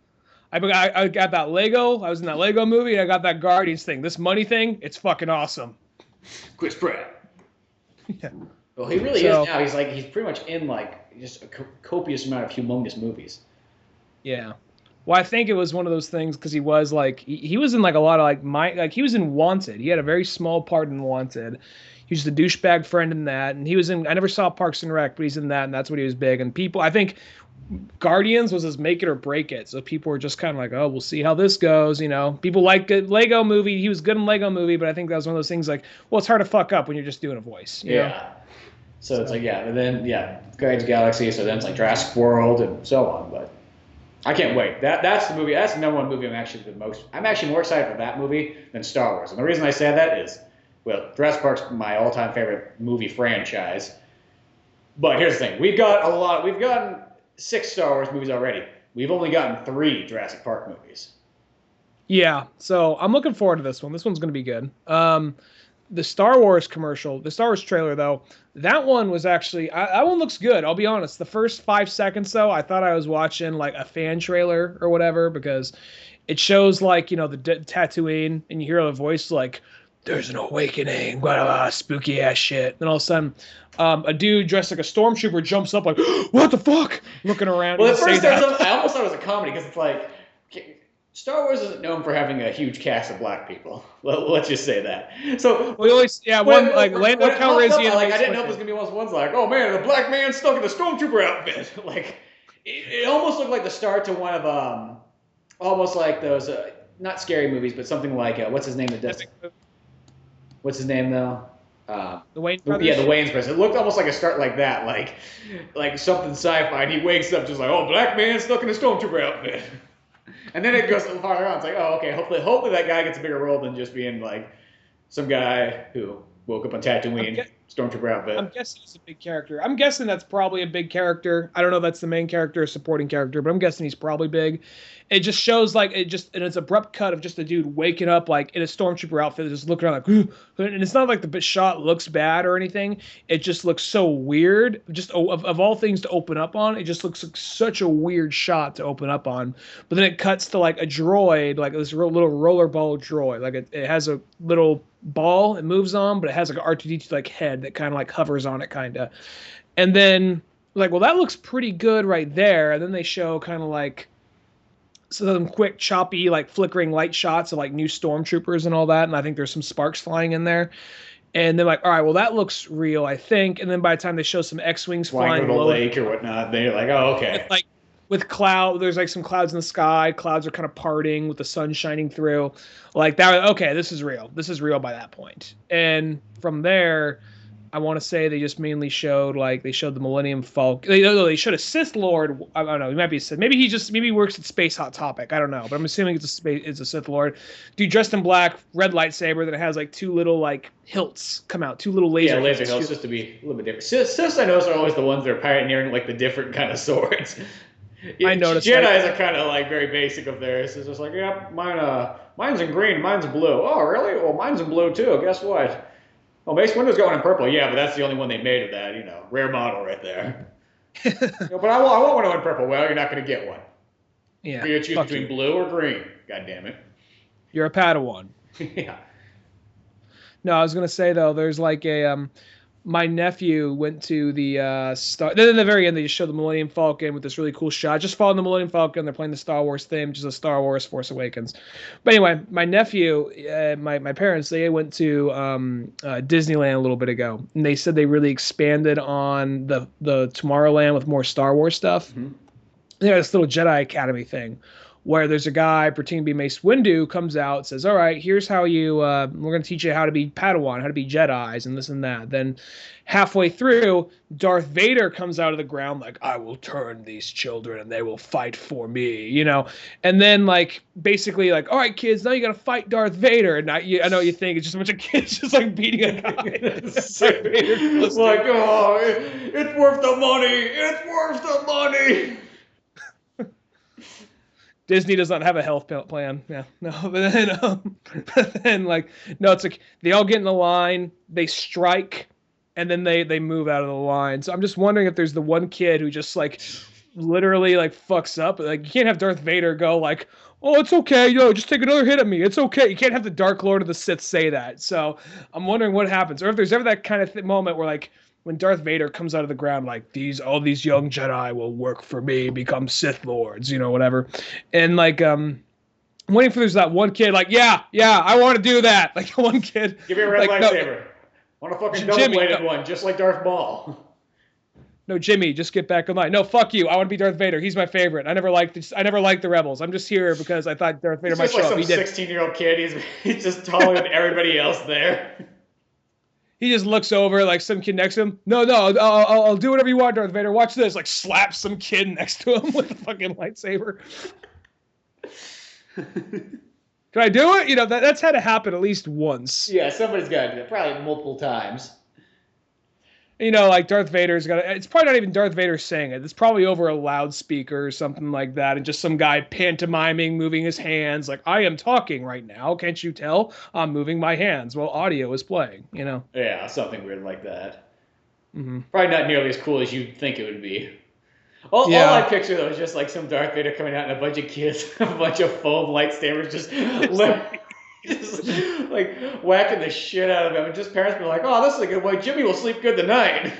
I got that Lego. I was in that Lego movie, and I got that Guardians thing. This money thing, it's fucking awesome.
Chris Pratt. Yeah. Well, he really is now. He's pretty much in like just a copious amount of humongous movies.
Yeah. Well, I think it was one of those things because he was like he was in like a lot of he was in Wanted. He had a very small part in Wanted. He was the douchebag friend in that, and he was in. I never saw Parks and Rec, but he's in that, and that's what he was big. And people, I think, Guardians was his make it or break it. So people were just kind of like, oh, we'll see how this goes. People like Lego Movie. He was good in Lego Movie, but I think that was one of those things like, well, it's hard to fuck up when you're just doing a voice. You know?
So it's like and then Guardians of the Galaxy. So then it's like Jurassic World and so on, but. I can't wait. That's the movie. That's the number one movie I'm actually more excited for that movie than Star Wars. And the reason I say that is, well, Jurassic Park's my all-time favorite movie franchise. But here's the thing. We've gotten 6 Star Wars movies already. We've only gotten 3 Jurassic Park movies.
Yeah, so I'm looking forward to this one. This one's going to be good. The Star Wars trailer, though, that one was actually, that one looks good. I'll be honest. The first 5 seconds, though, I thought I was watching like a fan trailer or whatever, because it shows like, the Tatooine, and you hear the voice like, there's an awakening, blah, blah, blah, spooky ass shit. Then all of a sudden, a dude dressed like a stormtrooper jumps up like, what the fuck? Looking around.
Well, at first I almost thought it was a comedy because it's like, Star Wars isn't known for having a huge cast of black people. Let's just say that. So
We always, yeah,
when,
one like
when
Lando
it popped up,
Calrissian.
I didn't know if it was gonna be one of those ones like, oh man, the black man stuck in the stormtrooper outfit. Like, it almost looked like the start to one of almost like those not scary movies, but something like what's his name that does? What's his name though?
The Wayne brothers.
Yeah, the Wayne's brothers. It looked almost like a start like that, like something sci-fi. And he wakes up just like, oh, black man stuck in a stormtrooper outfit. And then it goes a little farther on. It's like, oh, okay. Hopefully that guy gets a bigger role than just being like some guy who woke up on Tatooine, stormtrooper outfit.
I'm guessing he's a big character. I'm guessing that's probably a big character. I don't know if that's the main character or supporting character, but I'm guessing he's probably big. It just shows like and it's abrupt cut of just a dude waking up like in a stormtrooper outfit, just looking around like, and it's not like the shot looks bad or anything. It just looks so weird. Just of all things to open up on, it just looks like such a weird shot to open up on. But then it cuts to like a droid, like this little rollerball droid. Like it has a little ball it moves on, but it has like an R2D2 like head that kind of like hovers on it, kind of. And then like, well, that looks pretty good right there. And then they show kind of like some quick choppy like flickering light shots of like new stormtroopers and all that, and I think there's some sparks flying in there. And they're like, all right, well, that looks real, I think. And then by the time they show some X-wings flying
over the lake or whatnot, they're like, oh, okay.
With cloud, there's like some clouds in the sky. Clouds are kind of parting with the sun shining through. Like that. Okay, this is real. This is real by that point. And from there, I want to say they just mainly showed they showed the Millennium Falcon. They showed a Sith Lord. I don't know. He might be a Sith. Maybe he works at Space Hot Topic. I don't know. But I'm assuming it's a Sith Lord. Dude dressed in black, red lightsaber that has like two little like hilts come out, two little laser.
Yeah, laser hilts just to be a little bit different. Siths I notice are always the ones that are pioneering like the different kind of swords. I noticed. Jedi's are kind of like very basic of theirs. It's just like, yep, mine's in green, mine's in blue. Oh, really? Well, mine's in blue too. Guess what? Oh, Mace Windu's going in purple. Yeah, but that's the only one they made of that. Rare model right there. But I want one in purple. Well, you're not going to get one.
Yeah.
You're choose between blue or green. God damn it.
You're a Padawan.
Yeah.
No, I was gonna say though, there's like my nephew went to the Star. Then in the very end, they just show the Millennium Falcon with this really cool shot. Just following the Millennium Falcon, they're playing the Star Wars theme, which is a Star Wars Force Awakens. But anyway, my nephew, my parents, they went to Disneyland a little bit ago, and they said they really expanded on the Tomorrowland with more Star Wars stuff. Mm-hmm. They had this little Jedi Academy thing, where there's a guy pretending to be Mace Windu, comes out, says, all right, here's how we're going to teach you how to be Padawan, how to be Jedis, and this and that. Then halfway through, Darth Vader comes out of the ground like, I will turn these children and they will fight for me, And then like, basically like, all right, kids, now you got to fight Darth Vader. And I know you think it's just a bunch of kids just like beating a guy.
It's like, oh, it's worth the money. It's worth the money.
Disney does not have a health plan. Yeah, no. But then, no, it's like they all get in the line, they strike, and then they move out of the line. So I'm just wondering if there's the one kid who just literally fucks up. Like you can't have Darth Vader go like, oh, it's okay, just take another hit at me. It's okay. You can't have the Dark Lord of the Sith say that. So I'm wondering what happens, or if there's ever that kind of moment where when Darth Vader comes out of the ground, all these young Jedi will work for me, become Sith Lords, whatever. And I'm waiting for there's that one kid, yeah, I want to do that. Like one kid.
Give me a red lightsaber. Want a fucking double-bladed one, just like Darth Maul.
No, Jimmy, just get back in line. No, fuck you. I want to be Darth Vader. He's my favorite. I never liked the Rebels. I'm just here because I thought Darth Vader might show up.
He's just some 16-year-old kid. He's just taller than everybody else there.
He just looks over, some kid next to him. No, I'll do whatever you want, Darth Vader. Watch this. Slaps some kid next to him with a fucking lightsaber. Can I do it? That's had to happen at least once.
Yeah, somebody's got to do it. Probably multiple times.
Darth Vader's got it's probably not even Darth Vader saying it. It's probably over a loudspeaker or something like that. And just some guy pantomiming, moving his hands. I am talking right now. Can't you tell? I'm moving my hands while audio is playing,
Yeah, something weird like that.
Mm-hmm.
Probably not nearly as cool as you'd think it would be. All I picture, though, is just some Darth Vader coming out and a bunch of kids, a bunch of foam lightsabers just whacking the shit out of him, and just parents be like, "Oh, this is a good way. Jimmy will sleep good tonight."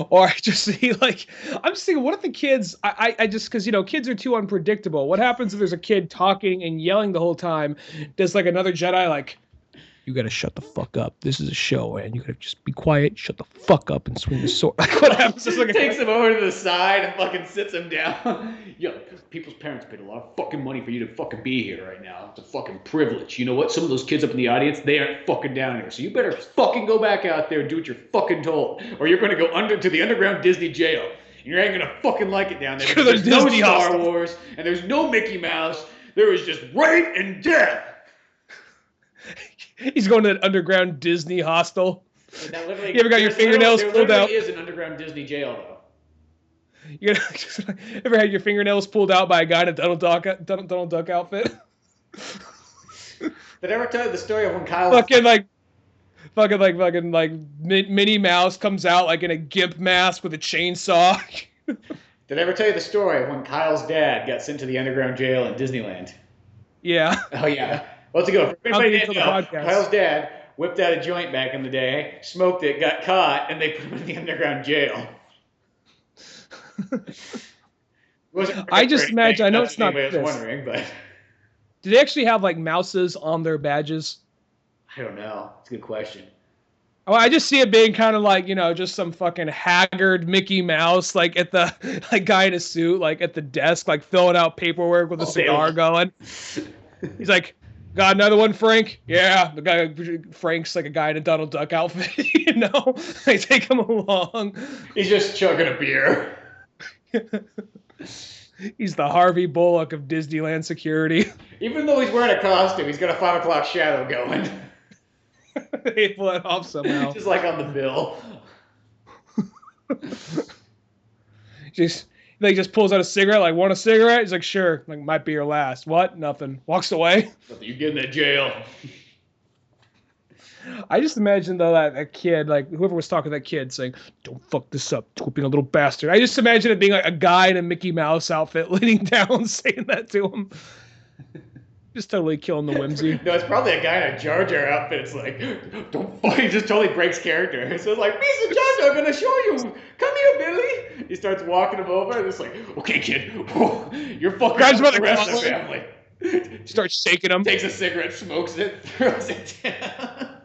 Or I just see like I'm just thinking, what if the kids? I just because kids are too unpredictable. What happens if there's a kid talking and yelling the whole time? Does like another Jedi like? You gotta shut the fuck up. This is a show, man. You gotta just be quiet, shut the fuck up, and swing the sword. Like what happens? Like
takes him over to the side and fucking sits him down. Yo, people's parents paid a lot of fucking money for you to fucking be here right now. It's a fucking privilege. You know what? Some of those kids up in the audience, they aren't fucking down here. So you better fucking go back out there and do what you're fucking told, or you're gonna go to the underground Disney jail. And you ain't gonna fucking like it down there. There's no Star Wars and there's no Mickey Mouse. There is just rape and death.
He's going to an underground Disney hostel. You ever got your fingernails pulled out?
There is an underground Disney jail, though.
You ever had your fingernails pulled out by a guy in a Donald Duck outfit?
Did I ever tell you the story of when Kyle...
fucking Minnie Mouse comes out like in a gimp mask with a chainsaw.
Did I ever tell you the story of when Kyle's dad got sent to the underground jail in Disneyland?
Yeah.
Oh, yeah. Let's go. For anybody didn't know, Kyle's dad whipped out a joint back in the day, smoked it, got caught, and they put him in the underground jail.
I just imagine. I know it's not
this. Wondering, but
do they actually have like mouses on their badges?
I don't know. It's a good question.
Oh, I just see it being kind of like just some fucking haggard Mickey Mouse, like at the guy in a suit, like at the desk, like filling out paperwork with a cigar going. He's like, got another one, Frank? Yeah, the guy Frank's like a guy in a Donald Duck outfit, They take him along.
He's just chugging a beer.
He's the Harvey Bullock of Disneyland security.
Even though he's wearing a costume, he's got a 5 o'clock shadow going.
They pull it off somehow.
Just like on the bill.
He just pulls out a cigarette, like, want a cigarette? He's like, sure. Like, might be your last. What? Nothing. Walks away.
You get in that jail.
I just imagine, though, that a kid, like, whoever was talking to that kid saying, don't fuck this up, being a little bastard. I just imagine it being like a guy in a Mickey Mouse outfit leaning down saying that to him. Just totally killing the whimsy.
No, it's probably a guy in a Jar Jar outfit. It's like, don't fuck. He just totally breaks character. So it's like, Mr. Jar Jar, I'm going to show you. Come here, Billy. He starts walking him over, and it's like, okay, kid. You're fucking
grabs
the rest of the family.
Starts shaking him.
Takes a cigarette, smokes it, throws it down.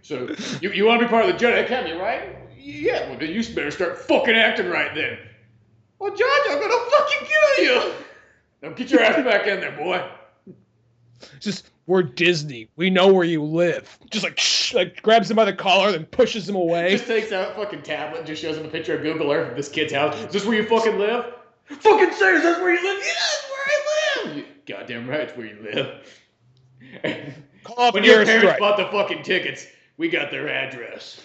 So, you want to be part of the Jedi Academy, right? Yeah, well, then you better start fucking acting right then. Well, Jar Jar, I'm going to fucking kill you. Now get your ass back in there, boy.
Just, we're Disney. We know where you live. Just like grabs him by the collar, then pushes him away.
Just takes out a fucking tablet, just shows him a picture of Google Earth of this kid's house. Is this where you fucking live? Fucking say, is this where you live? Yeah, that's where I live. Goddamn right, it's where you live. When your parents bought the fucking tickets, we got their address.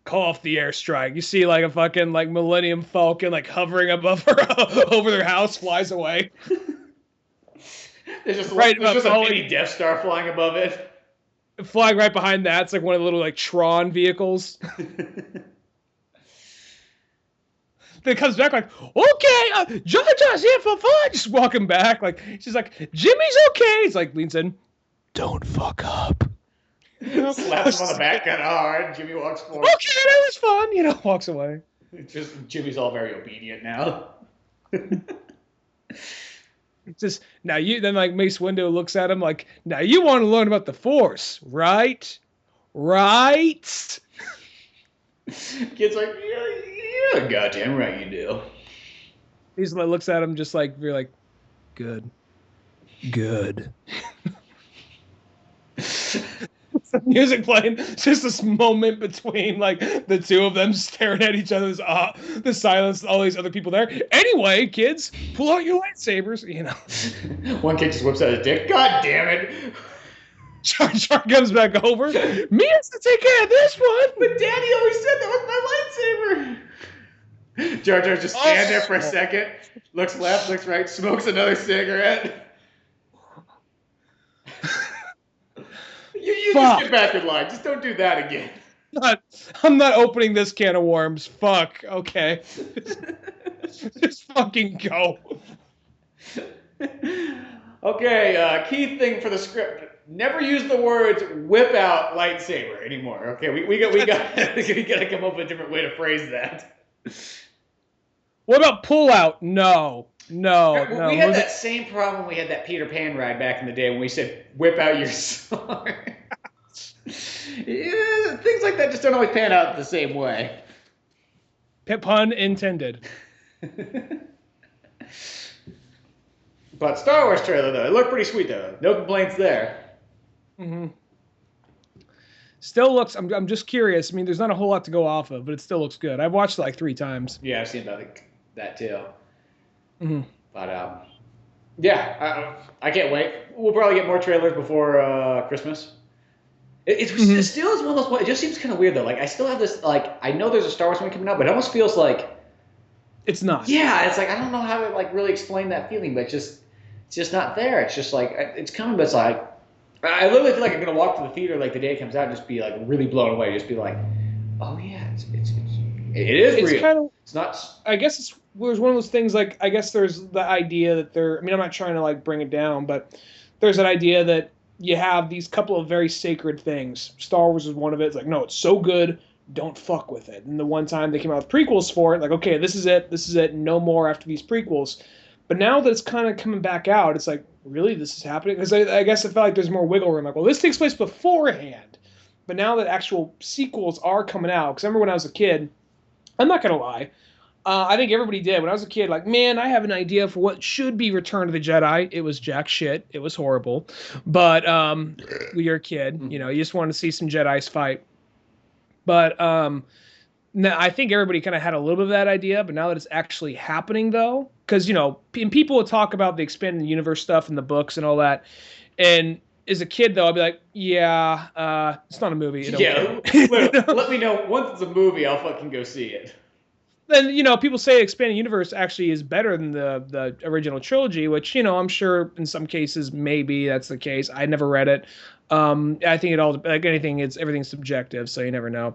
Call off the airstrike. You see like a fucking like Millennium Falcon like hovering above her over their house, flies away.
There's just a mini Death Star flying above it.
Flying right behind that, it's like one of the little like Tron vehicles. Then it comes back like, okay, Jar Jar's here for fun. Just walking back, like she's like, Jimmy's okay. He's like leans in, don't fuck up.
Slaps him on the back kind of hard. Jimmy walks forward.
Okay, that was fun. Walks away.
Just Jimmy's all very obedient now.
Just now then like Mace Windu looks at him like, now you want to learn about the Force, right? Right?
Kid's like, yeah, goddamn right you do.
He's like looks at him just like you're like, good. Music playing, just this moment between like the two of them staring at each other's the silence, all these other people there. Anyway, kids, pull out your lightsabers,
One kid just whips out his dick. God damn it.
Jar Jar comes back over. Me has to take care of this one.
But Daddy always said that was my lightsaber. Jar Jar just stands there for a second, looks left, looks right, smokes another cigarette. You just get back in line. Just don't do that again.
I'm not opening this can of worms. Fuck. Okay. Just fucking go.
Okay, key thing for the script. never use the words "whip out lightsaber" anymore. Okay, we got we gotta come up with a different way to phrase that.
What about pull out? No.
We had that same problem when we had that Peter Pan ride back in the day when we said "whip out your sword." Yeah, things like that just don't always pan out the same way.
Pun intended.
But Star Wars trailer though, it looked pretty sweet though. No complaints there.
Mm-hmm. Still looks. I'm just curious. I mean, there's not a whole lot to go off of, but it still looks good. I've watched it like 3 times.
Yeah, I've seen that too.
Mm-hmm.
But yeah, I can't wait. We'll probably get more trailers before Christmas. It still is one of those. It just seems kind of weird though. Like I still have this. Like I know there's a Star Wars movie coming out, but it almost feels like
it's not.
Yeah, it's like I don't know how to like really explain that feeling, but it's just not there. It's just like it's coming, but it's like I literally feel like I'm gonna walk to the theater like the day it comes out, and just be like really blown away. Just be like, oh yeah, it is real.
Kind of.
It's not.
I guess it was one of those things. Like I guess there's the idea that I mean, I'm not trying to like bring it down, but there's an idea that you have these couple of very sacred things. Star Wars is one of it. It's like, no, it's so good, don't fuck with it. And the one time they came out with prequels for it, like, okay, this is it, no more after these prequels. But now that it's kind of coming back out, it's like, really, this is happening? Because I guess I felt like there's more wiggle room. Like, well, this takes place beforehand. But now that actual sequels are coming out, because I remember when I was a kid, I'm not going to lie, I think everybody did. When I was a kid, like, man, I have an idea for what should be Return of the Jedi. It was jack shit. It was horrible. But when you're a kid, you know, you just wanted to see some Jedis fight. But now I think everybody kind of had a little bit of that idea. But now that it's actually happening, though, because, you know, people will talk about the expanded universe stuff in the books and all that. And as a kid, though, I'd be like, yeah, it's not a movie.
Yeah, let me know. Once it's a movie, I'll fucking go see it.
Then, you know, people say expanded universe actually is better than the original trilogy, which, you know, I'm sure in some cases maybe that's the case. I never read it. I think it all, like anything, everything's subjective, so you never know.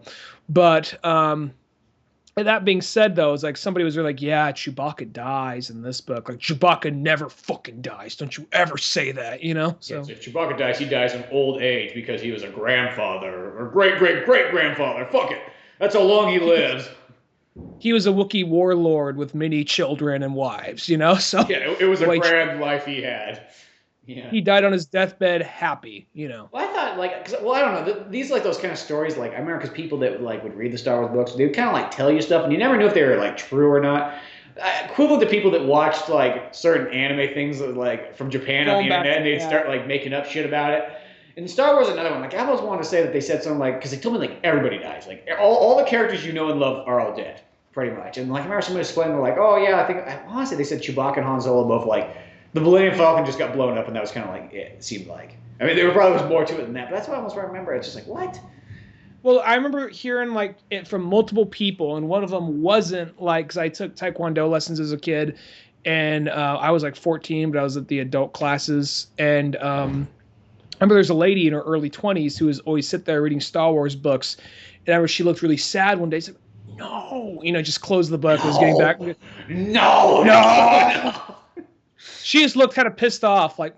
But that being said, though, it's like somebody was really like, yeah, Chewbacca dies in this book. Like, Chewbacca never fucking dies. Don't you ever say that, you know? So
if Chewbacca dies, he dies in old age because he was a grandfather or great-great-great-grandfather. Fuck it. That's how long he lives.
He was a Wookiee warlord with many children and wives, you know? So
yeah, it was a grand life he had. Yeah.
He died on his deathbed happy, you know?
Well, I thought, like, I don't know. These, like, those kind of stories, like, I remember because people that, like, would read the Star Wars books, they would kind of, like, tell you stuff, and you never knew if they were, like, true or not. Equivalent to people that watched, like, certain anime things, like, from Japan on the internet, and they'd start, like, making up shit about it. And Star Wars is another one. Like, I always wanted to say that they said something like, because they told me, like, everybody dies. Like, all the characters you know and love are all dead, pretty much. And, like, I remember somebody explaining, like, oh, yeah, honestly, they said Chewbacca and Han Solo both, like, the Millennium Falcon just got blown up, and that was kind of like it seemed like. I mean, there probably was more to it than that, but that's what I almost remember. It's just like, what?
Well, I remember hearing, like, it from multiple people, and one of them wasn't, like, because I took Taekwondo lessons as a kid, and I was, like, 14, but I was at the adult classes, and I remember there's a lady in her early 20s who was always sit there reading Star Wars books, and I remember she looked really sad one day. She said, no, you know, just closed the book. Was getting back. No. She just looked kind of pissed off, like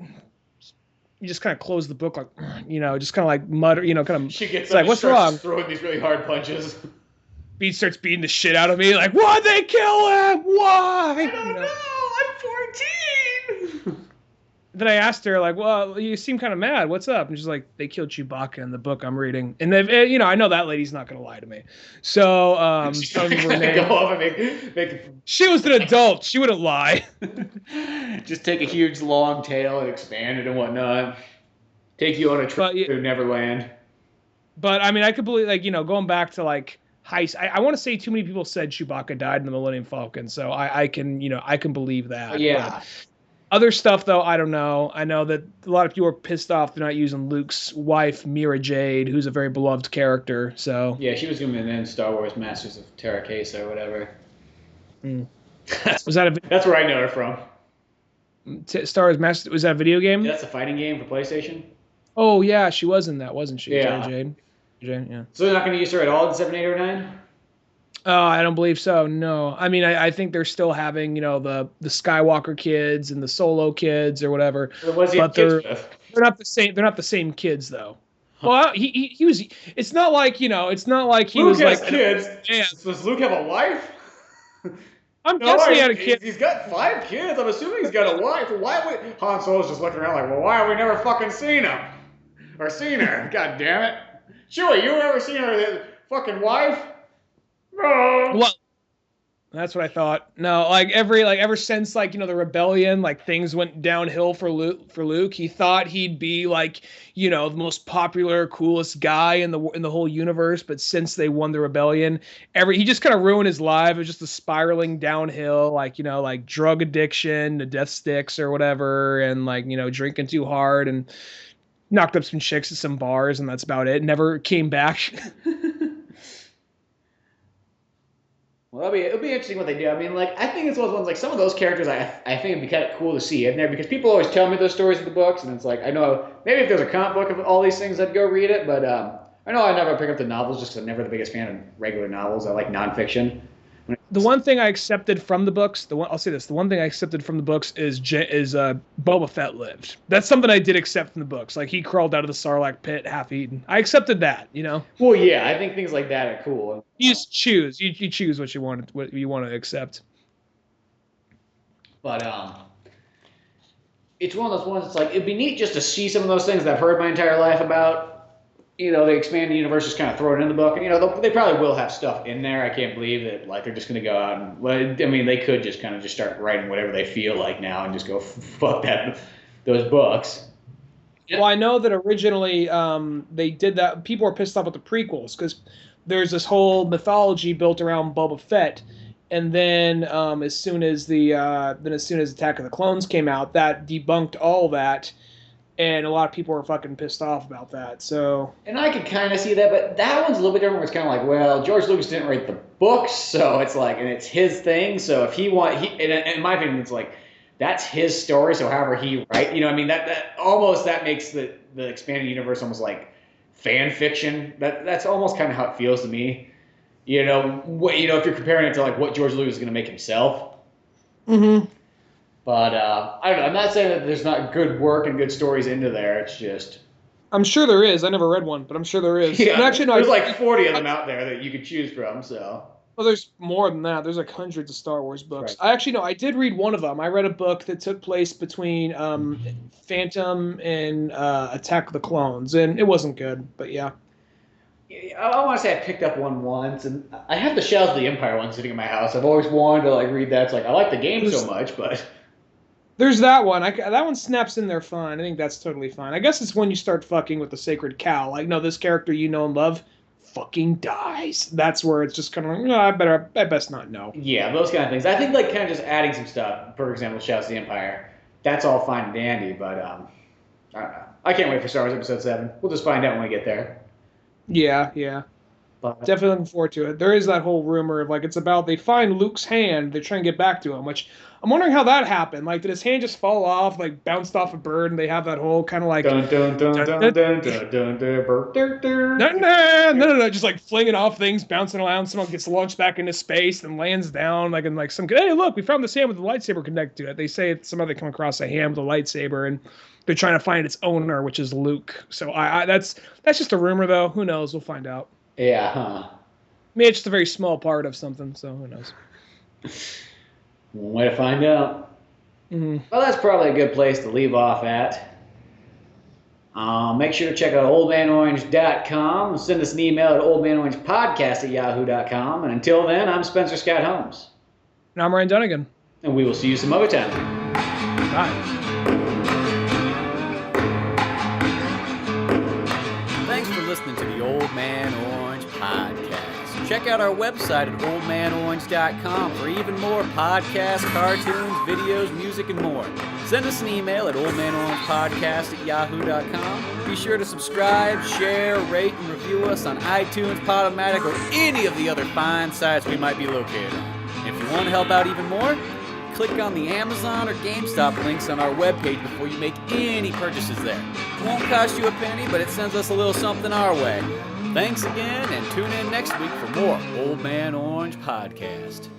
you just kind of closed the book, like, you know, just kind of like mutter, you know, kind of.
She gets
like, what's wrong?
Throwing these really hard punches.
Beat starts beating the shit out of me, like, why'd they kill him? Why?
I don't know. I'm 14.
Then I asked her, like, well, you seem kind of mad. What's up? And she's like, they killed Chewbacca in the book I'm reading. And they've, you know, I know that lady's not going to lie to me. So,
she's going to go off and make
she was an adult. She wouldn't lie.
Just take a huge long tail and expand it and whatnot. Take you on a trip to Neverland.
But, I mean, I could believe, like, you know, going back to, like, I want to say too many people said Chewbacca died in the Millennium Falcon. So I can, you know, I can believe that.
Yeah.
But other stuff, though, I don't know. I know that a lot of people are pissed off they're not using Luke's wife, Mira Jade, who's a very beloved character. So
yeah, she was going to be in Star Wars Masters of Terra or whatever.
Was that
that's where I know her from.
Star Wars Masters, was that a video game?
Yeah, that's a fighting game for PlayStation.
Oh, yeah, she was in that, wasn't she?
Yeah.
Jade, yeah.
So they're not going to use her at all in 7, 8, or 9?
I don't believe so. No, I mean, I think they're still having, you know, the Skywalker kids and the Solo kids or whatever.
Or was he
but
kids with?
They're not the same. They're not the same kids though. Well, he was. It's not like It's not like he
Luke
was
has
like.
kids.
Yeah.
Does Luke have a wife?
I'm guessing he had a kid.
He's got 5 kids. I'm assuming he's got a wife. Why would Han Solo's just looking around like, well, why have we never fucking seen him or seen her? God damn it! Chewie, you ever seen her fucking wife? No.
Well, that's what I thought. No, ever since the rebellion, things went downhill for Luke. He thought he'd be the most popular, coolest guy in the whole universe. But since they won the rebellion, he just kind of ruined his life. It was just a spiraling downhill, drug addiction, the death sticks or whatever, and drinking too hard and knocked up some chicks at some bars, and that's about it. Never came back.
Well, it'll be interesting what they do. I mean, I think it's one of those ones, some of those characters I think it'd be kind of cool to see in there because people always tell me those stories in the books, and it's I know maybe if there's a comic book of all these things, I'd go read it, but I know I never pick up the novels just because I'm never the biggest fan of regular novels. I like nonfiction.
The one thing I accepted from the books, I'll say this: the one thing I accepted from the books is Boba Fett lived. That's something I did accept from the books. He crawled out of the Sarlacc pit half-eaten. I accepted that,
Well, yeah, I think things like that are cool.
You just choose. You choose what you want to accept.
But it's one of those ones. It's it'd be neat just to see some of those things that I've heard my entire life about. The expanded universe is kind of thrown in the book. They probably will have stuff in there. I can't believe that they're just going to go out and. Well, I mean, they could just kind of just start writing whatever they feel like now and just go fuck those books.
Well, I know that originally they did that. People were pissed off with the prequels because there's this whole mythology built around Boba Fett, and then as soon as Attack of the Clones came out, that debunked all that. And a lot of people were fucking pissed off about that. So, and
I could kind of see that, but that one's a little bit different. It's kind of well, George Lucas didn't write the books, so it's and it's his thing. So if in my opinion, it's that's his story. So however he write, I mean that makes the expanded universe almost like fan fiction. That's almost kind of how it feels to me. If you're comparing it to what George Lucas is going to make himself. Mm-hmm. But I don't know. I'm not saying that there's not good work and good stories into there. It's just.
I'm sure there is. I never read one, but I'm sure there is.
Yeah, and actually, no, there's 40 of them out there that you could choose from. So.
Well, there's more than that. There's hundreds of Star Wars books.
Right.
I did read one of them. I read a book that took place between Phantom and Attack of the Clones, and it wasn't good. But yeah.
I want to say I picked up one once, and I have the Shells of the Empire one sitting in my house. I've always wanted to read that. It's I like the game so much, but.
There's that one. That one snaps in there fine. I think that's totally fine. I guess it's when you start fucking with the sacred cow. No, this character you know and love fucking dies. That's where it's just kind of I best not know.
Yeah, those kind of things. I think kind of just adding some stuff. For example, Shouts of the Empire. That's all fine and dandy, but I don't know. I can't wait for Star Wars Episode 7. We'll just find out when we get there.
Yeah. But definitely looking forward to it. There is that whole rumor of it's about they find Luke's hand, they're trying to get back to him, which I'm wondering how that happened. Did his hand just fall off, bounced off a bird, and they have that whole kind of no, just flinging off things, bouncing around. Someone gets launched back into space and lands down, and some hey, look, we found this hand with a lightsaber connected to it. They say somehow they come across a hand with a lightsaber, and they're trying to find its owner, which is Luke. So that's just a rumor, though. Who knows? We'll find out.
Yeah, huh?
Maybe it's just a very small part of something, so who knows?
One way to find out. Mm-hmm. Well, that's probably a good place to leave off at. Make sure to check out oldmanorange.com. Send us an email at oldmanorangepodcast@yahoo.com. And until then, I'm Spencer Scott Holmes.
And I'm Ryan Dunigan.
And we will see you some other time.
Bye.
Listening to the Old Man Orange podcast. Check out our website at oldmanorange.com for even more podcasts, cartoons, videos, music, and more. Send us an email at oldmanorangepodcast@yahoo.com. Be sure to subscribe, share, rate, and review us on iTunes, Podomatic, or any of the other fine sites we might be located on. If you want to help out even more, click on the Amazon or GameStop links on our webpage before you make any purchases there. It won't cost you a penny, but it sends us a little something our way. Thanks again, and tune in next week for more Old Man Orange Podcast.